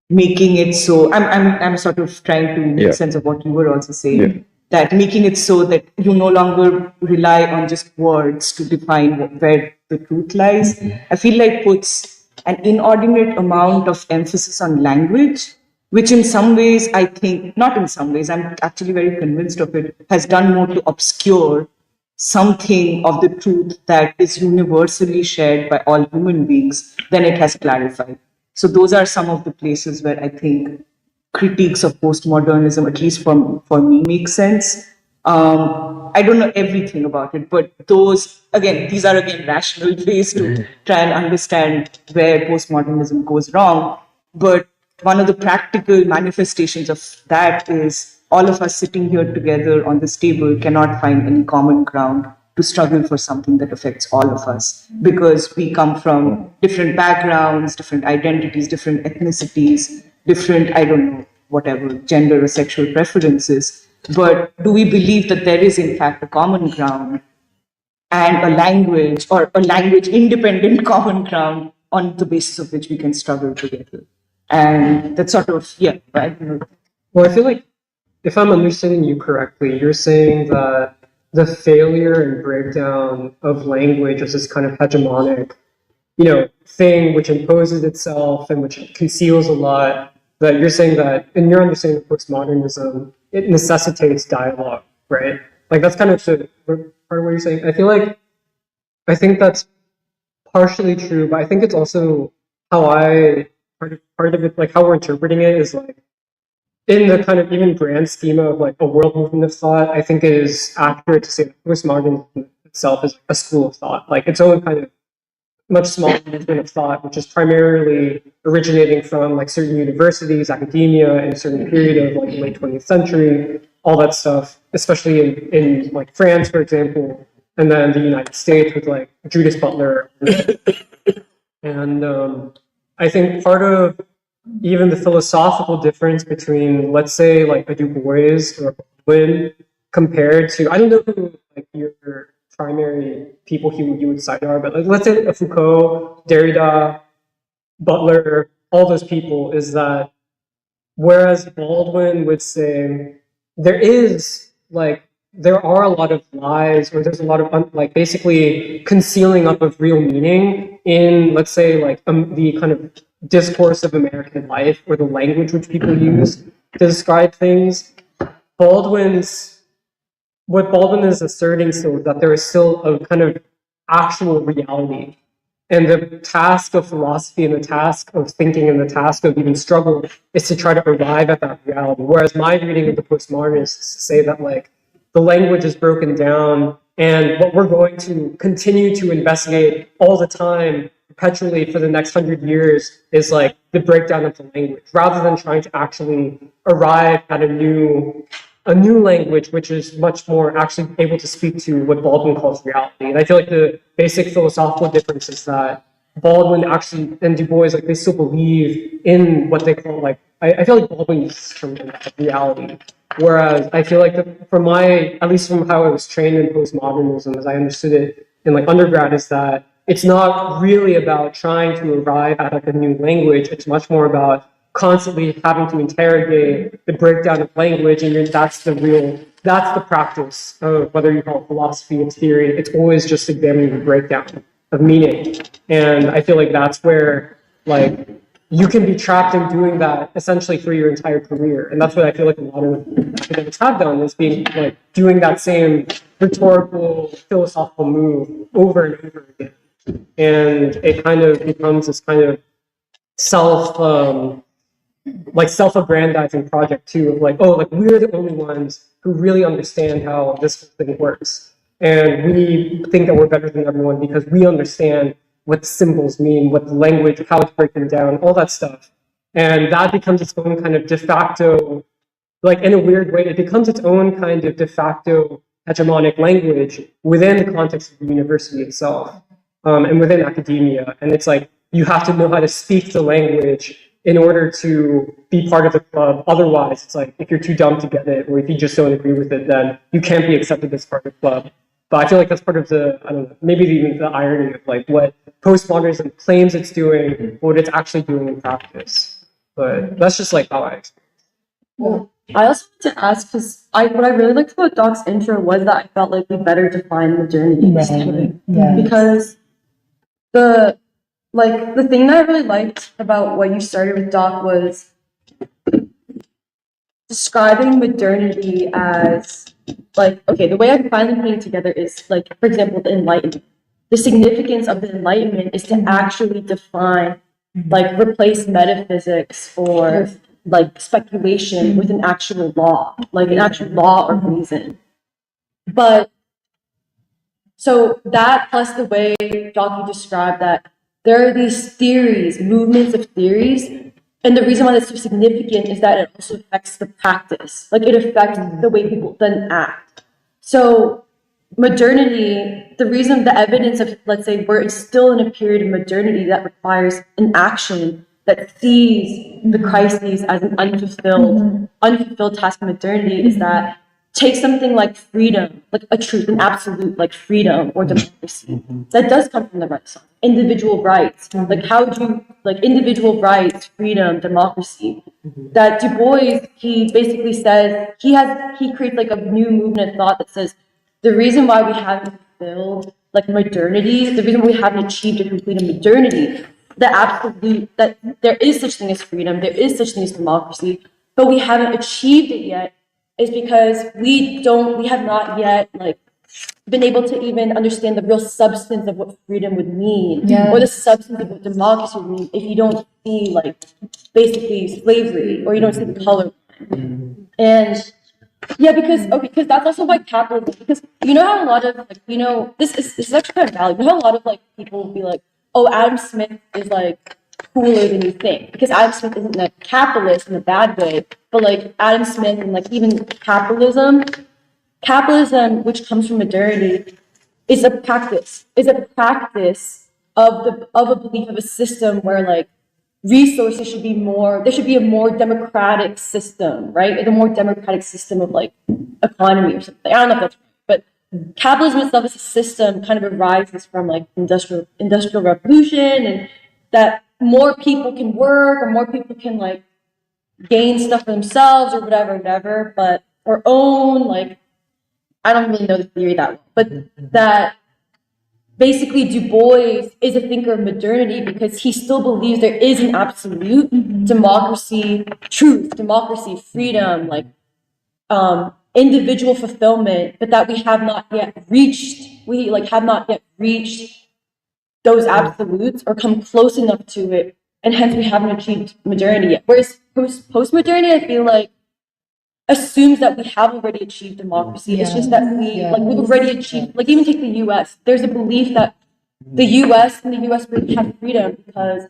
Speaker 8: making it so, I'm sort of trying to make
Speaker 4: Yeah.
Speaker 8: sense of what you were also saying.
Speaker 4: Yeah.
Speaker 8: That making it so that you no longer rely on just words to define where the truth lies, I feel like puts an inordinate amount of emphasis on language, which in some ways, I think, not in some ways, I'm actually very convinced of it, has done more to obscure something of the truth that is universally shared by all human beings than it has clarified. So those are some of the places where I think critiques of postmodernism, at least for me, make sense. I don't know everything about it, but these are again rational ways to try and understand where postmodernism goes wrong. But one of the practical manifestations of that is all of us sitting here together on this table cannot find any common ground to struggle for something that affects all of us, because we come from different backgrounds, different identities, different ethnicities, different, I don't know, whatever, gender or sexual preferences. But do we believe that there is, in fact, a common ground and a language, or a language independent common ground on the basis of which we can struggle together? And that sort of, yeah, right?
Speaker 6: Well, I feel like if I'm understanding you correctly, you're saying that the failure and breakdown of language as this kind of hegemonic, thing which imposes itself and which conceals a lot, that you're saying that, in your understanding of postmodernism, it necessitates dialogue, right? Like that's kind of part of what you're saying. I think that's partially true, but I think it's also how part of it, like how we're interpreting it is like, in the kind of even grand schema of like a world movement of thought, I think it is accurate to say that postmodernism itself is a school of thought, like its own kind of much smaller movement of thought, which is primarily originating from like certain universities, academia, in a certain period of like the late 20th century, all that stuff, especially in like France, for example, and then the United States with like Judith Butler. And I think part of even the philosophical difference between, let's say, like a Du Bois or a Baldwin compared to, I don't know who like your primary people you would cite are, but like, let's say a Foucault, Derrida, Butler, all those people, is that whereas Baldwin would say there are a lot of lies, or there's a lot of like basically concealing up of real meaning in, let's say, like the kind of discourse of American life, or the language which people use to describe things. What Baldwin is asserting still is that there is still a kind of actual reality. And the task of philosophy and the task of thinking and the task of even struggle is to try to arrive at that reality. Whereas my reading of the postmodernists is to say that like the language is broken down, and what we're going to continue to investigate all the time, perpetually for the next 100 years, is like the breakdown of the language, rather than trying to actually arrive at a new language which is much more actually able to speak to what Baldwin calls reality. And I feel like the basic philosophical difference is that Baldwin actually and Du Bois, like, they still believe in what they call, like, I feel like Baldwin uses the term reality, Whereas I feel like from at least from how I was trained in postmodernism, as I understood it in like undergrad, is that it's not really about trying to arrive at like a new language. It's much more about constantly having to interrogate the breakdown of language, and that's the practice of whether you call it philosophy or theory. It's always just examining the breakdown of meaning, and I feel like that's where like you can be trapped in doing that essentially for your entire career, and that's what I feel like a lot of academics have done is being like doing that same rhetorical philosophical move over and over again, and it kind of becomes this kind of self self-aggrandizing project too of like, oh, like we're the only ones who really understand how this thing works, and we think that we're better than everyone because we understand what symbols mean, what the language, how it's breaking down, all that stuff, and that becomes its own kind of de facto, like in a weird way, it becomes its own kind of de facto hegemonic language within the context of the university itself, and within academia. And it's like you have to know how to speak the language in order to be part of the club. Otherwise, it's like if you're too dumb to get it, or if you just don't agree with it, then you can't be accepted as part of the club. But I feel like that's part of the, I don't know, maybe even the irony of like what postmodernism claims it's doing, what it's actually doing in practice. But that's just like how I experience it.
Speaker 1: Well, I also want to ask because what I really liked about Doc's intro was that I felt like we better define modernity this time. Because the thing that I really liked about what you started with, Doc, was describing modernity as like, okay, the way I'm finally putting it together is like, for example, the Enlightenment. The significance of the Enlightenment is to actually define, like, replace metaphysics or like speculation with an actual law, like an actual law or reason. But so that plus the way Jockey described that there are these theories, movements of theories, and the reason why that's so significant is that it also affects the practice. Like it affects the way people then act. So modernity, the reason the evidence of, let's say, we're still in a period of modernity that requires an action that sees the crises as an unfulfilled task of modernity is that take something like freedom, like a truth, an absolute like freedom or democracy. That does come from the Renaissance. Individual rights, like how would you like individual rights, freedom, democracy. That Du Bois, he basically says he creates like a new movement of thought that says the reason why we haven't fulfilled like modernity, the reason why we haven't achieved a complete modernity, the absolute that there is such thing as freedom, there is such thing as democracy, but we haven't achieved it yet, is because we have not yet like been able to even understand the real substance of what freedom would mean, or the substance of what democracy would mean if you don't see like basically slavery or you don't see the color. And yeah, because that's also why capitalism, because you know how a lot of like, this is actually kind of valid. You know how a lot of like people will be like, oh, Adam Smith is like cooler than you think, because Adam Smith isn't a capitalist in a bad way, but like Adam Smith and like even capitalism, which comes from modernity, is a practice of a belief of a system where like resources should be more, there should be a more democratic system, right? A more democratic system of like economy or something. I don't know if that's right, but capitalism itself as a system kind of arises from like industrial revolution, and that more people can work or more people can like gain stuff for themselves or whatever, but or own, like, I don't really know the theory that well, but that basically Du Bois is a thinker of modernity because he still believes there is an absolute democracy, truth, democracy, freedom, like individual fulfillment, but that we have not yet reached. We like have not yet reached those absolutes or come close enough to it, and hence we haven't achieved modernity yet. Whereas post-modernity, I feel like assumes that we have already achieved democracy. It's just that we've already achieved, like even take the US. There's a belief that the US really have freedom because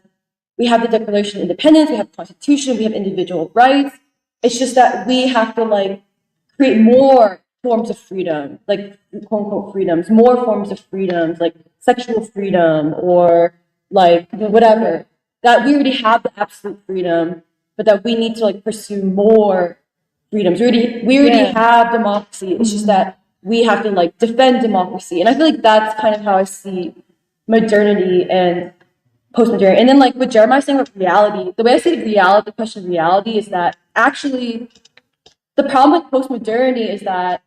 Speaker 1: we have the Declaration of Independence, we have the Constitution, we have individual rights. It's just that we have to like create more forms of freedom, like quote unquote freedoms, more forms of freedoms, like sexual freedom or like whatever. That we already have the absolute freedom, but that we need to like pursue more freedoms. We already
Speaker 9: Yeah.
Speaker 1: have democracy. It's just that we have to like defend democracy. And I feel like that's kind of how I see modernity and postmodernity. And then like what Jeremiah's saying with reality, the way I see the question of reality is that actually the problem with postmodernity is that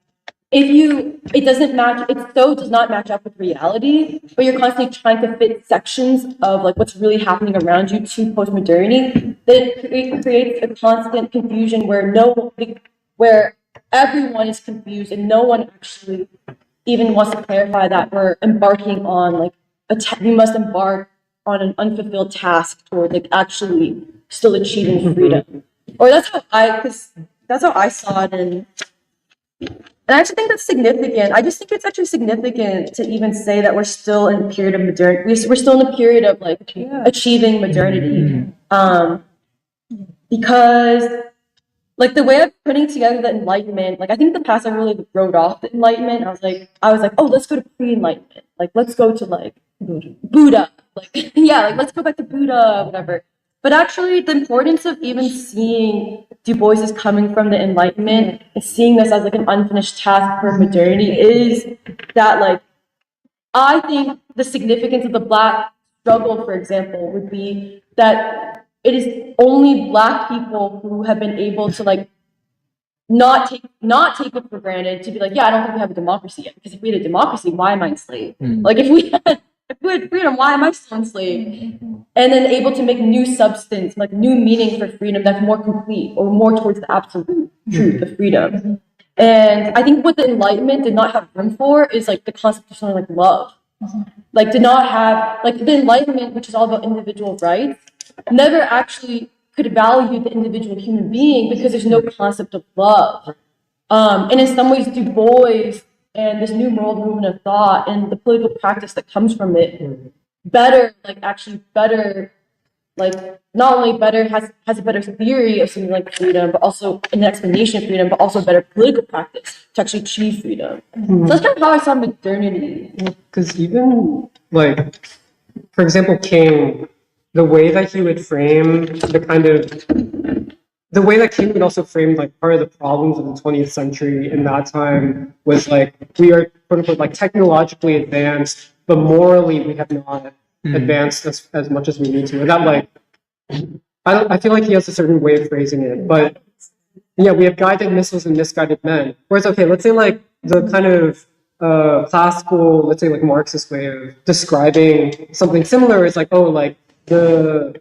Speaker 1: it does not match up with reality, but you're constantly trying to fit sections of like what's really happening around you to postmodernity, that it creates a constant confusion where everyone is confused and no one actually even wants to clarify that we're embarking on like we must embark on an unfulfilled task toward like actually still achieving freedom. Or because that's how I saw it, and I actually think that's significant. I just think it's actually significant to even say that we're still in a period of modernity. We're still in a period of like achieving modernity, because like the way of putting together the Enlightenment, like I think the past I really wrote off the Enlightenment. I was like, oh, let's go to pre-Enlightenment. Like let's go to like Buddha. Like yeah, like let's go back to Buddha, whatever. But actually, the importance of even seeing Du Bois is coming from the Enlightenment and seeing this as like an unfinished task for modernity is that like I think the significance of the Black struggle, for example, would be that it is only Black people who have been able to like not take it for granted to be like, yeah, I don't think we have a democracy yet. Because if we had a democracy, why am I enslaved? Like if we had freedom, why am I still enslaved? And then able to make new substance, like new meaning for freedom that's more complete or more towards the absolute truth of freedom. And I think what the Enlightenment did not have room for is like the concept of something like love. Like did not have like the Enlightenment, which is all about individual rights, never actually could value the individual human being because there's no concept of love. And in some ways, Du Bois and this new world movement of thought and the political practice that comes from it, like not only better has a better theory of something like freedom, but also an explanation of freedom, but also a better political practice to actually achieve freedom. So that's kind of how I saw modernity.
Speaker 6: Because even like, for example, King, the way that he would frame the way that King would also frame like part of the problems of the 20th century in that time was like we are quote unquote like technologically advanced, but morally we have not advanced as much as we need to. And that like I feel like he has a certain way of phrasing it, but yeah, we have guided missiles and misguided men. Whereas okay, let's say like the kind of classical, let's say like Marxist way of describing something similar is like, oh, like the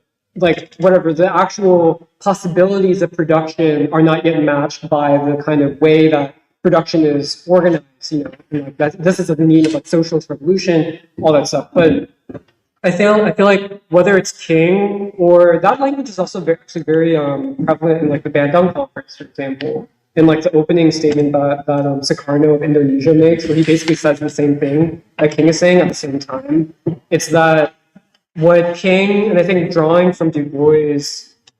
Speaker 6: actual possibilities of production are not yet matched by the kind of way that production is organized, you know, and like that this is the need of like socialist revolution, all that stuff. But I feel like whether it's King or that language is also actually very prevalent in like the Bandung Conference, for example. In like the opening statement that Sukarno of Indonesia makes, where he basically says the same thing that King is saying at the same time. It's that what King, and I think drawing from Du Bois,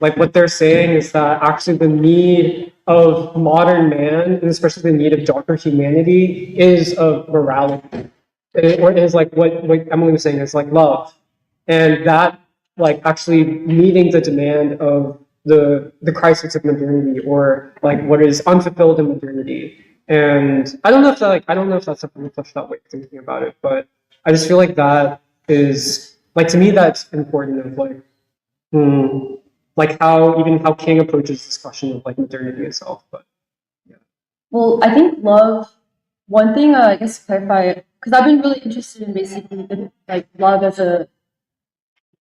Speaker 6: like what they're saying is that actually the need of modern man, and especially the need of darker humanity, is of morality. Or is like what Emily was saying is like love. And that like actually meeting the demand of the crisis of modernity, or like what is unfulfilled in modernity. And I don't know if that's a fully fleshed out way of thinking about it, but I just feel like that is like to me that's important of like how King approaches this question of like modernity itself. But yeah.
Speaker 1: Well, I think love. One thing I guess to clarify, because I've been really interested in basically like love as a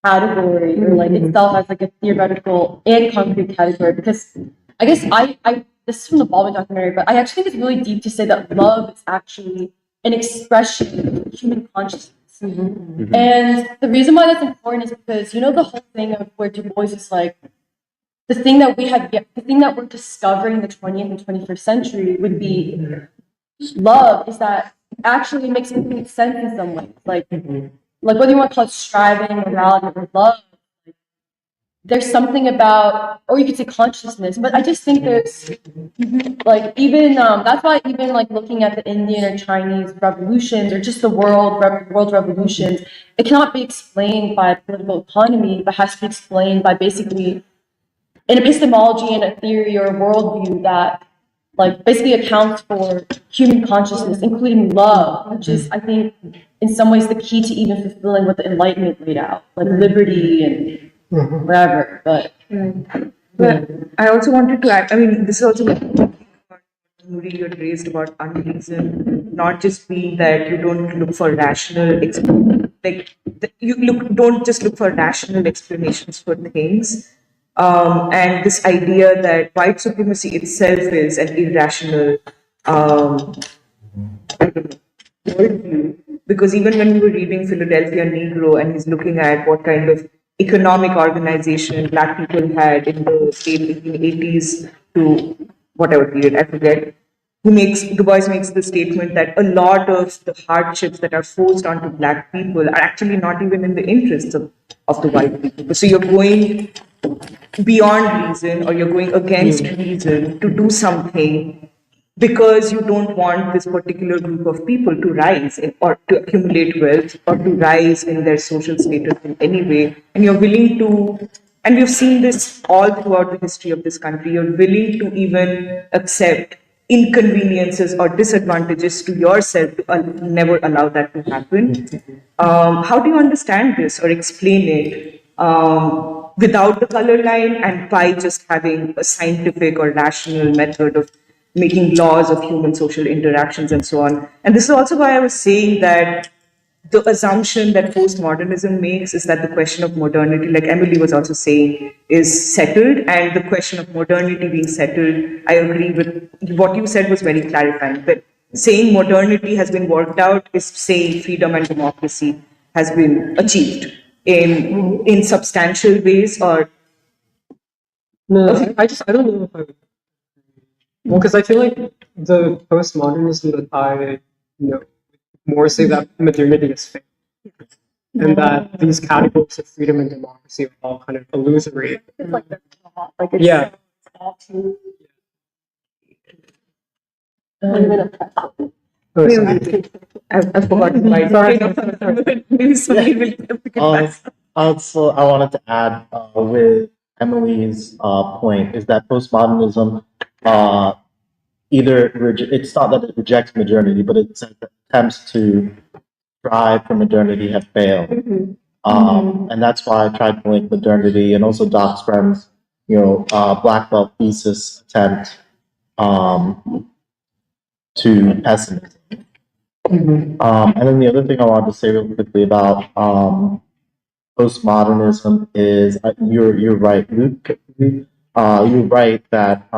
Speaker 1: category or like itself as like a theoretical and concrete category, because I guess I this is from the Baldwin documentary, but I actually think it's really deep to say that love is actually an expression of human consciousness. And the reason why that's important is because, you know, the whole thing of where Du Bois is like, the thing that we're discovering in the 20th and 21st century would be love, is that actually makes complete sense in some ways. Like whether you want to call it striving, morality, or love, there's something about, or you could say consciousness, but I just think there's like even that's why even like looking at the Indian or Chinese revolutions or just the world revolutions, it cannot be explained by political economy, but has to be explained by basically an epistemology and a theory or a worldview that like basically accounts for human consciousness, including love, which is, I think, in some ways the key to even fulfilling what the Enlightenment laid out, like liberty and whatever. But
Speaker 8: But I also wanted to add, I mean, this is also Nuri, you had raised about unreason, not just being that you don't look for rational, don't just look for rational explanations for things. And this idea that white supremacy itself is an irrational, I don't know, worldview. Because even when we were reading Philadelphia Negro and he's looking at what kind of economic organization black people had in the late 1880s to whatever period, I forget. Du Bois makes the statement that a lot of the hardships that are forced onto black people are actually not even in the interests of the white people. So you're going beyond reason or you're going against reason to do something because you don't want this particular group of people to rise or to accumulate wealth or to rise in their social status in any way. And you're willing to, and we've seen this all throughout the history of this country, you're willing to even accept inconveniences or disadvantages to yourself to never allow that to happen. How do you understand this or explain it without the color line and by just having a scientific or rational method of making laws of human social interactions and so on? And this is also why I was saying that the assumption that postmodernism makes is that the question of modernity, like Emily was also saying, is settled. And the question of modernity being settled, I agree with what you said was very clarifying. That saying modernity has been worked out is saying freedom and democracy has been achieved in substantial ways or
Speaker 6: No, I don't know if I would. Well, because I feel like the postmodernism that I know more say that modernity is fake, and that these categories of freedom and democracy are all kind of illusory.
Speaker 7: It's like they're not, like it's
Speaker 6: Yeah.
Speaker 7: all too
Speaker 6: Oh, sorry.
Speaker 8: I've forgotten my maybe Sunil will pick it back.
Speaker 5: Also, I wanted to add with Emily's point is that postmodernism it's not that it rejects modernity, but it says that attempts to strive for modernity have failed. And that's why I tried to link modernity and also Doc's friends, black belt thesis attempt to pessimism. And then the other thing I wanted to say real quickly about postmodernism is you're right, Luke. You're right that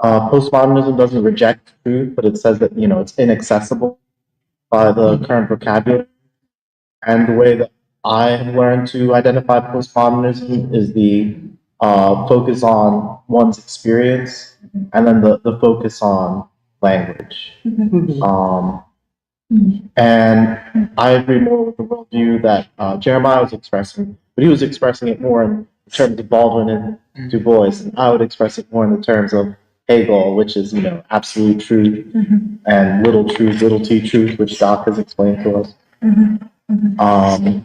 Speaker 5: postmodernism doesn't reject truth, but it says that it's inaccessible by the current vocabulary. And the way that I have learned to identify postmodernism is the focus on one's experience and then the focus on language. And I agree more with the worldview that Jeremiah was expressing, but he was expressing it more in terms of Baldwin and Du Bois, and I would express it more in the terms of Hegel, which is absolute truth and little truth, little t truth, which Doc has explained to us. And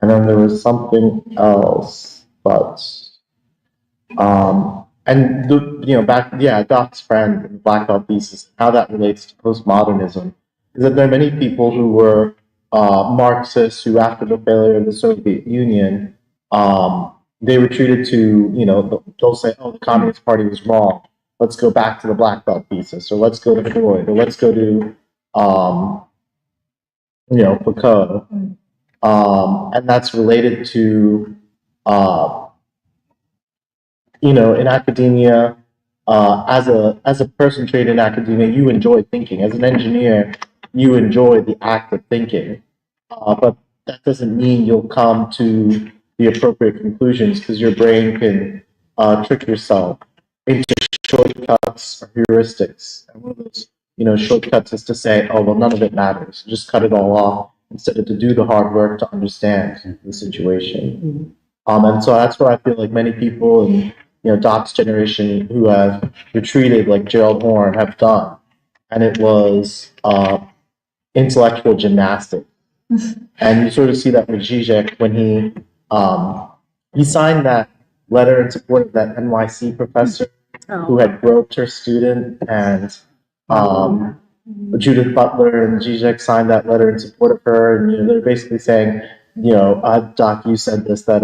Speaker 5: then there was something else, but and Doc's friend, the Black Belt thesis, how that relates to postmodernism, is that there are many people who were Marxists who, after the failure of the Soviet Union, they retreated to, they'll say, oh, the Communist Party was wrong. Let's go back to the Black Belt thesis, or let's go to Freud, or let's go to, Foucault. And that's related to, in academia, as a person trained in academia, you enjoy thinking. As an engineer, you enjoy the act of thinking. But that doesn't mean you'll come to the appropriate conclusions because your brain can trick yourself into shortcuts or heuristics. And one of those, shortcuts is to say, oh, well, none of it matters. Just cut it all off instead of to do the hard work to understand the situation. And so that's what I feel like many people in Doc's generation who have retreated, like Gerald Horne, have done. And it was intellectual gymnastics. And you sort of see that with Zizek when he signed that letter in support of that NYC professor who had groped her student, and Judith Butler and Zizek signed that letter in support of her, and they're basically saying, Doc, you said this, that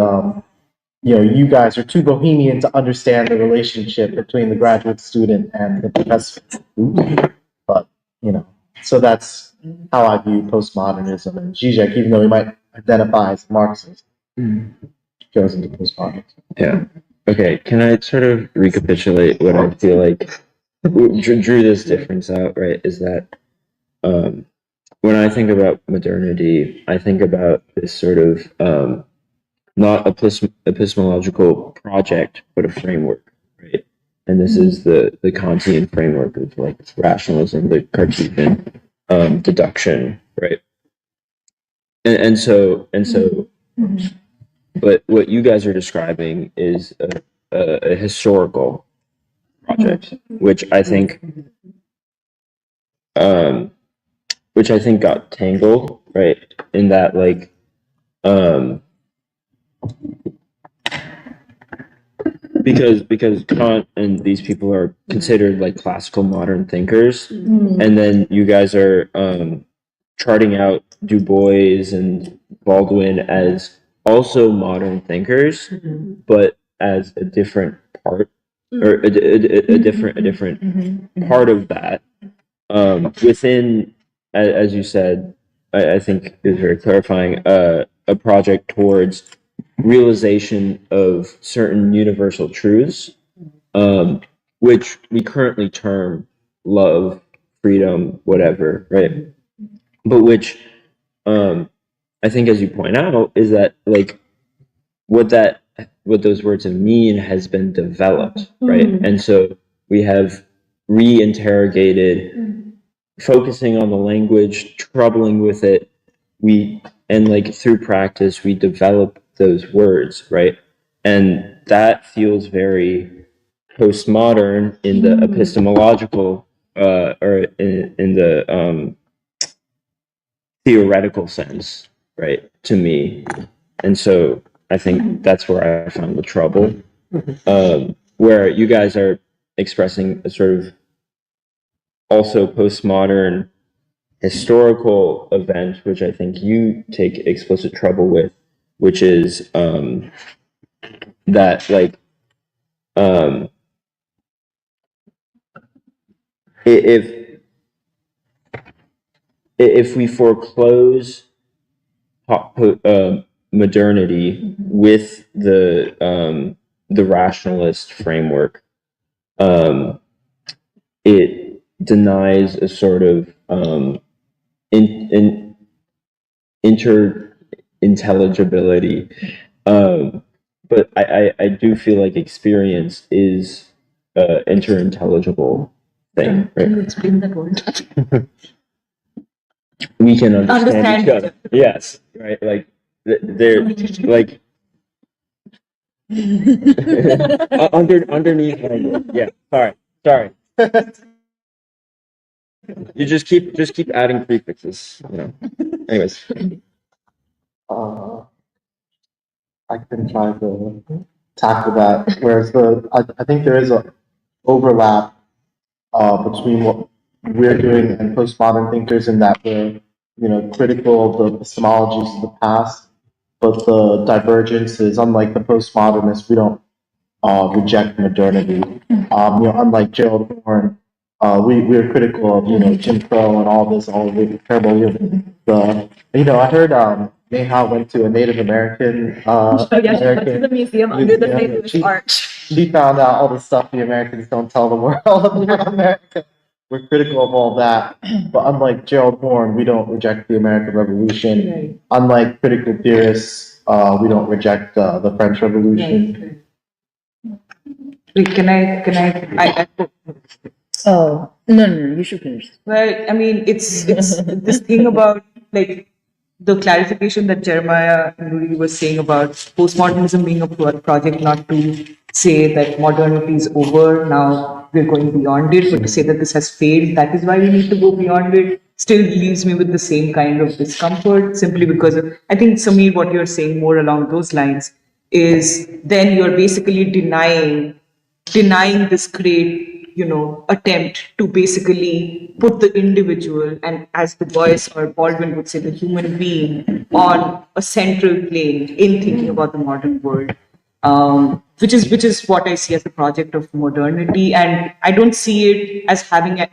Speaker 5: you guys are too bohemian to understand the relationship between the graduate student and the professor. But so that's how I view postmodernism, and Zizek, even though he might identify as Marxist, goes into postmodernism.
Speaker 4: Yeah. Okay. Can I sort of recapitulate what I feel like drew this difference out? Right. Is that when I think about modernity, I think about this sort of not epistemological project, but a framework, right? And this is the Kantian framework of like rationalism, the Cartesian deduction, right? And so, but what you guys are describing is a historical project, which I think got tangled, right? In that, like, because Kant and these people are considered like classical modern thinkers, and then you guys are charting out Du Bois and Baldwin as also modern thinkers, but as a different part or a different part of that within, as you said, I think is very clarifying, a project towards realization of certain universal truths, which we currently term love, freedom, whatever, right? But which, I think, as you point out, is that like what those words mean has been developed, right? And so we have reinterrogated, focusing on the language, troubling with it. And like through practice, we develop those words, right? And that feels very postmodern in the epistemological or in the theoretical sense, right? To me, and so I think that's where I found the trouble, where you guys are expressing a sort of also postmodern historical event, which I think you take explicit trouble with, which is that like if we foreclose modernity with the rationalist framework, it denies a sort of intelligibility. But I do feel like experience is interintelligible thing. Right?
Speaker 8: Can you explain that word?
Speaker 4: We can understand each other. Yes, right. Like they're like underneath language. Yeah. Sorry. You just keep adding prefixes. Anyways.
Speaker 5: I can try to tackle that. Whereas I think there is a overlap between what we're doing and postmodern thinkers in that we're critical of the epistemologies of the past, but the divergence is unlike the postmodernists. We don't reject modernity. Unlike Gerald Horne, we're critical of Jim Crow and all the terrible. I heard Neha went to a Native American.
Speaker 7: Oh yeah, she went to the museum under the famous arch.
Speaker 5: She found out all the stuff the Americans don't tell the world about America. We're critical of all that, but unlike Gerald Horne, we don't reject the American Revolution. Right. Unlike critical theorists, we don't reject the French Revolution.
Speaker 8: Right. Wait, can I
Speaker 9: Oh, no, you should finish.
Speaker 8: well, I mean, it's this thing about like the clarification that Jeremiah Nuri was saying about postmodernism being a project, not to say that modernity is over, now we're going beyond it, but to say that this has failed, that is why we need to go beyond it, still leaves me with the same kind of discomfort, simply because I think, Samir, what you're saying more along those lines is then you're basically denying denying this great, attempt to basically put the individual and, as Du Bois or Baldwin would say, the human being on a central plane in thinking about the modern world. Which is what I see as the project of modernity, and I don't see it as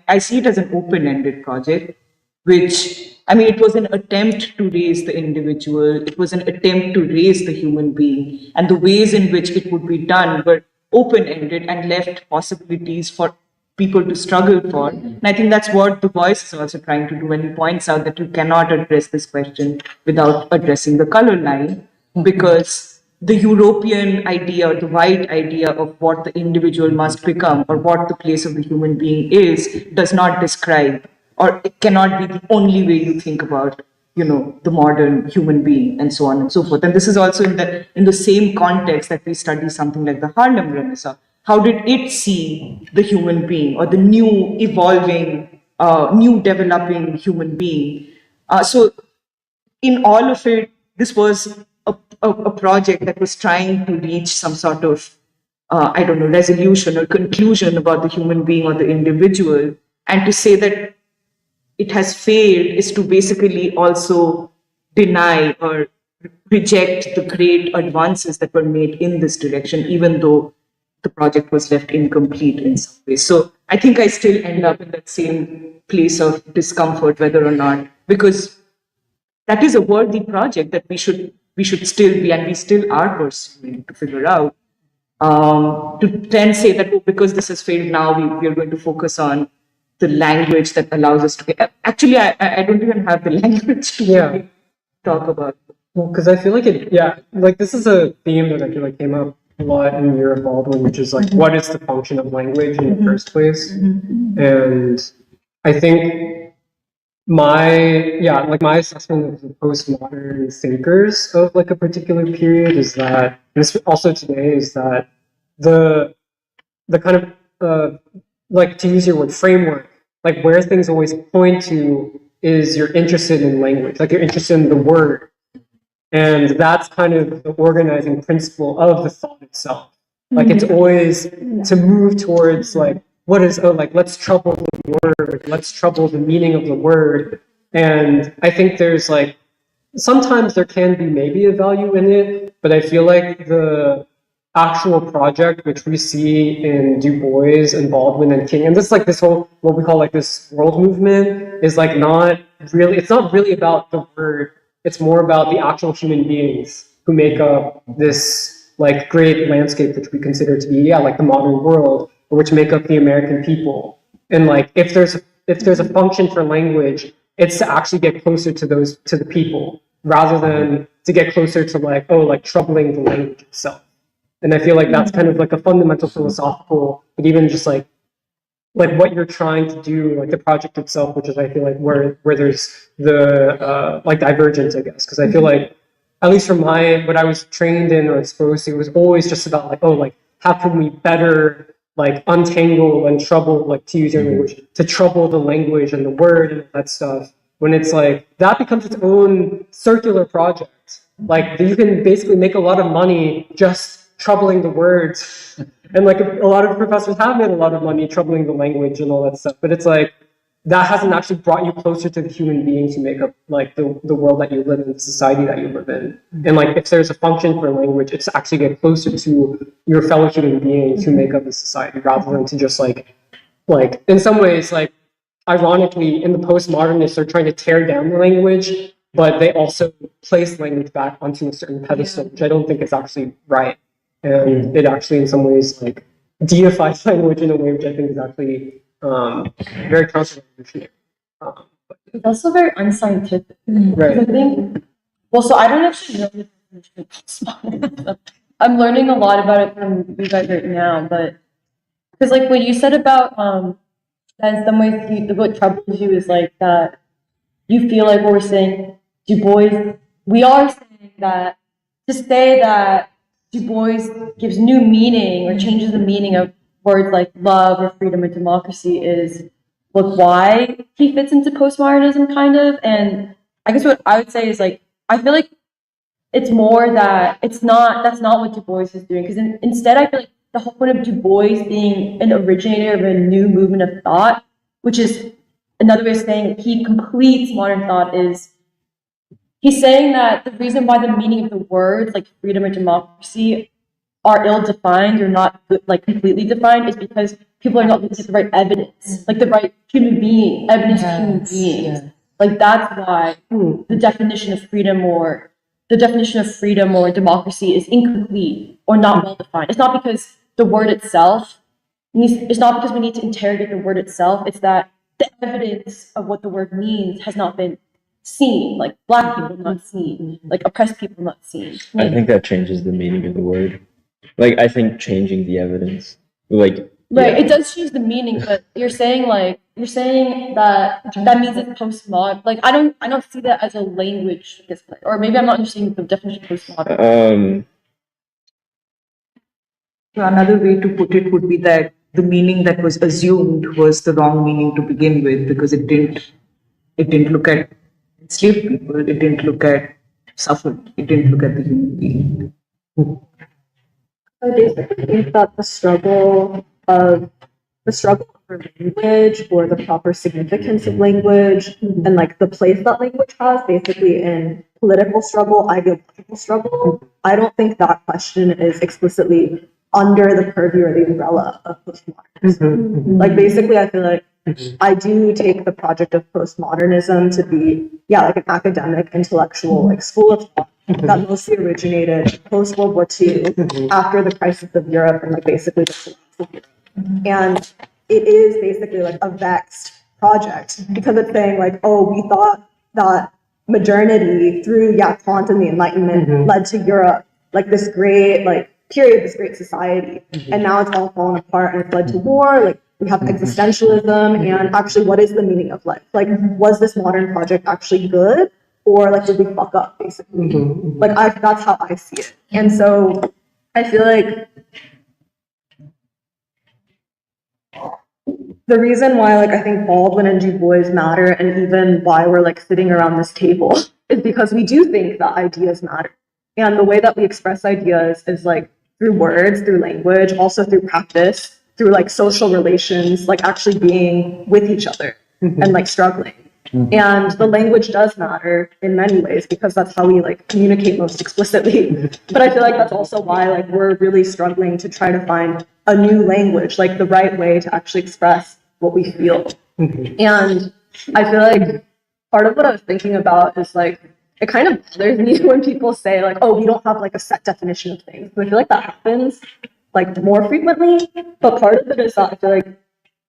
Speaker 8: I see it as an open-ended project, which, I mean, it was an attempt to raise the individual, it was an attempt to raise the human being, and the ways in which it would be done were open-ended and left possibilities for people to struggle for. And I think that's what Du Bois is also trying to do when he points out that you cannot address this question without addressing the color line, because the European idea or the white idea of what the individual must become or what the place of the human being is does not describe, or it cannot be the only way you think about, the modern human being, and so on and so forth. And this is also in the same context that we study something like the Harlem Renaissance. How did it see the human being or the new evolving, new developing human being? So in all of it, this was a project that was trying to reach some sort of, I don't know, resolution or conclusion about the human being or the individual. And to say that it has failed is to basically also deny or reject the great advances that were made in this direction, even though the project was left incomplete in some ways. So I think I still end up in that same place of discomfort, whether or not, because that is a worthy project that we should still be, and we still are pursuing to figure out. To then say that, oh, because this has failed now, we are going to focus on the language that allows us to get. Actually, I don't even have the language to talk about.
Speaker 6: Well, because I feel like like this is a theme that I feel like came up a lot in Year of Baldwin, which is like, what is the function of language in the first place? And I think my assessment of the postmodern thinkers of like a particular period is that, and this also today, is that the kind of like, to use your word, framework, like where things always point to is you're interested in language, like you're interested in the word. And that's kind of the organizing principle of the thought itself. Like it's always to move towards like, what is, like, let's trouble the word, let's trouble the meaning of the word. And I think there's like, sometimes there can be maybe a value in it, but I feel like the actual project, which we see in Du Bois and Baldwin and King, and this like this whole, what we call like this world movement, is like not really, it's not really about the word, it's more about the actual human beings who make up this like great landscape, which we consider to be, like the modern world, or which make up the American people. And like, if there's a function for language, it's to actually get closer to the people, rather than to get closer to like, like troubling the language itself. And I feel like that's kind of like a fundamental philosophical, but even just like what you're trying to do, like the project itself, which is, I feel like, where there's the like divergence, I guess, because I feel like, at least from what I was trained in or exposed to, it was always just about like, like how can we better like untangle and trouble, like to use your language, to trouble the language and the word and all that stuff. When it's like that becomes its own circular project. Like you can basically make a lot of money just troubling the words. And like a lot of professors have made a lot of money troubling the language and all that stuff. But it's like, that hasn't actually brought you closer to the human beings who make up like the world that you live in, the society that you live in. And like, if there's a function for language, it's to actually get closer to your fellow human beings who make up the society, rather than to just like in some ways, like ironically, in the postmodernists are trying to tear down the language, but they also place language back onto a certain pedestal, which I don't think is actually right. And it actually, in some ways, like deifies language in a way which I think is actually very counter-revolutionary.
Speaker 1: It's also very unscientific.
Speaker 6: Right.
Speaker 1: I think, well, so I don't actually know the definition of postmodernism. I'm learning a lot about it from you guys right now, but because like what you said about that in some ways what troubles you is like that you feel like what we're saying, Du Bois, we are saying that to say that Du Bois gives new meaning or changes the meaning of words like love or freedom or democracy is like why he fits into postmodernism kind of. And I guess what I would say is like, I feel like it's more that that's not what Du Bois is doing. Because instead I feel like the whole point of Du Bois being an originator of a new movement of thought, which is another way of saying he completes modern thought, is he's saying that the reason why the meaning of the words like freedom or democracy are ill-defined or not like completely defined is because people are not looking at the right evidence, like the right human being, evidence of human beings. Like that's why the definition of freedom or democracy is incomplete or not well defined. It's not because the word itself it's not because we need to interrogate the word itself, it's that the evidence of what the word means has not been seen, like Black people not seen, like oppressed people not seen.
Speaker 4: I think that changes the meaning of the word. Like, I think changing the evidence, like,
Speaker 1: Right,
Speaker 4: yeah.
Speaker 1: it does change the meaning, but you're saying that means it's postmodern. Like I don't see that as a language display, or maybe I'm not understanding the definition of postmodern.
Speaker 8: Another way to put it would be that the meaning that was assumed was the wrong meaning to begin with because it didn't look at enslaved people, it didn't look at suffering, it didn't look at the human being.
Speaker 7: I basically think that the struggle for language or the proper significance of language and like the place that language has basically in political struggle, ideological struggle, I don't think that question is explicitly under the purview or the umbrella of postmodernism. Like basically I feel like I do take the project of postmodernism to be, like an academic, intellectual, like school of thought that mostly originated post World War II after the crisis of Europe and like basically the collapse of Europe. And it is basically like a vexed project because it's saying like, oh, we thought that modernity through Kant and the Enlightenment led to Europe, like this great like period, this great society, and now it's all fallen apart and it's led to war. Like we have existentialism, and actually, what is the meaning of life? Like, was this modern project actually good, or like did we fuck up basically? Like that's how I see it, and so I feel like the reason why like I think Baldwin and Du Bois matter, and even why we're like sitting around this table, is because we do think that ideas matter, and the way that we express ideas is like through words, through language, also through practice, through like social relations, like actually being with each other and like struggling. And the language does matter in many ways because that's how we like communicate most explicitly. But I feel like that's also why like we're really struggling to try to find a new language, like the right way to actually express what we feel. And I feel like part of what I was thinking about is like, it kind of bothers me when people say like, oh, we don't have like a set definition of things. But I feel like that happens like more frequently. But part of it is that I feel like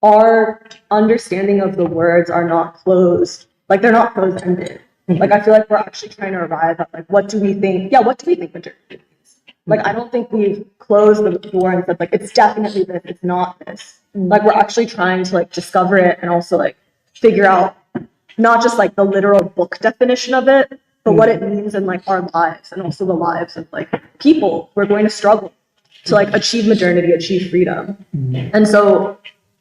Speaker 7: our understanding of the words are not closed. Like they're not closed-ended. Like I feel like we're actually trying to arrive at like, what do we think modernity is? Like I don't think we've closed the door and said like, it's definitely this, it's not this. Like we're actually trying to like discover it and also like figure out not just like the literal book definition of it, but what it means in like our lives and also the lives of like people who are going to struggle to like achieve modernity, achieve freedom. And so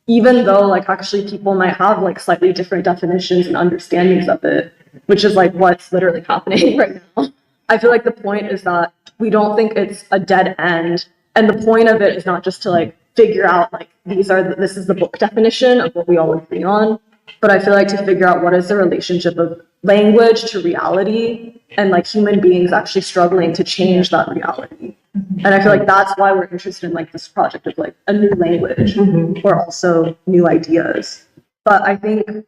Speaker 7: even though like actually people might have like slightly different definitions and understandings of it, which is like what's literally happening right now, I feel like the point is that we don't think it's a dead end. And the point of it is not just to like figure out like this is the book definition of what we all agree on, but I feel like to figure out what is the relationship of language to reality and like human beings actually struggling to change that reality. And I feel like that's why we're interested in like this project of like a new language or also new ideas. But I think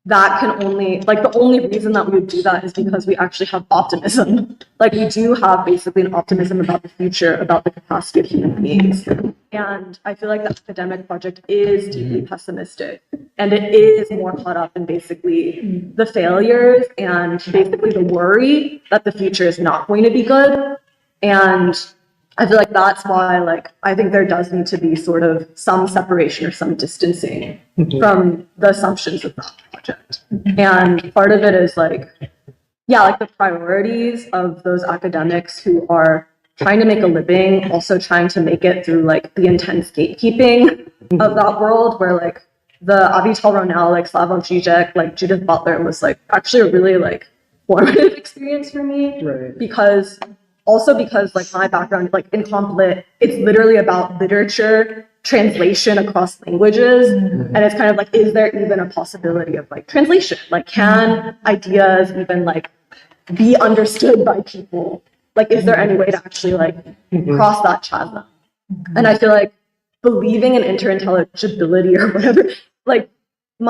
Speaker 7: that can only, like the only reason that we would do that is because we actually have optimism. Like we do have basically an optimism about the future, about the capacity of human beings. And I feel like the academic project is deeply pessimistic, and it is more caught up in basically the failures and basically the worry that the future is not going to be good. And I feel like that's why, like, I think there does need to be sort of some separation or some distancing from the assumptions of that project. And part of it is like, like the priorities of those academics who are trying to make a living, also trying to make it through like the intense gatekeeping of that world, where like the Avital Ronell, like Slavoj Žižek, like Judith Butler was like actually a really like formative experience for me, because also because like my background, like in comp lit, it's literally about literature translation across languages. And it's kind of like, is there even a possibility of like translation? Like, can ideas even like be understood by people? Like, is there any way to actually like cross that chasm? And I feel like believing in interintelligibility or whatever, like,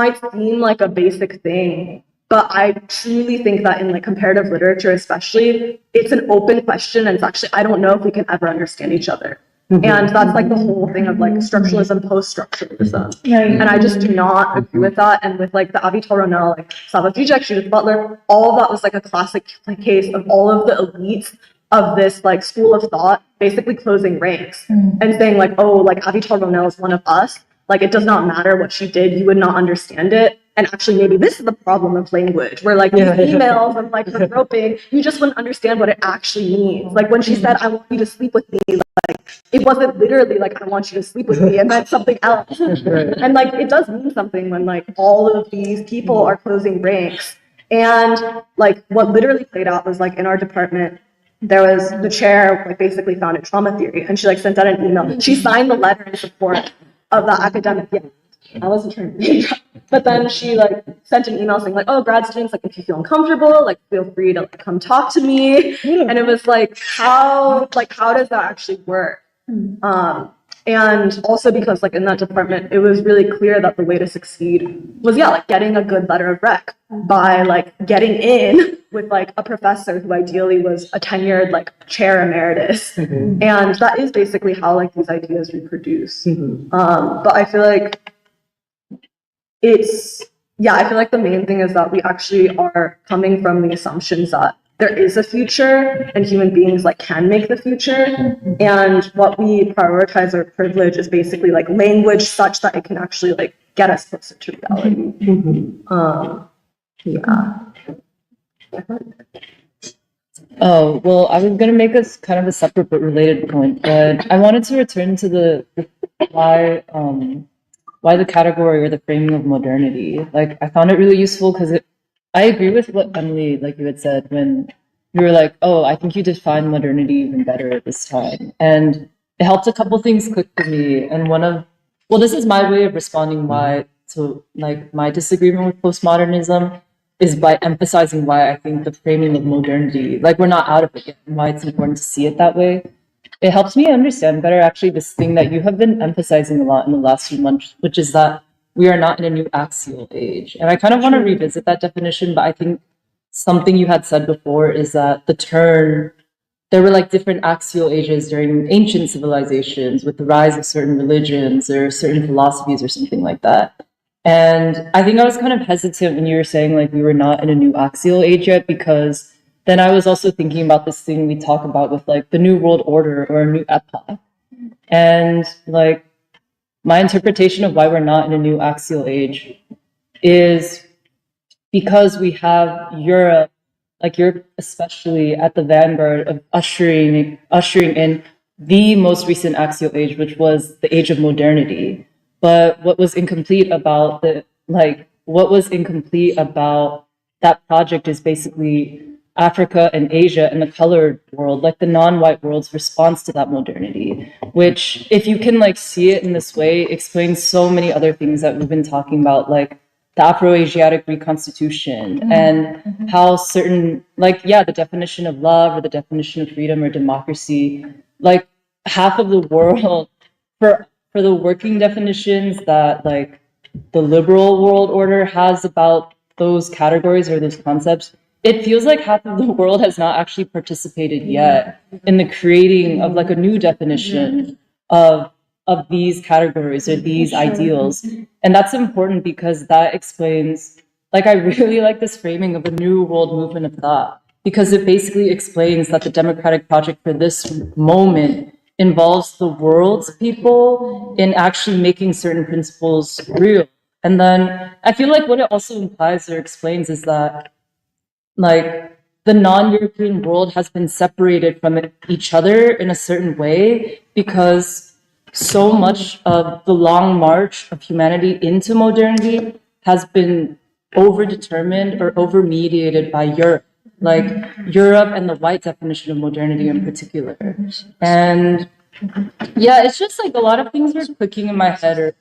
Speaker 7: might seem like a basic thing, but I truly think that in like comparative literature, especially, it's an open question, and it's actually, I don't know if we can ever understand each other. And that's like the whole thing of like structuralism, post-structuralism. And I just do not agree with that. And with like the Avital Ronell, like Slavoj Žižek, Judith Butler, all of that was like a classic case of all of the elites of this like school of thought basically closing ranks and saying like, oh, like Avital Ronell is one of us. Like, it does not matter what she did, you would not understand it. And actually, maybe this is the problem of language, where like these emails and like the groping, you just wouldn't understand what it actually means. Like when she said, I want you to sleep with me, like it wasn't literally like, I want you to sleep with me, it meant something else. And like, it does mean something when like all of these people are closing ranks. And like what literally played out was like in our department, there was the chair like basically founded trauma theory, and she like sent out an email. She signed the letter in support of the academic. Yeah, I wasn't trying to, but then she like sent an email saying like, oh, grad students, like if you feel uncomfortable, like feel free to like come talk to me. And it was like, how does that actually work? And also because like in that department, it was really clear that the way to succeed was, yeah, like getting a good letter of rec by like getting in with like a professor who ideally was a tenured like chair emeritus. And that is basically how like these ideas reproduce. But I feel like I feel like the main thing is that we actually are coming from the assumptions that there is a future and human beings like can make the future. And what we prioritize or privilege is basically like language such that it can actually like get us closer to reality. Yeah.
Speaker 9: Oh, well, I was gonna make us kind of a separate but related point, but I wanted to return to the why the category or the framing of modernity. Like, I found it really useful because I agree with what Emily, like you had said, when you were like, oh, I think you defined modernity even better at this time. And it helped a couple things click for me. And this is my way of responding to like my disagreement with postmodernism is by emphasizing why I think the framing of modernity, like we're not out of it yet, and why it's important to see it that way. It helps me understand better actually this thing that you have been emphasizing a lot in the last few months, which is that we are not in a new axial age. And I kind of want to revisit that definition, but I think something you had said before is that there were like different axial ages during ancient civilizations with the rise of certain religions or certain philosophies or something like that. And I think I was kind of hesitant when you were saying like we were not in a new axial age yet, because then I was also thinking about this thing we talk about with like the new world order or a new epoch. And like my interpretation of why we're not in a new axial age is because we have Europe, like Europe especially, at the vanguard of ushering in the most recent axial age, which was the age of modernity. But what was incomplete about that project is basically Africa and Asia and the colored world, like the non-white world's response to that modernity, which, if you can like see it in this way, explains so many other things that we've been talking about, like the Afro-Asiatic reconstitution and how certain, like, yeah, the definition of love or the definition of freedom or democracy, like half of the world, for the working definitions that like the liberal world order has about those categories or those concepts, it feels like half of the world has not actually participated yet in the creating of like a new definition of these categories or these ideals. And that's important because that explains, like, I really like this framing of a new world movement of thought, because it basically explains that the democratic project for this moment involves the world's people in actually making certain principles real. And then I feel like what it also implies or explains is that like the non-European world has been separated from each other in a certain way, because so much of the long march of humanity into modernity has been over-determined or over-mediated by Europe.
Speaker 1: like Europe and the white definition of modernity in particular. And yeah, it's just like a lot of things were clicking in my head or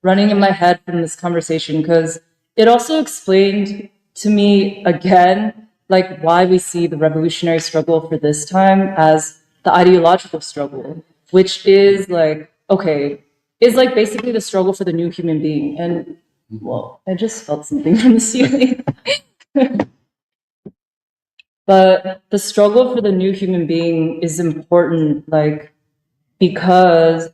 Speaker 1: running in my head from this conversation because it also explained to me again, like why we see the revolutionary struggle for this time as the ideological struggle, which is like, okay, is like basically the struggle for the new human being. And well, I just felt something from the ceiling. But the struggle for the new human being is important, like, because,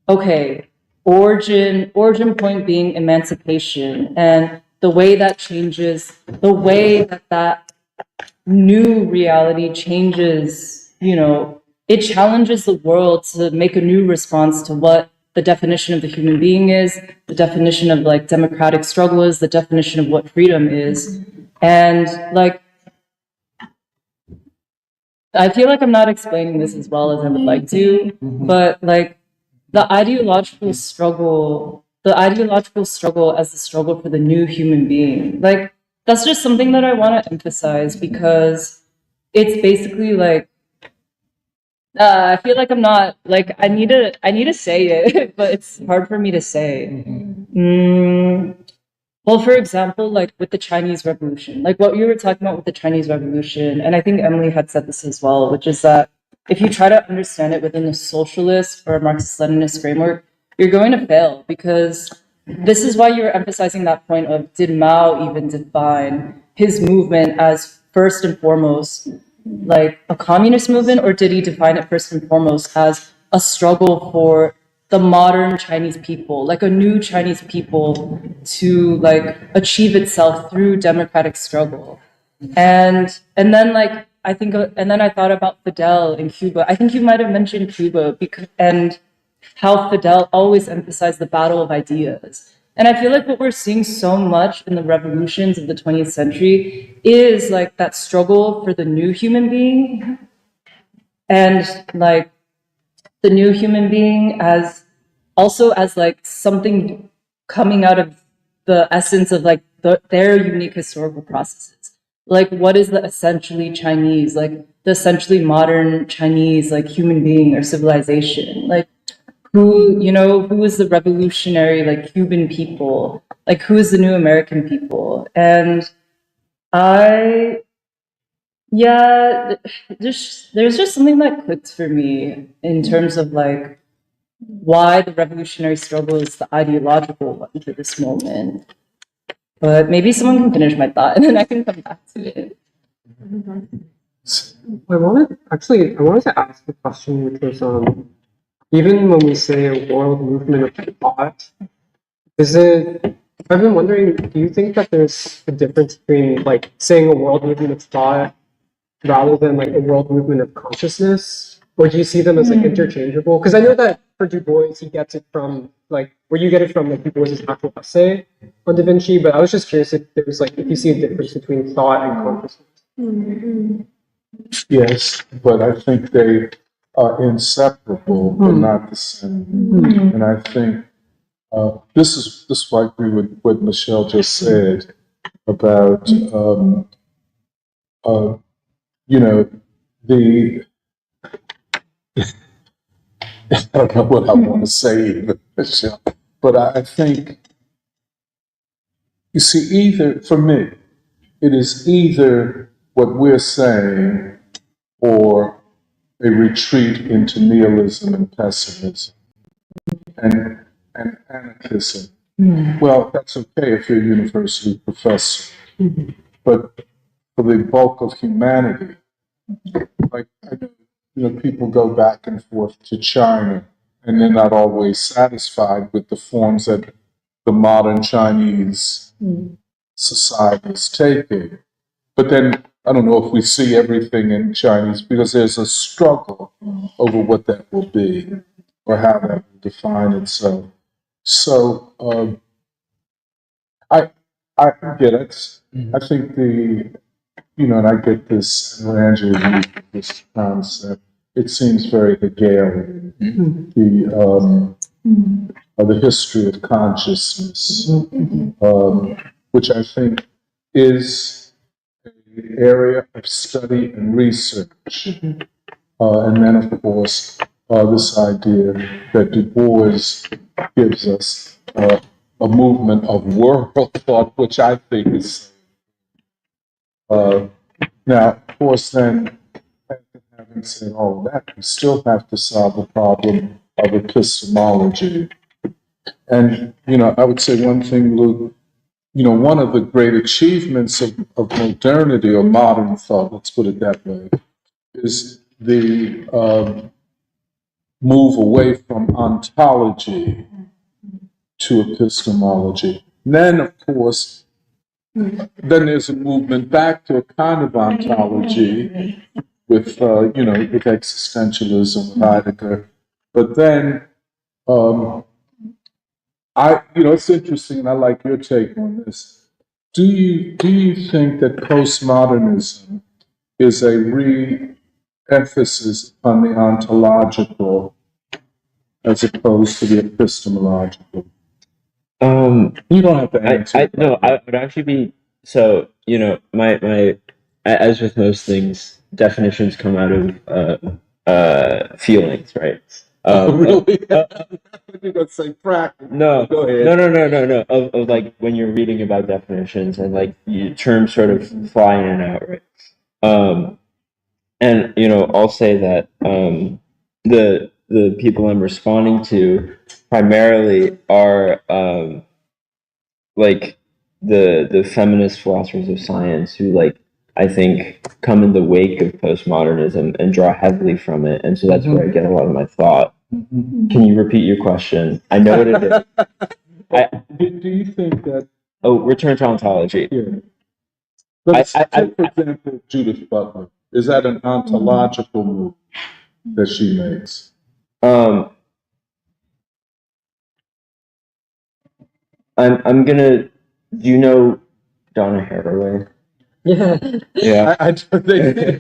Speaker 1: okay, origin point being emancipation, and the way that changes, the way that that new reality changes, you know, it challenges the world to make a new response to what the definition of the human being is, the definition of like democratic struggle is, the definition of what freedom is. And like, I feel like I'm not explaining this as well as I would like to, but like the ideological struggle as the struggle for the new human being, like that's just something that I want to emphasize because it's basically like I feel like I'm not like I need to say it, but it's hard for me to say. Well, for example, like with the Chinese Revolution, like what you were talking about with the Chinese Revolution, and I think Emily had said this as well, which is that if you try to understand it within a socialist or a Marxist-Leninist framework, you're going to fail because this is why you were emphasizing that point of did Mao even define his movement as first and foremost like a communist movement, or did he define it first and foremost as a struggle for the modern Chinese people, like a new Chinese people to like achieve itself through democratic struggle? And then like I think and then I thought about Fidel in Cuba. I think you might have mentioned Cuba because and how Fidel always emphasized the battle of ideas. And I feel like what we're seeing so much in the revolutions of the 20th century is like that struggle for the new human being, and like the new human being as also as like something coming out of the essence of like their unique historical processes. Like what is the essentially Chinese, like the essentially modern Chinese like human being or civilization? Like who, you know, who is the revolutionary like Cuban people? Like who is the new American people? And I yeah, there's just something that clicked for me in terms of like why the revolutionary struggle is the ideological one for this moment. But maybe someone can finish my thought and then I can come back to it.
Speaker 6: I wanted to ask a question, which was even when we say a world movement of thought, I've been wondering, do you think that there's a difference between like saying a world movement of thought rather than like a world movement of consciousness? Or do you see them as like interchangeable? Because I know that for Du Bois, he gets it from like where you get it from like Du Bois' actual essay on Da Vinci, but I was just curious if there was like if you see a difference between thought and consciousness.
Speaker 2: Yes, but I think they are inseparable, but not the same. And I think this is why I agree with what Michelle just said about you know the I don't know what I want to say, Michelle, but I think you see either for me it is either what we're saying or a retreat into nihilism and pessimism and anarchism. Well, that's okay if you're a university professor, but for the bulk of humanity, like people go back and forth to China, and they're not always satisfied with the forms that the modern Chinese society is taking. But then I don't know if we see everything in Chinese because there's a struggle over what that will be or how that will define itself. So I get it. I think and I get this, and Angela used this concept. It seems very Hegelian, the history of consciousness, which I think is area of study and research. And then, of course, this idea that Du Bois gives us a movement of world thought, which I think is. Now, of course, then, having said all of that, we still have to solve the problem of epistemology. And, I would say one thing, Luke, one of the great achievements of modernity or modern thought, let's put it that way, is the move away from ontology to epistemology. And then, of course, then there's a movement back to a kind of ontology with, with existentialism, Heidegger. But then, it's interesting, and I like your take on this. Do you think that postmodernism is a re-emphasis on the ontological as opposed to the epistemological? You don't have to answer.
Speaker 4: I would actually be so. My as with most things, definitions come out of feelings, right?
Speaker 2: Really? You're gonna say practice?
Speaker 4: No,
Speaker 2: Go ahead.
Speaker 4: no. Of like when you're reading about definitions and like terms sort of fly in and out, right? And I'll say that the people I'm responding to primarily are like the feminist philosophers of science who like I think come in the wake of postmodernism and draw heavily from it, and so that's where I get a lot of my thought. Can you repeat your question? I know what it is.
Speaker 2: Do you think that?
Speaker 4: Oh, return to ontology.
Speaker 2: Yeah. Take, for example, Judith Butler. Is that an ontological move that she makes?
Speaker 4: I'm gonna. Do you know Donna Haraway?
Speaker 6: Yeah.
Speaker 4: Yeah.
Speaker 2: I think.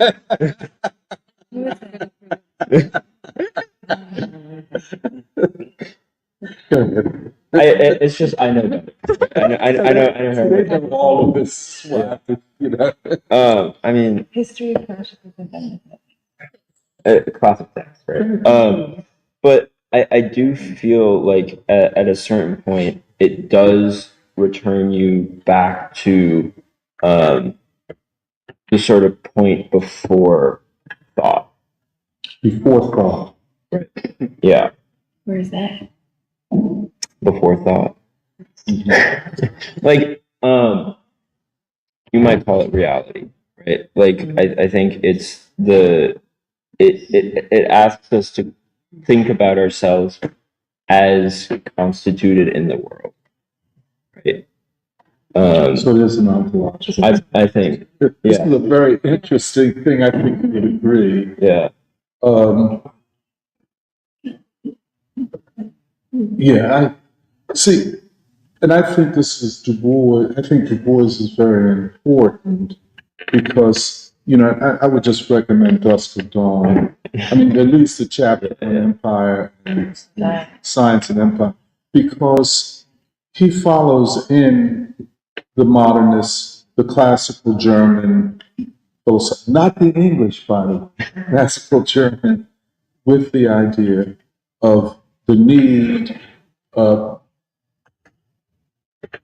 Speaker 4: It's just I know that. I know
Speaker 2: They
Speaker 4: her.
Speaker 2: know all of this swap,
Speaker 4: I mean,
Speaker 9: History of fascism and feminism.
Speaker 4: classic text, right? But I do feel like at a certain point it does return you back to the sort of point before thought.
Speaker 2: Before thought.
Speaker 4: Right. Yeah.
Speaker 9: Where's that?
Speaker 4: Before thought. Like, you might call it reality, right? Like, I think it's it asks us to think about ourselves as constituted in the world, right?
Speaker 2: So there's an ontological.
Speaker 4: I think.
Speaker 2: This is a very interesting thing. I think you would agree.
Speaker 4: Yeah.
Speaker 2: Yeah, I see, and I think this is Du Bois. I think Du Bois is very important because I would just recommend Dusk of Dawn. I mean, at least the chapter on empire and science and empire, because he follows in the modernist, the classical German philosophy, not the English, by the way, classical German, with the idea of the need,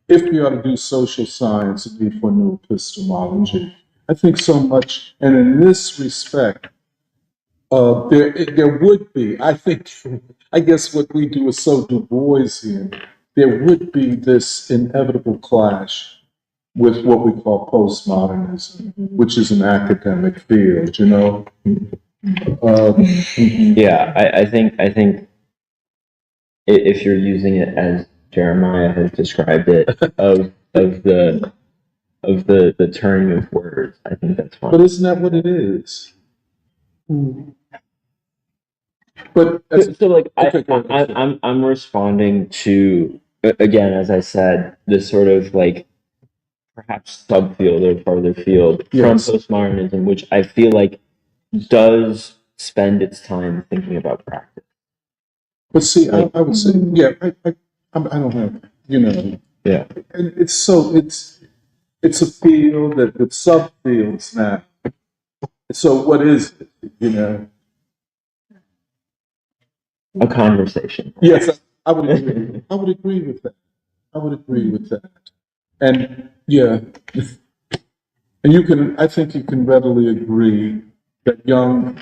Speaker 2: if we are to do social science, the need for new epistemology. I think so much, and in this respect, there would be, I guess what we do is so Du Boisian, there would be this inevitable clash with what we call postmodernism, which is an academic field,
Speaker 4: Yeah, I think if you're using it as Jeremiah has described it, of the turning of words, I think that's fine.
Speaker 2: But isn't that what it is? But
Speaker 4: so like I'm responding to, again, as I said, this sort of like perhaps subfield or farther field from postmodernism, which I feel like does spend its time thinking about practice.
Speaker 2: But see, I would say, yeah, I don't have,
Speaker 4: Yeah.
Speaker 2: and it's it's a field that with subfields now. So what is it? You know?
Speaker 4: A conversation.
Speaker 2: Yes, I would agree. I would agree with that. I would agree with that. And yeah, and you can, I think you can readily agree that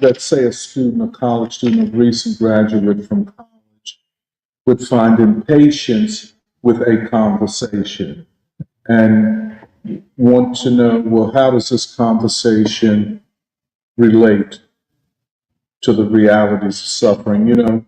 Speaker 2: let's say a student, a college student, a recent graduate from college would find impatience with a conversation and want to know, well, how does this conversation relate to the realities of suffering? You know,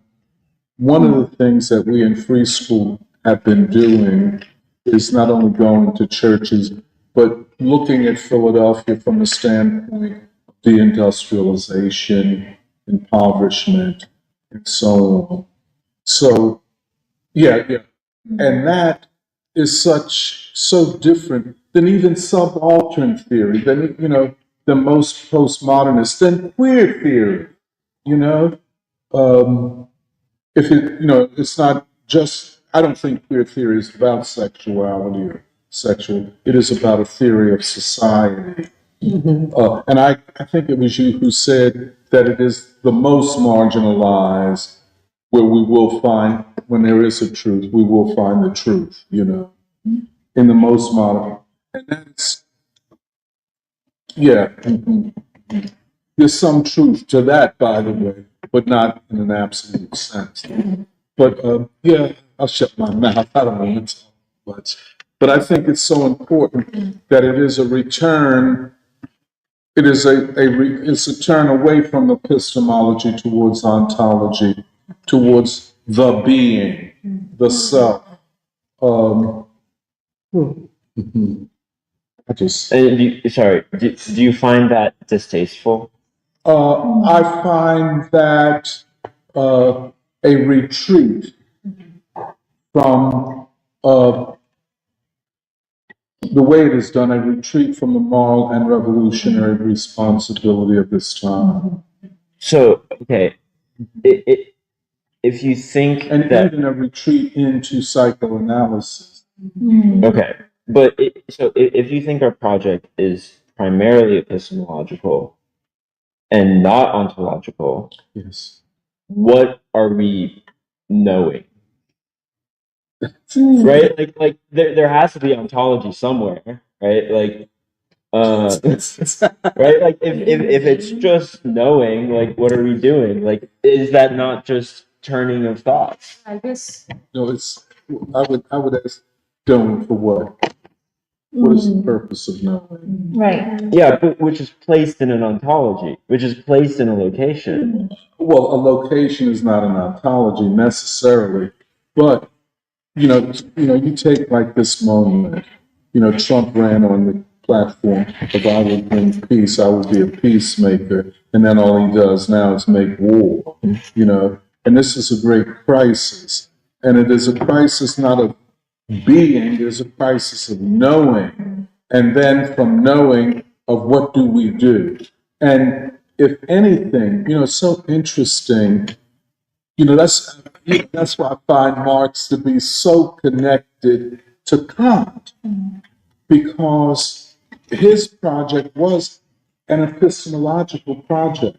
Speaker 2: one of the things that we in free school have been doing is not only going to churches, but looking at Philadelphia from the standpoint of deindustrialization, impoverishment, and so on. So, yeah. And that is so different than even subaltern theory, than, you know, the most postmodernist, than queer theory, you know? If it, you know, it's not just, I don't think queer theory is about sexuality or sexual, it is about a theory of society. And I think it was you who said that it is the most marginalized where we will find, when there is a truth, we will find the truth, you know, in the most modern. And that's, yeah, there's some truth to that, by the way, but not in an absolute sense. But yeah, I'll shut my mouth. I don't want to talk much. But I think it's so important that it is a return. It is it's a turn away from epistemology towards ontology, towards the being, the self. Um, I just,
Speaker 4: Sorry, do you find that distasteful?
Speaker 2: I find that a retreat from the way it is done, a retreat from the moral and revolutionary responsibility of this time.
Speaker 4: So, okay, if you think
Speaker 2: And
Speaker 4: that,
Speaker 2: even a retreat into psychoanalysis.
Speaker 4: okay, but if you think our project is primarily epistemological and not ontological,
Speaker 2: Yes.
Speaker 4: what are we knowing? Right? Like there has to be ontology somewhere, right? Like, right? Like if it's just knowing, like what are we doing? Like, is that not just turning of thoughts?
Speaker 1: I guess.
Speaker 2: No, it's, I would ask, knowing for what? What is the purpose of knowing?
Speaker 9: Right.
Speaker 4: Yeah, but which is placed in an ontology, which is placed in a location.
Speaker 2: Well, a location is not an ontology necessarily, but you take like this moment. You know, Trump ran on the platform of I will bring peace, I will be a peacemaker, and then all he does now is make war. You know, and this is a great crisis, and it is a crisis not of being, it is a crisis of knowing, and then from knowing of what do we do, and if anything, it's so interesting. That's why I find Marx to be so connected to Kant, because his project was an epistemological project,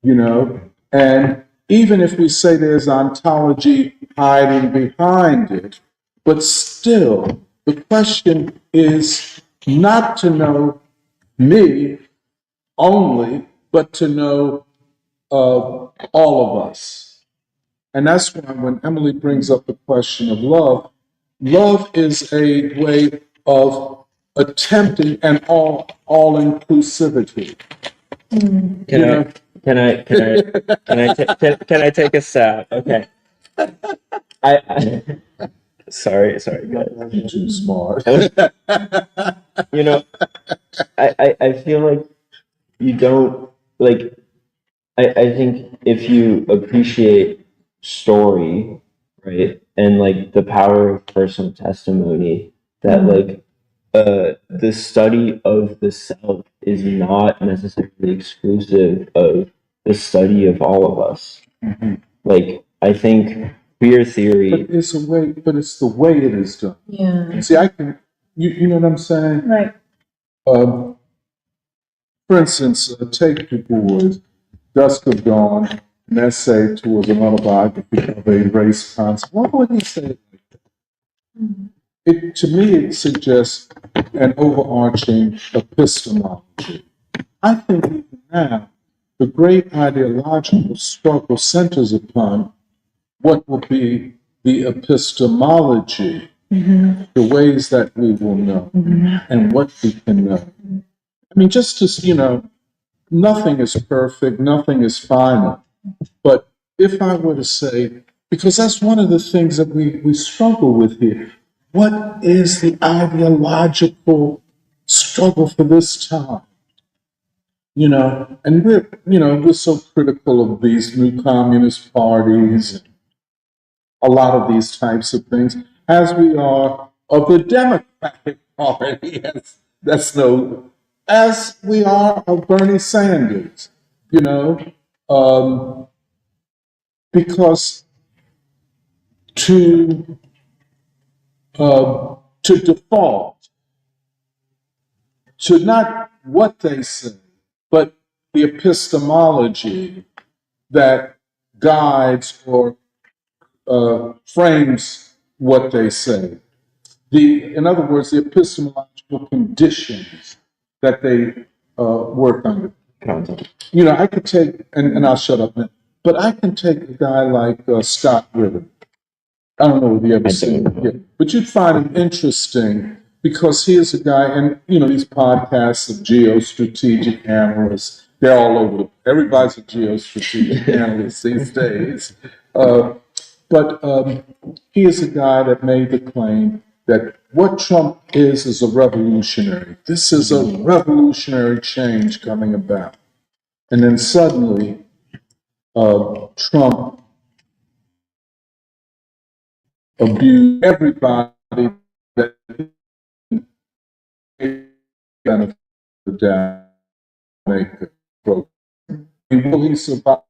Speaker 2: and even if we say there's ontology hiding behind it, but still, the question is not to know me only, but to know all of us. And that's why when Emily brings up the question of love, love is a way of attempting an all inclusivity.
Speaker 4: Can I take a stab? Okay. I sorry, guys.
Speaker 2: You're too smart.
Speaker 4: You know, I feel like you don't like. I think if you appreciate story, right, and like the power of personal testimony, that like the study of the self is not necessarily exclusive of the study of all of us. Like I think queer theory.
Speaker 2: But it's the way it is done.
Speaker 1: Yeah.
Speaker 2: See, you know what I'm saying?
Speaker 9: Right.
Speaker 2: For instance, take Du Bois, Dusk of Dawn, an essay towards an autobiography of a race concept. What would he say? To me, it suggests an overarching epistemology. I think even now the great ideological struggle centers upon what will be the epistemology, the ways that we will know, and what we can know. I mean, just as, nothing is perfect, nothing is final. But if I were to say, because that's one of the things that we struggle with here, what is the ideological struggle for this time? And we're so critical of these new communist parties, a lot of these types of things, as we are of the Democratic Party. Yes, that's no, as we are of Bernie Sanders, you know, um, because to to default to not what they say, but the epistemology that guides or frames what they say. In other words, the epistemological conditions that they work under. I could take, and I'll shut up now, but I can take a guy like Scott Ritter. I don't know if you ever seen him, yeah, but you'd find him interesting because he is a guy, and these podcasts of geostrategic analysts, they're all over everybody's a geostrategic analyst these days. But he is a guy that made the claim that what Trump is a revolutionary. This is a revolutionary change coming about. And then suddenly, Trump abused everybody that benefit down make it broke. Will he survive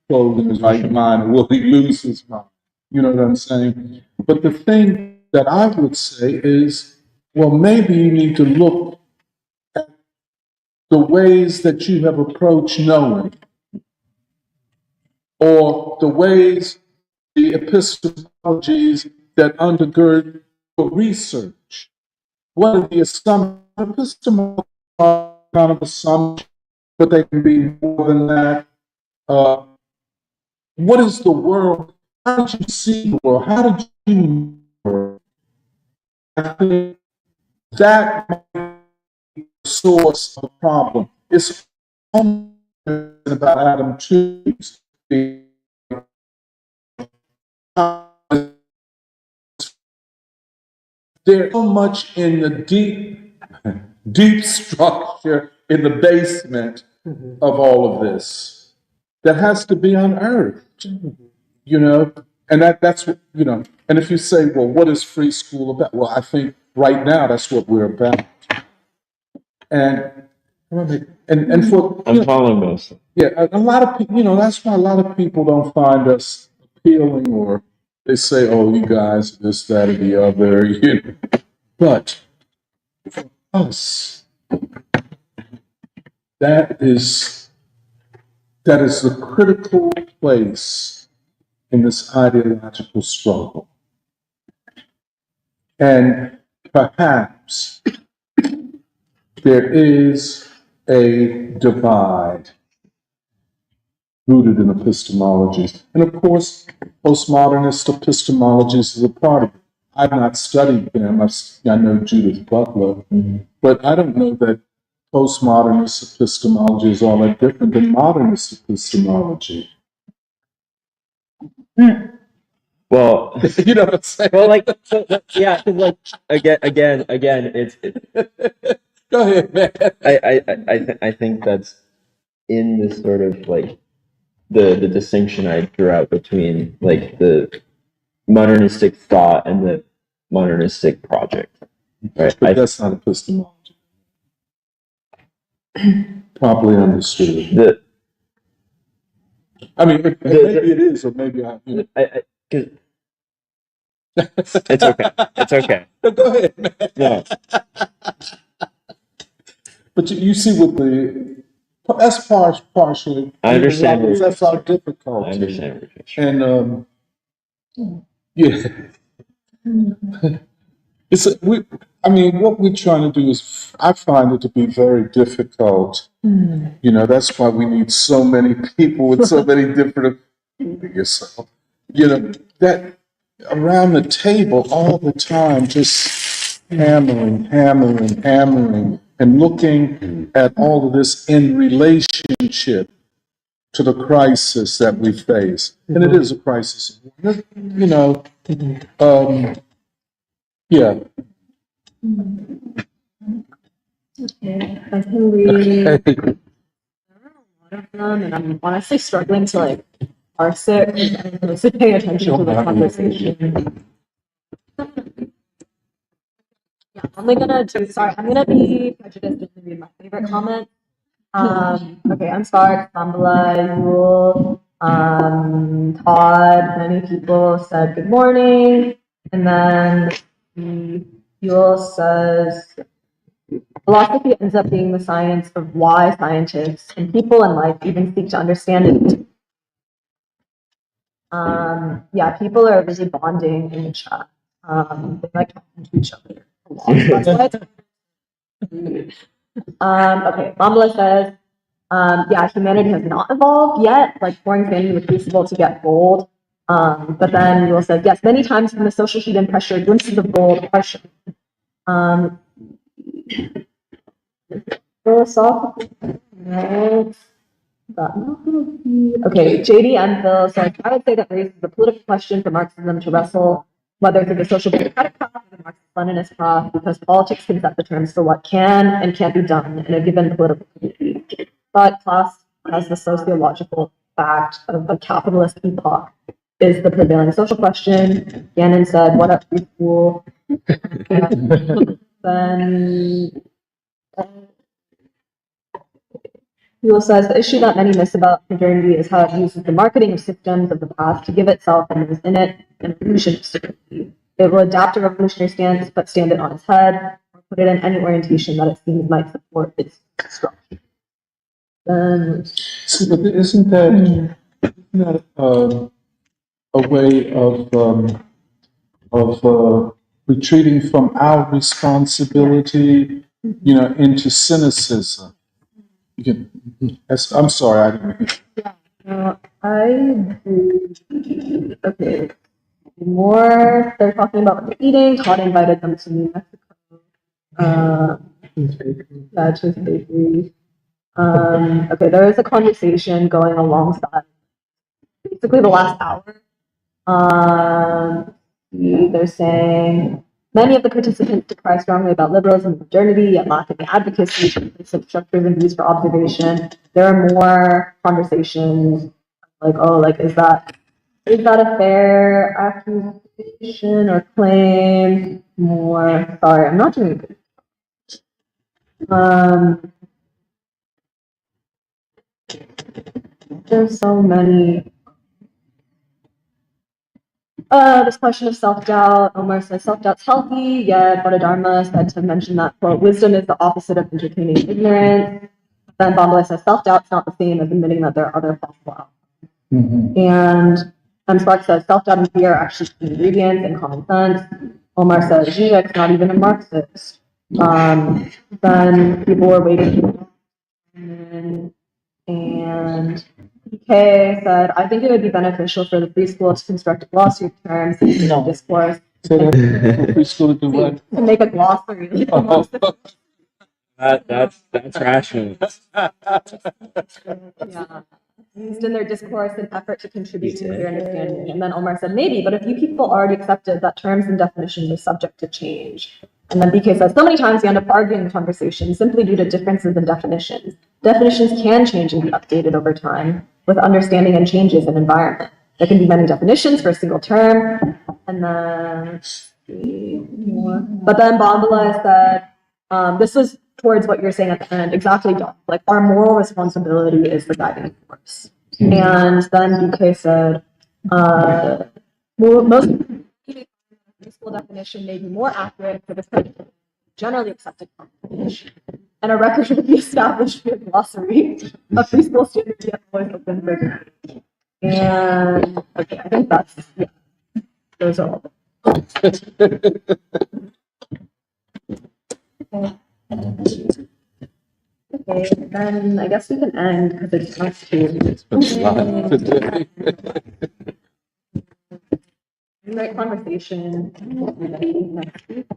Speaker 2: clothing his right mind, or will he lose his mind? You know what I'm saying? But the thing that I would say is, well, maybe you need to look at the ways that you have approached knowing, or the ways, the epistemologies that undergird your research. What are the assumptions? Epistemology are kind of assumptions, but they can be more than that. What is the world? How did you see the world? How did you know the world? I think that might be the source of the problem. It's only about Adam Tooze. There's so much in the deep structure in the basement of all of this that has to be unearthed, and that's what, and if you say, well, what is free school about? Well, I think right now that's what we're about. And for,
Speaker 4: I'm following most.
Speaker 2: yeah, a lot of people, that's why a lot of people don't find us appealing, or they say, oh, you guys, this, that, or the other, But for us, that is the critical place in this ideological struggle. And perhaps there is a divide rooted in epistemologies. And of course, postmodernist epistemologies is a part of it. I've not studied them. I know Judith Butler, but I don't know that postmodernist epistemology is all that different than modernist epistemology.
Speaker 4: Well,
Speaker 2: You know what I'm saying?
Speaker 4: well, yeah, 'cause, again, it's.
Speaker 2: Go ahead, man.
Speaker 4: I think that's in this sort of the distinction I drew out between the modernistic thought and the modernistic project. Right.
Speaker 2: But that's not epistemology. Properly understood. I mean, maybe it is, or maybe I.
Speaker 4: 'Cause it's okay. It's okay.
Speaker 2: Go ahead, man.
Speaker 4: No.
Speaker 2: But you see with the, that's partially.
Speaker 4: I understand where you're
Speaker 2: That's our
Speaker 4: coming from.
Speaker 2: difficulty.
Speaker 4: I understand where you're coming
Speaker 2: And, yeah. I mean, what we're trying to do is, I find it to be very difficult. That's why we need so many people with so many different, yourself, that around the table all the time, just hammering, and looking at all of this in relationship to the crisis that we face. And it is a crisis. Yeah.
Speaker 7: I can read one of them, and I'm honestly struggling to like parse it because I'm mostly paying attention to the conversation. Yeah, I'm only gonna do. Sorry, I'm gonna be prejudiced and read my favorite comment. Okay, I'm Spark, Bambala, Yule, Todd. Many people said good morning, and then Yule says. Philosophy ends up being the science of why scientists and people in life even seek to understand it. Yeah, people are really bonding in the chat. They like talking to each other a lot. That's why okay, Mamla says, yeah, humanity has not evolved yet, like pouring sanity was crucible to get gold. But then Yule says, yes, many times from the social heat and pressure, glimpses of gold are shown. Philosophical notes. Okay, JD Enfield says, I would say that race is a political question for Marxism to wrestle whether through the social democratic path or the Marxist-Leninist path, because politics can set the terms for what can and can't be done in a given political community. But class, as the sociological fact of a capitalist epoch, is the prevailing social question. Gannon said, what up, free school? Then Yule says the issue that many miss about modernity is how it uses the marketing of systems of the past to give itself and those in it an illusion of certainty. It will adapt a revolutionary stance, but stand it on its head, or put it in any orientation that it seems might support its structure.
Speaker 2: See, but isn't that a way of retreating from our responsibility, into cynicism? I'm sorry.
Speaker 7: Okay. More, they're talking about what they're eating. Todd invited them to New Mexico. Yeah, to his bakery. Okay, there is a conversation going alongside basically the last hour. They're saying many of the participants decry strongly about liberalism and modernity, yet lack the advocacy to replace structures and views for observation. There are more conversations like, oh, like is that a fair accusation or claim? More, sorry, I'm not doing good. There's so many. This question of self-doubt, Omar says self-doubt's healthy, yet Bodhidharma said to mention that, quote, wisdom is the opposite of entertaining ignorance. Then Bambala says self-doubt's not the same as admitting that there are other possible outcomes. And Spark says self-doubt and fear are actually ingredients in common sense. Omar says Zizek's not even a Marxist. Then people were waiting. And PK said, I think it would be beneficial for the free school to construct lawsuit terms in discourse. To make a glossary.
Speaker 4: That's rational.
Speaker 7: Yeah. Used in their discourse in effort to contribute to clear understanding. And then Omar said, maybe, but if you people already accepted that terms and definitions are subject to change. And then BK says, so many times we end up arguing the conversation simply due to differences in definitions. Definitions can change and be updated over time with understanding and changes in environment. There can be many definitions for a single term. And then, but then Bambala said, this is towards what you're saying at the end, exactly, like our moral responsibility is the guiding force. And then BK said, most school definition may be more accurate for the generally accepted definition. and a record should be established via glossary of preschool standards yet always open for debate. And okay, I think that's yeah. Those are all. Okay, then I guess we can end because it's us too. Great conversation. Next week.